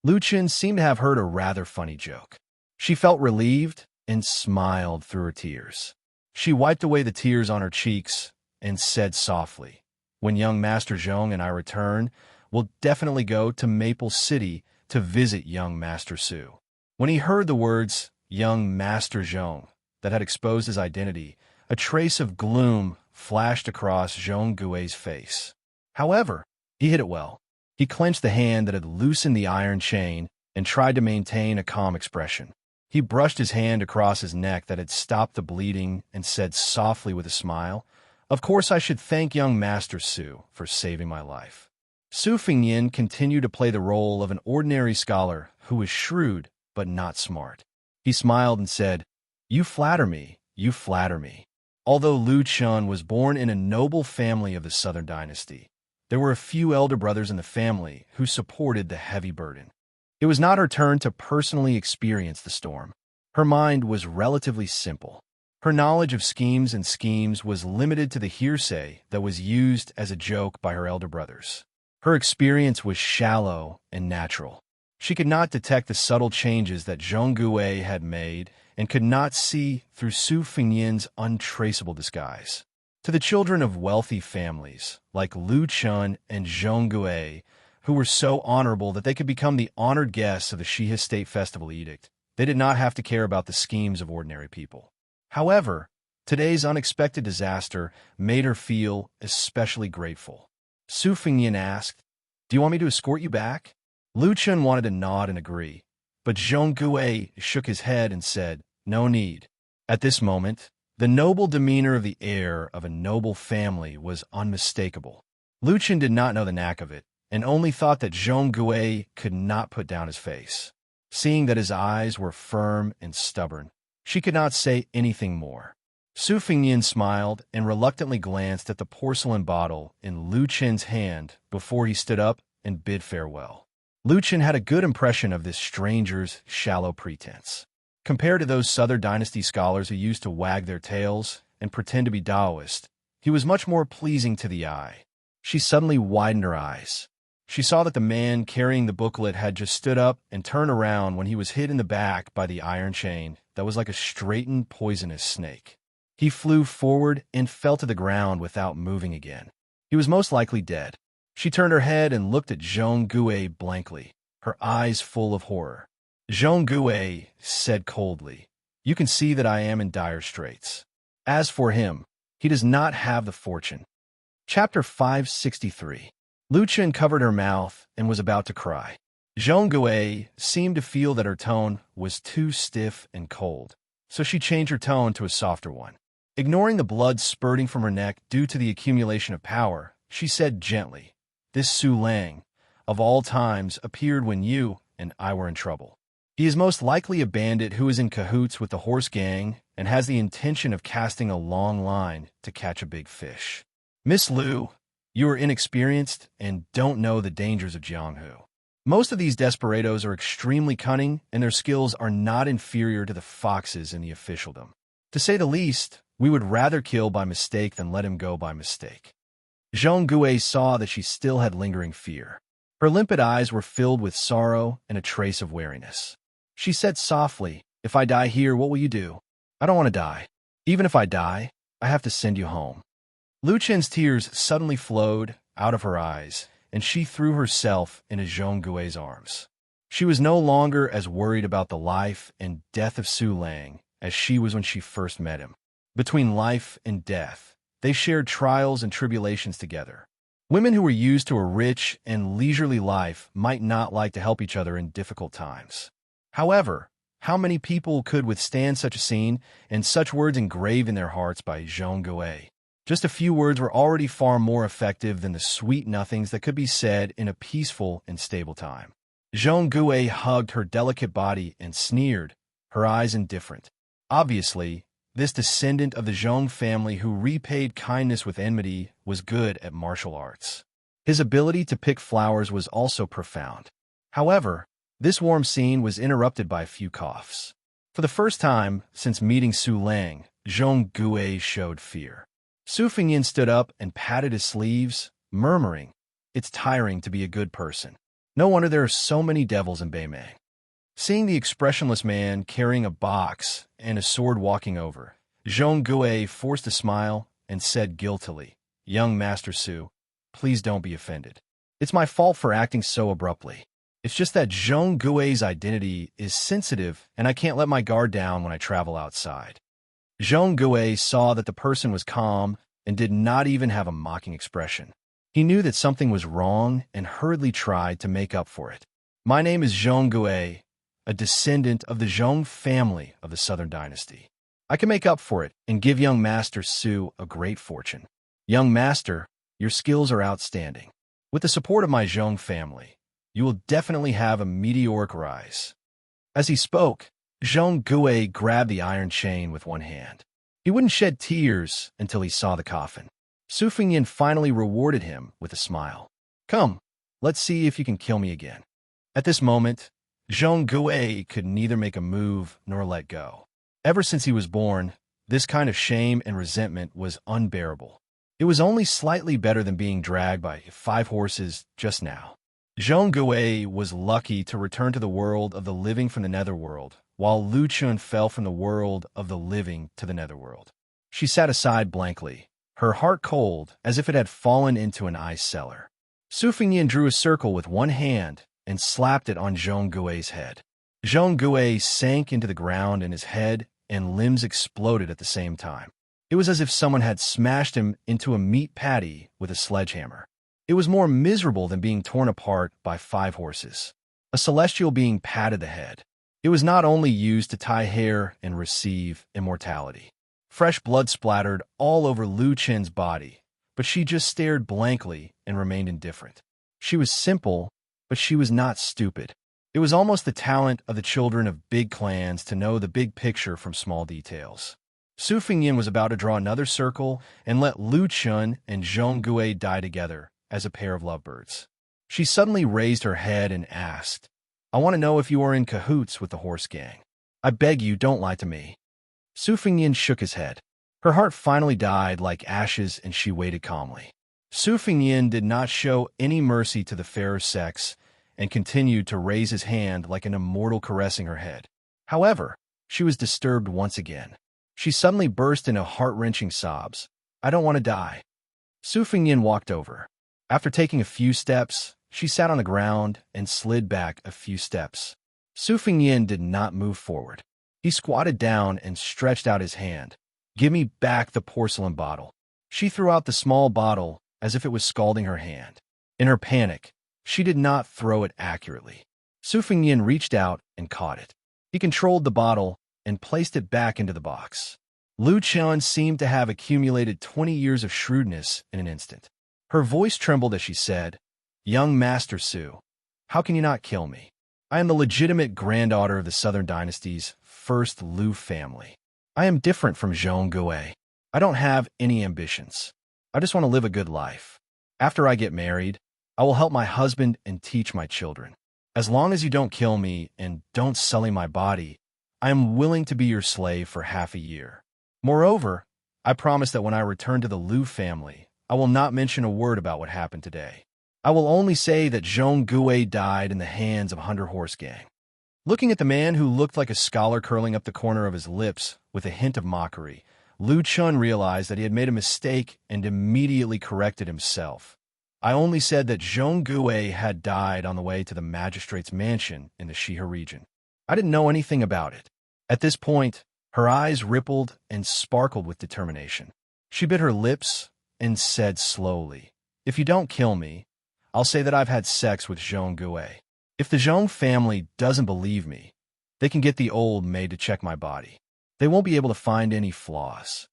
Lu Chen seemed to have heard a rather funny joke. She felt relieved and smiled through her tears. She wiped away the tears on her cheeks and said softly, "When young Master Zhong and I return, we'll definitely go to Maple City to visit young Master Su." When he heard the words, young Master Zhong, that had exposed his identity, a trace of gloom flashed across Zhong Gui's face. However, he hid it well. He clenched the hand that had loosened the iron chain and tried to maintain a calm expression. He brushed his hand across his neck that had stopped the bleeding and said softly with a smile, "Of course I should thank young Master Su for saving my life." Su Fingyan continued to play the role of an ordinary scholar who was shrewd but not smart. He smiled and said, "You flatter me, you flatter me." Although Lu Chun was born in a noble family of the Southern Dynasty, there were a few elder brothers in the family who supported the heavy burden. It was not her turn to personally experience the storm. Her mind was relatively simple. Her knowledge of schemes was limited to the hearsay that was used as a joke by her elder brothers. Her experience was shallow and natural. She could not detect the subtle changes that Zhong Gui had made and could not see through Su Fingyan's untraceable disguise. To the children of wealthy families, like Lu Chun and Zhong Gui, who were so honorable that they could become the honored guests of the Xia State Festival Edict, they did not have to care about the schemes of ordinary people. However, today's unexpected disaster made her feel especially grateful. Su Fingyan asked, "Do you want me to escort you back?" Lu Chun wanted to nod and agree, but Zhong Gui shook his head and said, "No need." At this moment, the noble demeanor of the heir of a noble family was unmistakable. Lu Chun did not know the knack of it, and only thought that Zhong Gui could not put down his face. Seeing that his eyes were firm and stubborn, she could not say anything more. Su Fingyan smiled and reluctantly glanced at the porcelain bottle in Lu Chen's hand before he stood up and bid farewell. Lu Chen had a good impression of this stranger's shallow pretense. Compared to those Southern Dynasty scholars who used to wag their tails and pretend to be Taoist, he was much more pleasing to the eye. She suddenly widened her eyes. She saw that the man carrying the booklet had just stood up and turned around when he was hit in the back by the iron chain that was like a straightened poisonous snake. He flew forward and fell to the ground without moving again. He was most likely dead. She turned her head and looked at Zhong Gui blankly, her eyes full of horror. Zhong Gui said coldly, "You can see that I am in dire straits. As for him, he does not have the fortune." Chapter 563. Lu Chen covered her mouth and was about to cry. Zhong Gui seemed to feel that her tone was too stiff and cold, so she changed her tone to a softer one. Ignoring the blood spurting from her neck due to the accumulation of power, she said gently, "This Su Lang, of all times, appeared when you and I were in trouble. He is most likely a bandit who is in cahoots with the horse gang and has the intention of casting a long line to catch a big fish. Miss Lu, you are inexperienced and don't know the dangers of Jianghu. Most of these desperados are extremely cunning, and their skills are not inferior to the foxes in the officialdom. To say the least, we would rather kill by mistake than let him go by mistake." Zhong Gui saw that she still had lingering fear. Her limpid eyes were filled with sorrow and a trace of weariness. She said softly, "If I die here, what will you do?" "I don't want to die. Even if I die, I have to send you home." Lu Chen's tears suddenly flowed out of her eyes, and she threw herself into Zhong Gui's arms. She was no longer as worried about the life and death of Su Lang as she was when she first met him. Between life and death, they shared trials and tribulations together. Women who were used to a rich and leisurely life might not like to help each other in difficult times. However, how many people could withstand such a scene and such words engraved in their hearts by Zhong Gui? Just a few words were already far more effective than the sweet nothings that could be said in a peaceful and stable time. Zhong Gui hugged her delicate body and sneered, her eyes indifferent. Obviously, this descendant of the Zhong family who repaid kindness with enmity was good at martial arts. His ability to pick flowers was also profound. However, this warm scene was interrupted by a few coughs. For the first time since meeting Su Lang, Zhong Gui showed fear. Su Fingyan stood up and patted his sleeves, murmuring, "It's tiring to be a good person. No wonder there are so many devils in Beimei." Seeing the expressionless man carrying a box and a sword walking over, Zhong Gui forced a smile and said guiltily, "Young Master Su, please don't be offended. It's my fault for acting so abruptly. It's just that Zhong Gui's identity is sensitive, and I can't let my guard down when I travel outside. Zhong Gui saw that the person was calm and did not even have a mocking expression. He knew that something was wrong and hurriedly tried to make up for it. My name is Zhong Gui, a descendant of the Zhong family of the Southern Dynasty. I can make up for it and give young Master Su a great fortune. Young Master, your skills are outstanding. With the support of my Zhong family, you will definitely have a meteoric rise. As he spoke, Zhong Gui grabbed the iron chain with one hand. He wouldn't shed tears until he saw the coffin. Su Fengyan finally rewarded him with a smile. Come, let's see if you can kill me again. At this moment, Zhong Gui could neither make a move nor let go. Ever since he was born, this kind of shame and resentment was unbearable. It was only slightly better than being dragged by 5 horses just now. Zhong Gui was lucky to return to the world of the living from the netherworld, while Lu Chun fell from the world of the living to the netherworld. She sat aside blankly, her heart cold as if it had fallen into an ice cellar. Su Fengyan drew a circle with one hand and slapped it on Zhong Gui's head. Zhong Gui sank into the ground and his head and limbs exploded at the same time. It was as if someone had smashed him into a meat patty with a sledgehammer. It was more miserable than being torn apart by 5 horses. A celestial being patted the head. It was not only used to tie hair and receive immortality. Fresh blood splattered all over Lu Chen's body, but she just stared blankly and remained indifferent. She was simple, but she was not stupid. It was almost the talent of the children of big clans to know the big picture from small details. Su Fengyan was about to draw another circle and let Lu Chun and Zhong Gui die together as a pair of lovebirds. She suddenly raised her head and asked, I want to know if you are in cahoots with the horse gang. I beg you, don't lie to me. Su Fengyan shook his head. Her heart finally died like ashes and she waited calmly. Su Fengyan did not show any mercy to the fairer sex and continued to raise his hand like an immortal caressing her head. However, she was disturbed once again. She suddenly burst into heart-wrenching sobs. I don't want to die. Su Fengyan walked over. After taking a few steps, she sat on the ground and slid back a few steps. Su Fengyan did not move forward. He squatted down and stretched out his hand. Give me back the porcelain bottle. She threw out the small bottle as if it was scalding her hand. In her panic, she did not throw it accurately. Su Fengyan reached out and caught it. He controlled the bottle and placed it back into the box. Lu Chun seemed to have accumulated 20 years of shrewdness in an instant. Her voice trembled as she said, Young Master Su, how can you not kill me? I am the legitimate granddaughter of the Southern Dynasty's first Lu family. I am different from Zhong Gui. I don't have any ambitions. I just want to live a good life. After I get married, I will help my husband and teach my children. As long as you don't kill me and don't sully my body, I am willing to be your slave for half a year. Moreover, I promise that when I return to the Lu family, I will not mention a word about what happened today. I will only say that Zhong Gui died in the hands of a 100 horse gang. Looking at the man who looked like a scholar curling up the corner of his lips with a hint of mockery, Lu Chun realized that he had made a mistake and immediately corrected himself. I only said that Zhong Gui had died on the way to the magistrate's mansion in the Shihe region. I didn't know anything about it. At this point, her eyes rippled and sparkled with determination. She bit her lips and said slowly, If you don't kill me, I'll say that I've had sex with Zhong Gui. If the Zhong family doesn't believe me, they can get the old maid to check my body. They won't be able to find any flaws.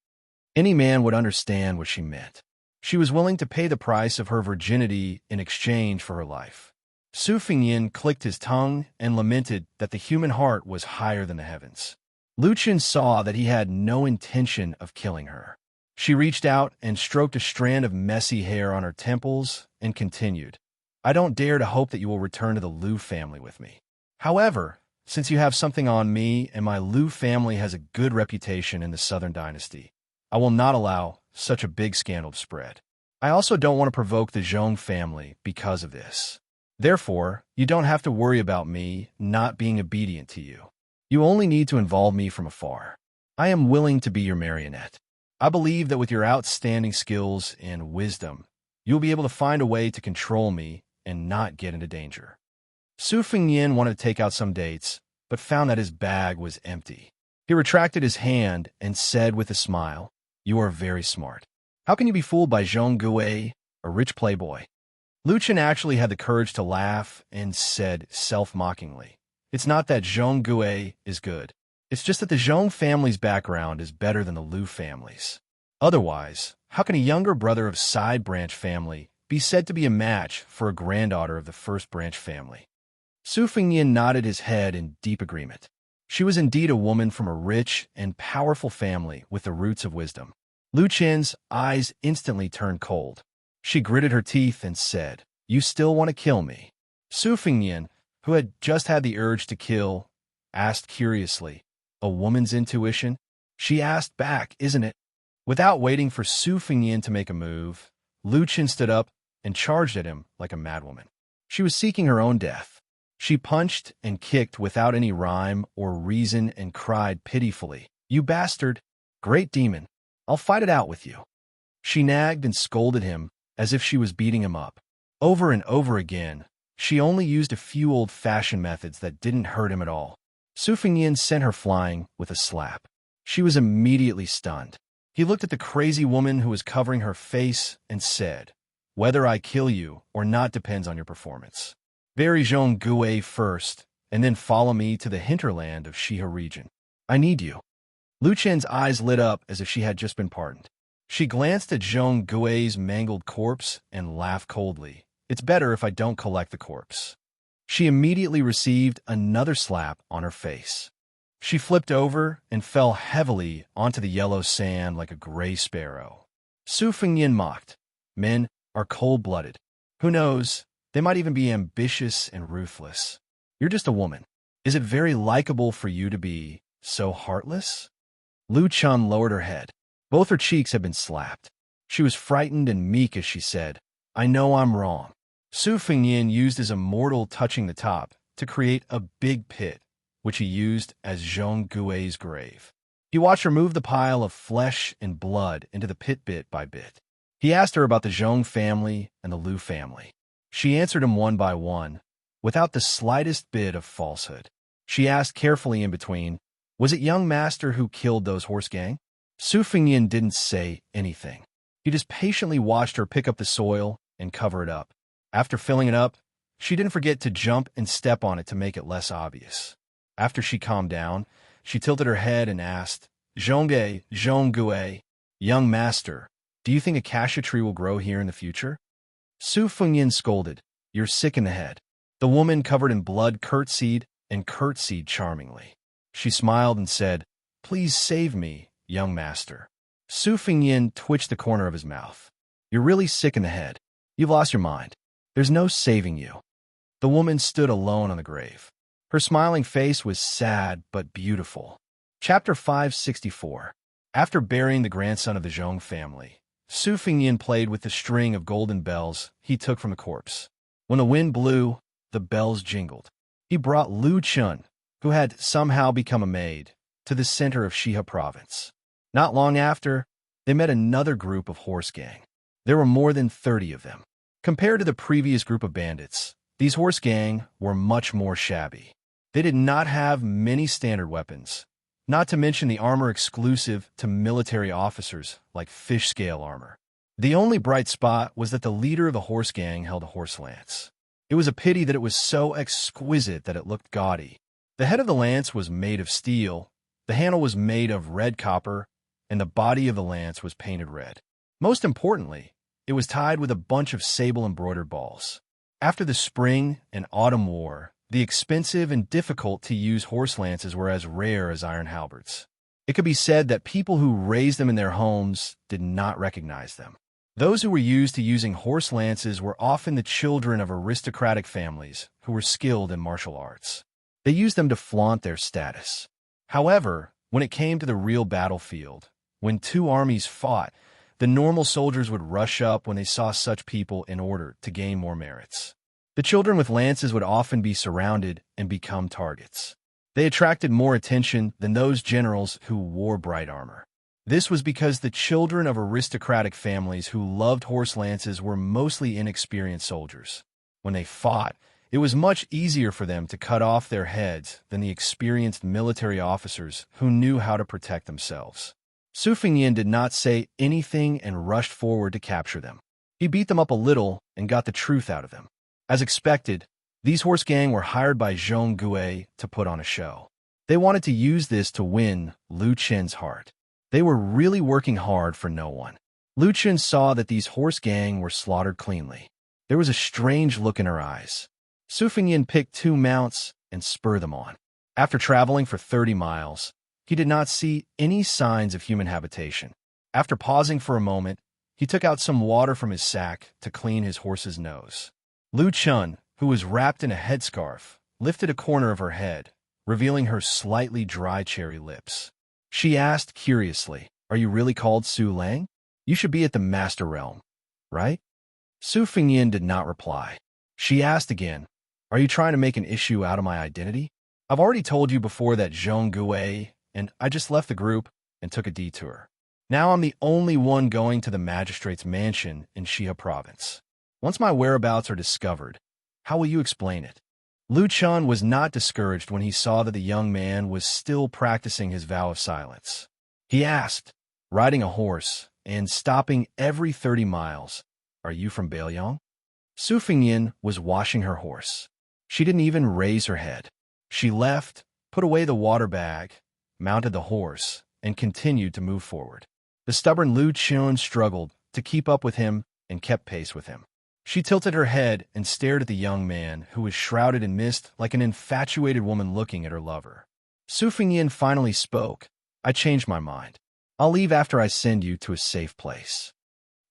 Any man would understand what she meant. She was willing to pay the price of her virginity in exchange for her life. Su Fengyan clicked his tongue and lamented that the human heart was higher than the heavens. Lu Chun saw that he had no intention of killing her. She reached out and stroked a strand of messy hair on her temples and continued, I don't dare to hope that you will return to the Lu family with me. However, since you have something on me and my Lu family has a good reputation in the Southern Dynasty, I will not allow such a big scandal to spread. I also don't want to provoke the Zhong family because of this. Therefore, you don't have to worry about me not being obedient to you. You only need to involve me from afar. I am willing to be your marionette. I believe that with your outstanding skills and wisdom, you'll be able to find a way to control me and not get into danger. Su Fengnian wanted to take out some dates, but found that his bag was empty. He retracted his hand and said with a smile, "You are very smart. How can you be fooled by Zhong Gui, a rich playboy?" Lu Chen actually had the courage to laugh and said self-mockingly, "It's not that Zhong Gui is good. It's just that the Zhong family's background is better than the Lu family's. Otherwise, how can a younger brother of side branch family be said to be a match for a granddaughter of the first branch family?" Su Fengnian nodded his head in deep agreement. She was indeed a woman from a rich and powerful family with the roots of wisdom. Lu Chen's eyes instantly turned cold. She gritted her teeth and said, "You still want to kill me?" Su Fengnian, who had just had the urge to kill, asked curiously, "A woman's intuition?" She asked back, "Isn't it?" Without waiting for Su Fengnian to make a move, Lu Chen stood up and charged at him like a madwoman. She was seeking her own death. She punched and kicked without any rhyme or reason and cried pitifully, "You bastard! Great demon! I'll fight it out with you." She nagged and scolded him as if she was beating him up. Over and over again, she only used a few old-fashioned methods that didn't hurt him at all. Su Fengnian sent her flying with a slap. She was immediately stunned. He looked at the crazy woman who was covering her face and said, "Whether I kill you or not depends on your performance. Bury Zhong Gui first, and then follow me to the hinterland of Shihe region. I need you." Lu Chen's eyes lit up as if she had just been pardoned. She glanced at Zhong Gui's mangled corpse and laughed coldly. "It's better if I don't collect the corpse." She immediately received another slap on her face. She flipped over and fell heavily onto the yellow sand like a gray sparrow. Su Fengnian mocked. "Men are cold-blooded. Who knows, they might even be ambitious and ruthless. You're just a woman. Is it very likable for you to be so heartless?" Lu Chen lowered her head. Both her cheeks had been slapped. She was frightened and meek as she said, "I know I'm wrong." Su Fengnian used his immortal touching the top to create a big pit, which he used as Zhong Gui's grave. He watched her move the pile of flesh and blood into the pit bit by bit. He asked her about the Zhong family and the Lu family. She answered him one by one, without the slightest bit of falsehood. She asked carefully in between, "Was it young master who killed those horse gang?" Su Fengnian didn't say anything. He just patiently watched her pick up the soil and cover it up. After filling it up, she didn't forget to jump and step on it to make it less obvious. After she calmed down, she tilted her head and asked, Zhong Gui, young master, do you think a cassia tree will grow here in the future?" Su Fengnian scolded, "You're sick in the head." The woman covered in blood curtsied and curtsied charmingly. She smiled and said, "Please save me, young master." Su Fengnian twitched the corner of his mouth. "You're really sick in the head. You've lost your mind. There's no saving you." The woman stood alone on the grave. Her smiling face was sad but beautiful. Chapter 564. After burying the grandson of the Zhong family, Su Fengnian played with the string of golden bells he took from the corpse. When the wind blew, the bells jingled. He brought Lu Chen, who had somehow become a maid, to the center of Shihe province. Not long after, they met another group of horse gang. There were more than 30 of them. Compared to the previous group of bandits, these horse gang were much more shabby. They did not have many standard weapons, not to mention the armor exclusive to military officers like fish scale armor. The only bright spot was that the leader of the horse gang held a horse lance. It was a pity that it was so exquisite that it looked gaudy. The head of the lance was made of steel, the handle was made of red copper, and the body of the lance was painted red. Most importantly, it was tied with a bunch of sable embroidered balls. After the spring and autumn war, the expensive and difficult-to-use horse lances were as rare as iron halberds. It could be said that people who raised them in their homes did not recognize them. Those who were used to using horse lances were often the children of aristocratic families who were skilled in martial arts. They used them to flaunt their status. However, when it came to the real battlefield, when two armies fought, the normal soldiers would rush up when they saw such people in order to gain more merits. The children with lances would often be surrounded and become targets. They attracted more attention than those generals who wore bright armor. This was because the children of aristocratic families who loved horse lances were mostly inexperienced soldiers. When they fought, It was much easier for them to cut off their heads than the experienced military officers who knew how to protect themselves. Su Fengyan did not say anything and rushed forward to capture them. He beat them up a little and got the truth out of them. As expected, these horse gang were hired by Zhong Gui to put on a show. They wanted to use this to win Lu Chen's heart. They were really working hard for no one. Lu Chen saw that these horse gang were slaughtered cleanly. There was a strange look in her eyes. Su Fengyan picked 2 mounts and spurred them on. After traveling for 30 miles, he did not see any signs of human habitation. After pausing for a moment, he took out some water from his sack to clean his horse's nose. Lu Chun, who was wrapped in a headscarf, lifted a corner of her head, revealing her slightly dry cherry lips. She asked curiously, "Are you really called Su Lang? You should be at the Master Realm, right?" Su Fengyan did not reply. She asked again, "Are you trying to make an issue out of my identity? I've already told you before that Zhong Gui and I just left the group and took a detour. Now I'm the only one going to the magistrate's mansion in Xia province. Once my whereabouts are discovered, how will you explain it?" Lu Chun was not discouraged when he saw that the young man was still practicing his vow of silence. He asked, riding a horse and stopping every 30 miles, "Are you from Bailiang?" Su Fengyan was washing her horse. She didn't even raise her head. She left, put away the water bag, mounted the horse, and continued to move forward. The stubborn Lu Chun struggled to keep up with him and kept pace with him. She tilted her head and stared at the young man who was shrouded in mist like an infatuated woman looking at her lover. Su Fengyan finally spoke, "I changed my mind. I'll leave after I send you to a safe place."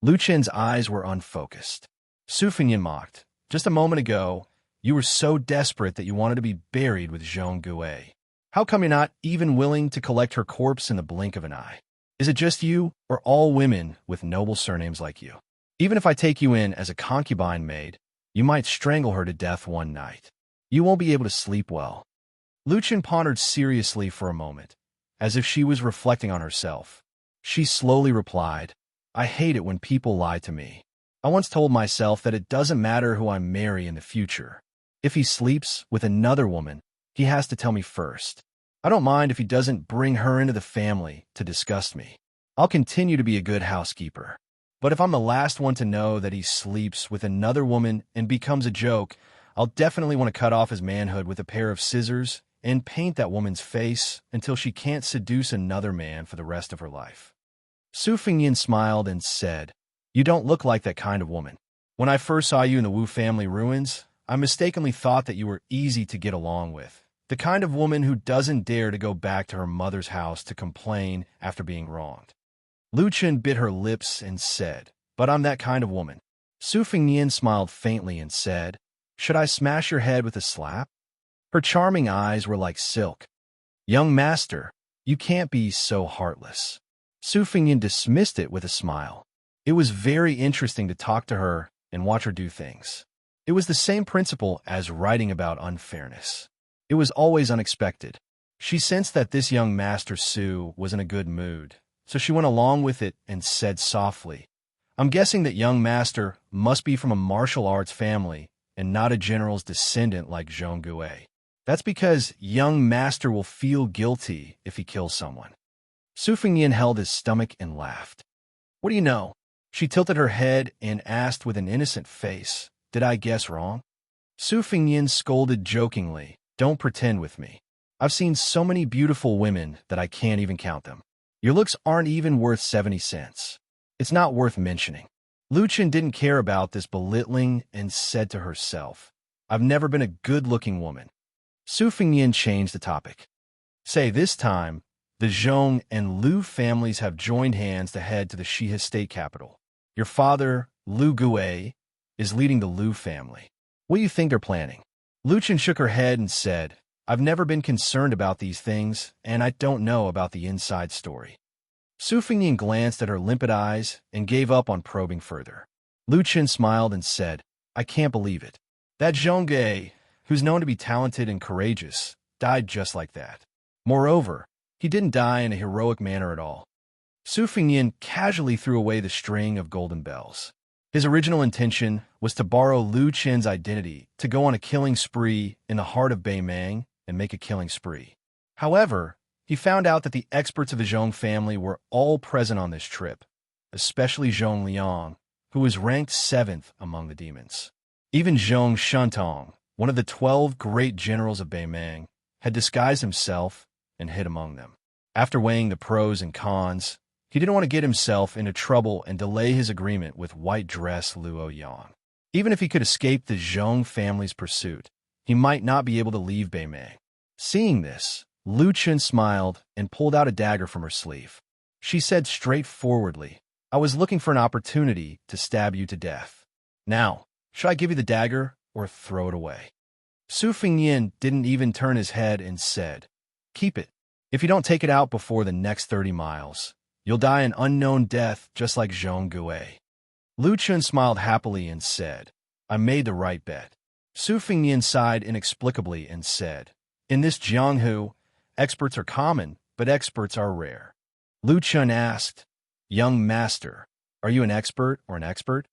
Lu Chen's eyes were unfocused. Su Fengyan mocked, "Just a moment ago, you were so desperate that you wanted to be buried with Zhong Gui. How come you're not even willing to collect her corpse in the blink of an eye? Is it just you, or all women with noble surnames like you? Even if I take you in as a concubine maid, you might strangle her to death one night. You won't be able to sleep well." Lu Chen pondered seriously for a moment, as if she was reflecting on herself. She slowly replied, "I hate it when people lie to me. I once told myself that it doesn't matter who I marry in the future. If he sleeps with another woman, he has to tell me first. I don't mind if he doesn't bring her into the family to disgust me. I'll continue to be a good housekeeper. But if I'm the last one to know that he sleeps with another woman and becomes a joke, I'll definitely want to cut off his manhood with a pair of scissors and paint that woman's face until she can't seduce another man for the rest of her life." Su Fengyan smiled and said, "You don't look like that kind of woman. When I first saw you in the Wu family ruins, I mistakenly thought that you were easy to get along with. The kind of woman who doesn't dare to go back to her mother's house to complain after being wronged." Lu Chen bit her lips and said, "But I'm that kind of woman." Su Fengyan smiled faintly and said, "Should I smash your head with a slap?" Her charming eyes were like silk. "Young master, you can't be so heartless." Su Fengyan dismissed it with a smile. It was very interesting to talk to her and watch her do things. It was the same principle as writing about unfairness. It was always unexpected. She sensed that this young master Su was in a good mood, so she went along with it and said softly, "I'm guessing that young master must be from a martial arts family and not a general's descendant like Zhong Gui. That's because young master will feel guilty if he kills someone." Su Fengyan held his stomach and laughed. "What do you know?" She tilted her head and asked with an innocent face, "Did I guess wrong?" Su Fengyan scolded jokingly, "Don't pretend with me. I've seen so many beautiful women that I can't even count them. Your looks aren't even worth 70 cents. It's not worth mentioning." Lu Chen didn't care about this belittling and said to herself, "I've never been a good-looking woman." Su Fengyan changed the topic. "Say, this time, the Zhong and Lu families have joined hands to head to the Xia state capital. Your father, Lu Gui, is leading the Lu family. What do you think they're planning?" Lu Chen shook her head and said, "I've never been concerned about these things, and I don't know about the inside story." Su Fengyan glanced at her limpid eyes and gave up on probing further. Lu Chen smiled and said, "I can't believe it. That Zhong Gui, who's known to be talented and courageous, died just like that. Moreover, he didn't die in a heroic manner at all." Su Fengyan casually threw away the string of golden bells. His original intention was to borrow Lu Qin's identity to go on a killing spree in the heart of Beimang and make a killing spree. However, he found out that the experts of the Zhong family were all present on this trip, especially Zhong Liang, who was ranked 7th among the demons. Even Zhong Shantong, one of the 12 great generals of Beimang, had disguised himself and hid among them. After weighing the pros and cons, he didn't want to get himself into trouble and delay his agreement with white dress Luo Yang. Even if he could escape the Zhong family's pursuit, he might not be able to leave Beimang. Seeing this, Lu Qin smiled and pulled out a dagger from her sleeve. She said straightforwardly, "I was looking for an opportunity to stab you to death. Now, should I give you the dagger or throw it away?" Su Fengnian didn't even turn his head and said, "Keep it. If you don't take it out before the next 30 miles, you'll die an unknown death just like Zhong Gui." Lu Qin smiled happily and said, "I made the right bet." Su Fengnian sighed inexplicably and said, "In this Jianghu, experts are common, but experts are rare." Lu Qin asked, "Young master, are you an expert or an expert?"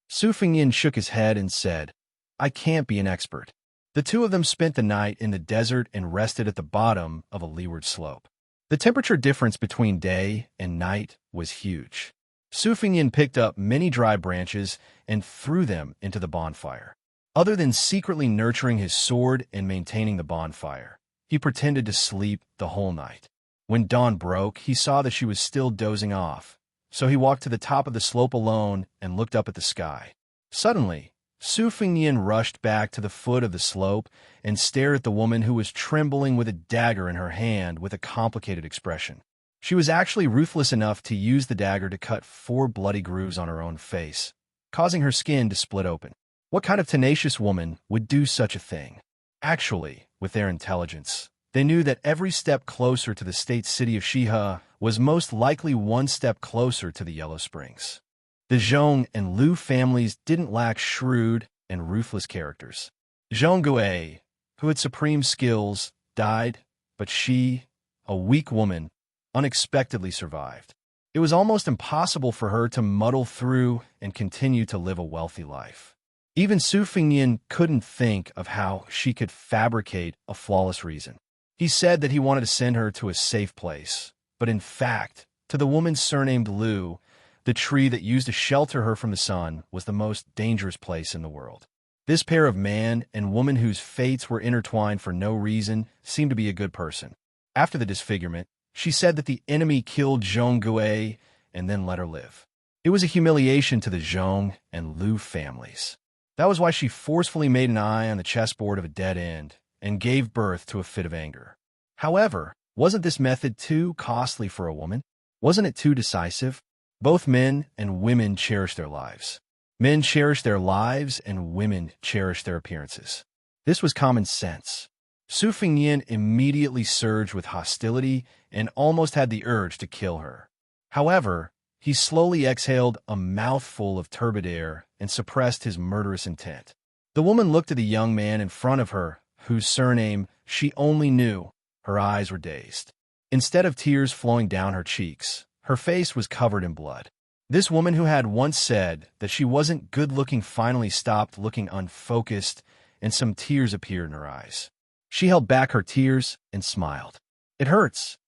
Su Fengnian shook his head and said, "I can't be an expert." The two of them spent the night in the desert and rested at the bottom of a leeward slope. The temperature difference between day and night was huge. Su Fengnian picked up many dry branches and threw them into the bonfire. Other than secretly nurturing his sword and maintaining the bonfire, he pretended to sleep the whole night. When dawn broke, he saw that she was still dozing off, so he walked to the top of the slope alone and looked up at the sky. Suddenly, Su Fengnian rushed back to the foot of the slope and stared at the woman who was trembling with a dagger in her hand with a complicated expression. She was actually ruthless enough to use the dagger to cut 4 bloody grooves on her own face, causing her skin to split open. What kind of tenacious woman would do such a thing? Actually, with their intelligence, they knew that every step closer to the state city of Shihe was most likely one step closer to the Yellow Springs. The Zhong and Lu families didn't lack shrewd and ruthless characters. Zhong Gui, who had supreme skills, died, but she, a weak woman, unexpectedly survived. It was almost impossible for her to muddle through and continue to live a wealthy life. Even Su Fengnian couldn't think of how she could fabricate a flawless reason. He said that he wanted to send her to a safe place, but in fact, to the woman surnamed Lu, the tree that used to shelter her from the sun was the most dangerous place in the world. This pair of man and woman whose fates were intertwined for no reason seemed to be a good person. After the disfigurement, she said that the enemy killed Zhong Gui and then let her live. It was a humiliation to the Zhong and Lu families. That was why she forcefully made an eye on the chessboard of a dead end and gave birth to a fit of anger. However, wasn't this method too costly for a woman? Wasn't it too decisive? Both men and women cherish their lives. Men cherish their lives and women cherish their appearances. This was common sense. Su Fengnian immediately surged with hostility and almost had the urge to kill her. However, he slowly exhaled a mouthful of turbid air and suppressed his murderous intent. The woman looked at the young man in front of her, whose surname she only knew. Her eyes were dazed. Instead of tears flowing down her cheeks, her face was covered in blood. This woman who had once said that she wasn't good-looking finally stopped looking unfocused, and some tears appeared in her eyes. She held back her tears and smiled. "It hurts,"